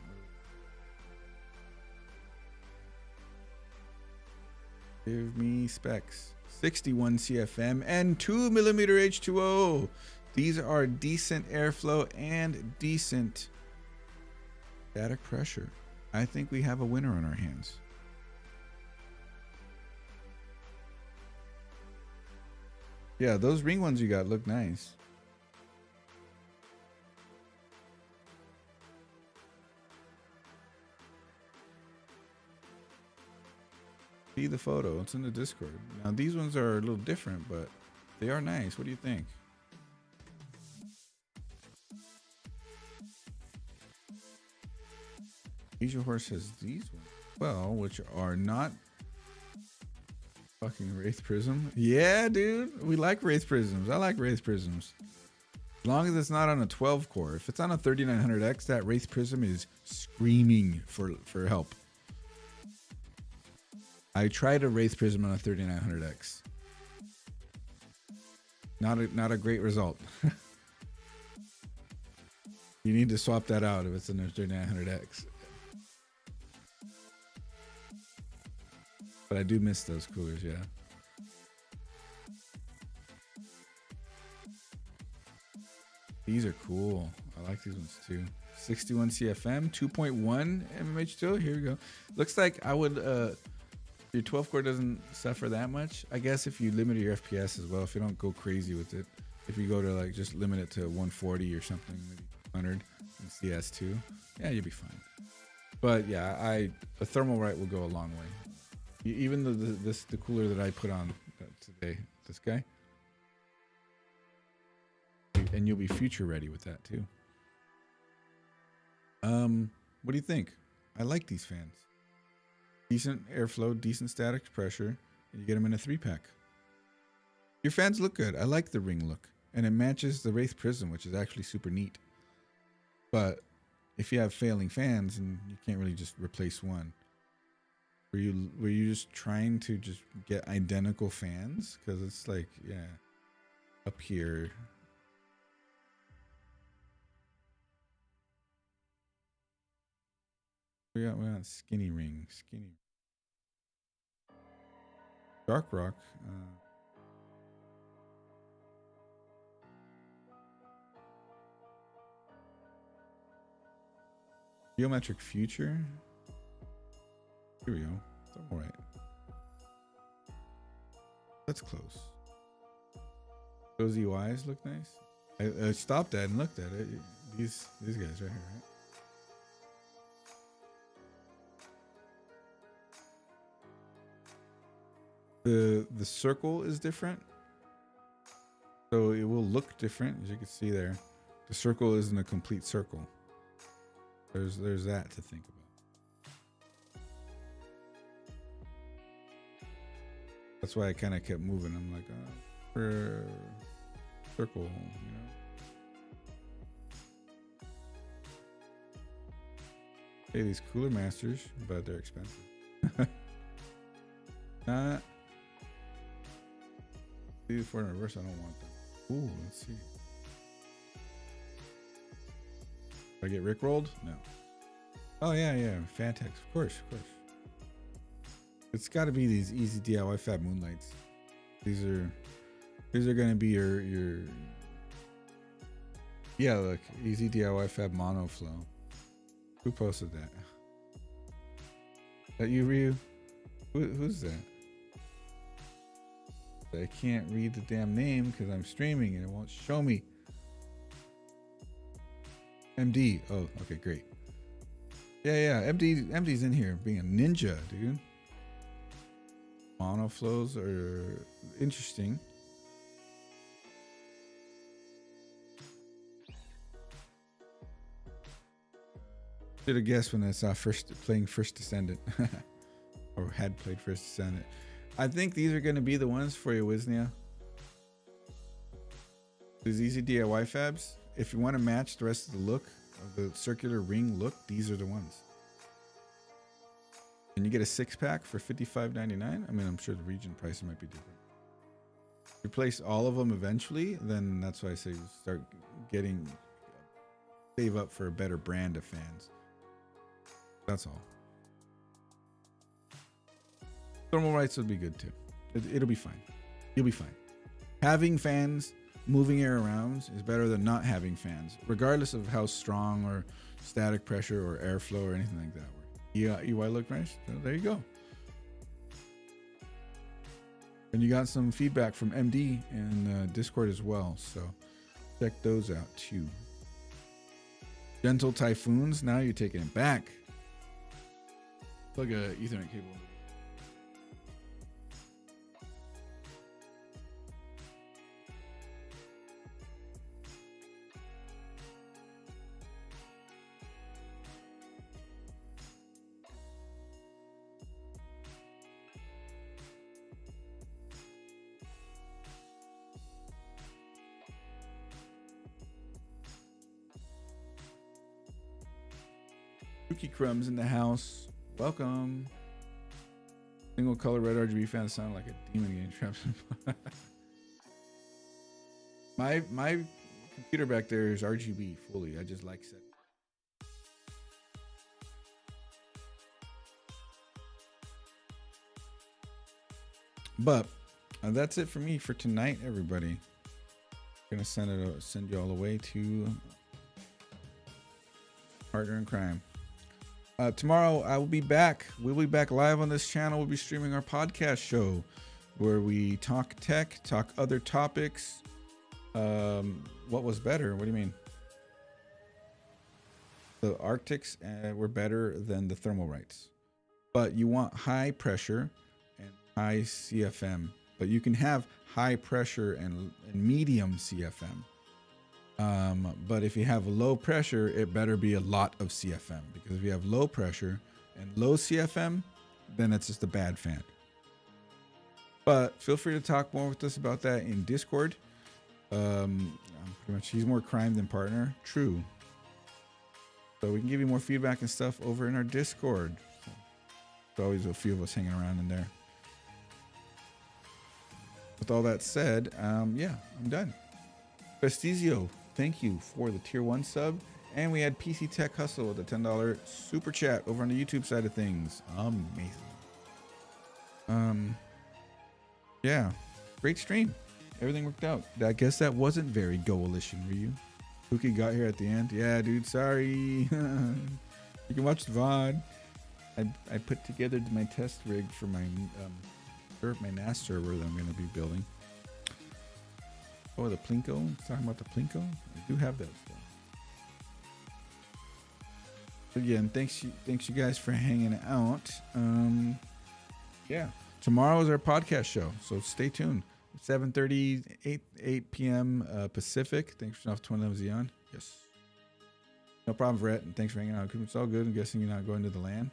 Give me specs. 61 CFM, and 2mm H2O. These are decent airflow and decent static pressure. I think we have a winner on our hands. Yeah, those ring ones you got look nice. See the photo, it's in the Discord. Now these ones are a little different, but they are nice. What do you think? Asia Horse has these ones, well, which are not fucking Wraith Prism. Yeah, dude, we like Wraith Prisms. I like Wraith Prisms. As long as it's not on a 12 core. If it's on a 3900X, that Wraith Prism is screaming for help. I tried a Wraith Prism on a 3900X. Not a great result. You need to swap that out if it's in a 3900X. But I do miss those coolers, yeah. These are cool. I like these ones too. 61 CFM, 2.1 mmH2. Here we go. Looks like I would, your 12 core doesn't suffer that much. I guess if you limit your FPS as well, if you don't go crazy with it. If you go to like just limit it to 140 or something, maybe 100 in CS2, yeah, you'll be fine. But yeah, a thermal right will go a long way. Even the cooler that I put on today, this guy, and you'll be future ready with that too. What do you think? I like these fans. Decent airflow, decent static pressure, and you get them in a 3-pack. Your fans look good. I like the ring look, and it matches the Wraith Prism, which is actually super neat. But if you have failing fans, and you can't really just replace one. Were you just trying to just get identical fans? Because it's like, yeah, up here. We got skinny ring, skinny. Dark rock. Geometric future. Here we go. All right. That's close. Those EYs look nice. I stopped at and looked at it. These guys right here, right? The circle is different, so it will look different, as you can see there. The circle isn't a complete circle. There's that to think about. That's why I kind of kept moving. I'm like, for circle, you know. Hey, these Cooler Masters, but they're expensive. Not. These for in reverse, I don't want them. Ooh, let's see. Do I get Rickrolled? No. Oh yeah, Fantex, of course. It's got to be these easy DIY Fab Moonlights. These are gonna be your yeah, look, easy DIY Fab Mono Flow. Who posted that? That you, Ryu? Who's that? I can't read the damn name because I'm streaming and it won't show me. MD. Oh, okay, great. Yeah. MD's in here being a ninja, dude. Monoflows are interesting. Should have guessed when I saw playing First Descendant. Or had played First Descendant. I think these are going to be the ones for you, Wisnia. These easy DIY fabs. If you want to match the rest of the look of the circular ring look, these are the ones. And you get a 6-pack for $55.99. I mean, I'm sure the region prices might be different. Replace all of them eventually, then that's why I say start save up for a better brand of fans. That's all. Thermal rights would be good too. It'll be fine. You'll be fine. Having fans moving air around is better than not having fans, regardless of how strong or static pressure or airflow or anything like that. UI looked nice. So there you go. And you got some feedback from MD in Discord as well, so check those out too. Gentle typhoons. Now you're taking it back. Plug a Ethernet cable. Cookie Crumbs in the house. Welcome. Single color red RGB fan sound like a demon getting trapped. my computer back there is RGB fully. I just like set. But that's it for me for tonight, everybody. I'm gonna send you all the way to Partner in Crime. Tomorrow I will be back. We'll be back live on this channel. We'll be streaming our podcast show where we talk tech, talk other topics. What was better? What do you mean? The Arctics were better than the thermal rights, but you want high pressure and high CFM, but you can have high pressure and medium CFM. But if you have low pressure, it better be a lot of CFM, because if you have low pressure and low CFM, then it's just a bad fan. But feel free to talk more with us about that in Discord. Pretty much, he's more crime than partner. True. So we can give you more feedback and stuff over in our Discord. So there's always a few of us hanging around in there. With all that said, yeah, I'm done. Prestizio, thank you for the tier 1 sub. And we had PC Tech Hustle with a $10 super chat over on the YouTube side of things. Amazing. Yeah, great stream. Everything worked out. I guess that wasn't very Coalition, were you? Pookie got here at the end. Yeah, dude, sorry. You can watch the VOD. I put together my test rig for my NAS server that I'm going to be building. Oh, the Plinko. Talking about the Plinko. I do have that stuff. Again, thanks you guys for hanging out. Yeah, tomorrow is our podcast show, so stay tuned. 7:30, 8 p.m. Pacific. Thanks for off 20 levels Xeon. Yes. No problem, Brett. And thanks for hanging out. It's all good. I'm guessing you're not going to the land.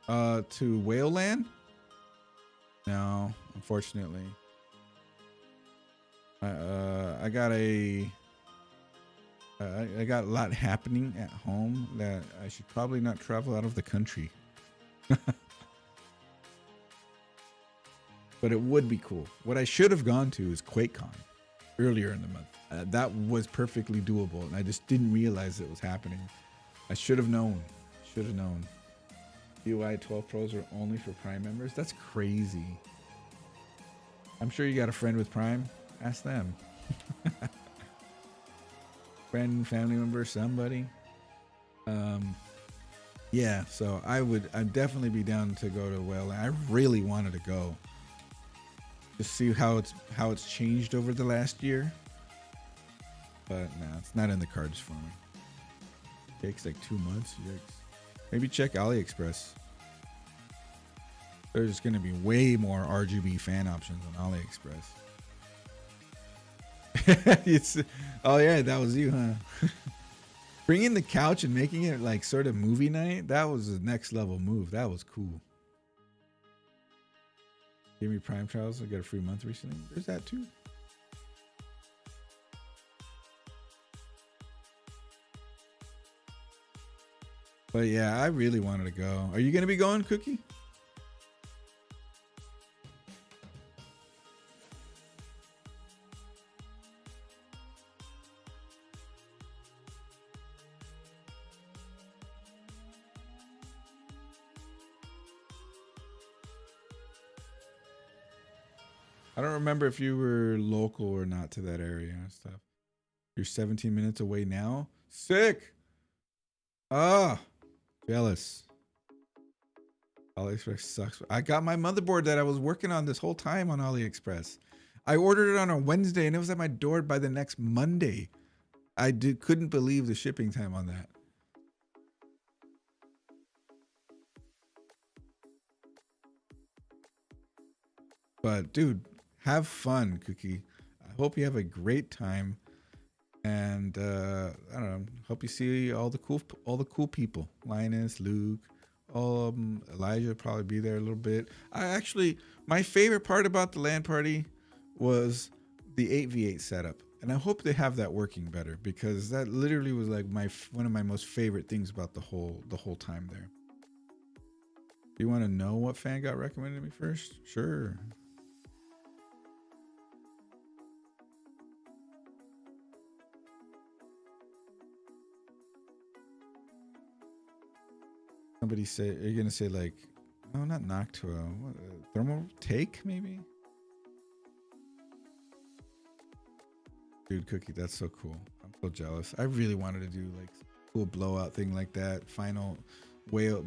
To Whale Land? No, unfortunately. I got a lot happening at home that I should probably not travel out of the country. But it would be cool. What I should have gone to is QuakeCon earlier in the month. That was perfectly doable, and I just didn't realize it was happening. I should have known. UI 12 Pros are only for Prime members? That's crazy. I'm sure you got a friend with Prime. Ask them. Friend, family member, somebody. Yeah, so I'd definitely be down to go to Whale. I really wanted to go. Just see how it's changed over the last year. But no, it's not in the cards for me. It takes like 2 months. Yikes. Maybe check AliExpress. There's going to be way more RGB fan options on AliExpress. Oh yeah, that was you, huh? Bringing the couch and making it like sort of movie night. That was the next level move. That was cool. Give me Prime trials. I got a free month recently. There's that too. But yeah, I really wanted to go. Are you going to be going, Cookie? I don't remember if you were local or not to that area and stuff. You're 17 minutes away now? Sick! Ah! Jealous. AliExpress sucks. I got my motherboard that I was working on this whole time on AliExpress. I ordered it on a Wednesday and it was at my door by the next Monday. I couldn't believe the shipping time on that. But dude, have fun, Cookie. I hope you have a great time, and I don't know. Hope you see all the cool people. Linus, Luke, all of them. Elijah will probably be there a little bit. My favorite part about the LAN party was the 8v8 setup, and I hope they have that working better, because that literally was like one of my most favorite things about the whole time there. Do you want to know what fan got recommended to me first? Sure. Somebody say, are you gonna say like, no, not Noctua, Thermal Take maybe? Dude, Cookie, that's so cool. I'm so jealous. I really wanted to do like a cool blowout thing like that. Final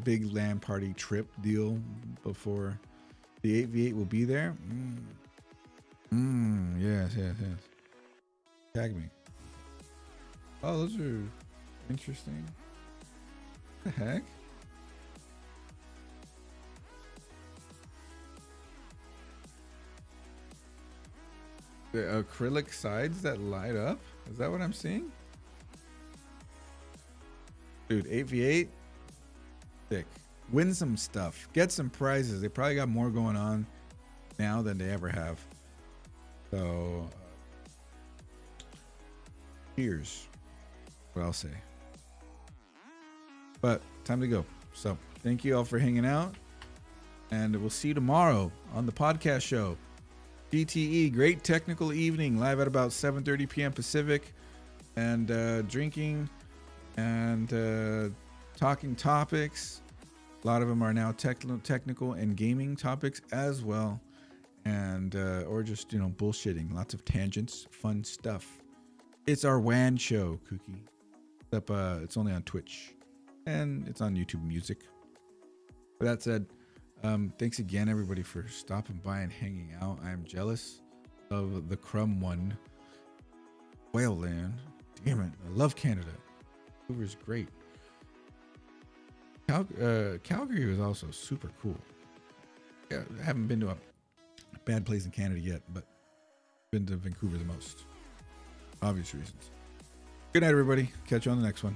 big LAN party trip deal before the 8v8 will be there. Yes. Tag me. Oh, those are interesting. What the heck? The acrylic sides that light up? Is that what I'm seeing? Dude, 8v8, thick. Win some stuff. Get some prizes. They probably got more going on now than they ever have. So, cheers. What I'll say. But, time to go. So, thank you all for hanging out. And we'll see you tomorrow on the podcast show. GTE, great technical evening, live at about 7:30 p.m. Pacific, and drinking and talking topics. A lot of them are now technical and gaming topics as well, and or just bullshitting. Lots of tangents, fun stuff. It's our WAN show, Cookie. Except it's only on Twitch, and it's on YouTube Music. With that said. Thanks again, everybody, for stopping by and hanging out. I'm jealous of the Crumb one. Whaleland. Damn it. I love Canada. Vancouver's great. Calgary was also super cool. Yeah, I haven't been to a bad place in Canada yet, but been to Vancouver the most. Obvious reasons. Good night, everybody. Catch you on the next one.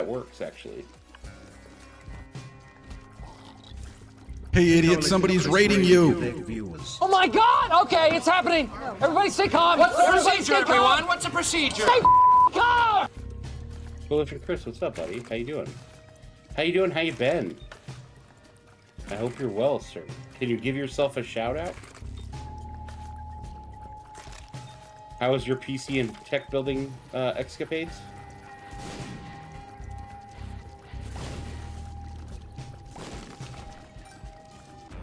Works actually. Hey idiot, somebody's raiding you. Oh my god! Okay, it's happening! Everybody stay calm! What's the Everybody procedure, stay calm. everyone? What's the procedure? Stay calm! Bulletin Chris, what's up, buddy? How you doing? How you doing? How you been? I hope you're well, sir. Can you give yourself a shout out? How was your PC and tech building escapades?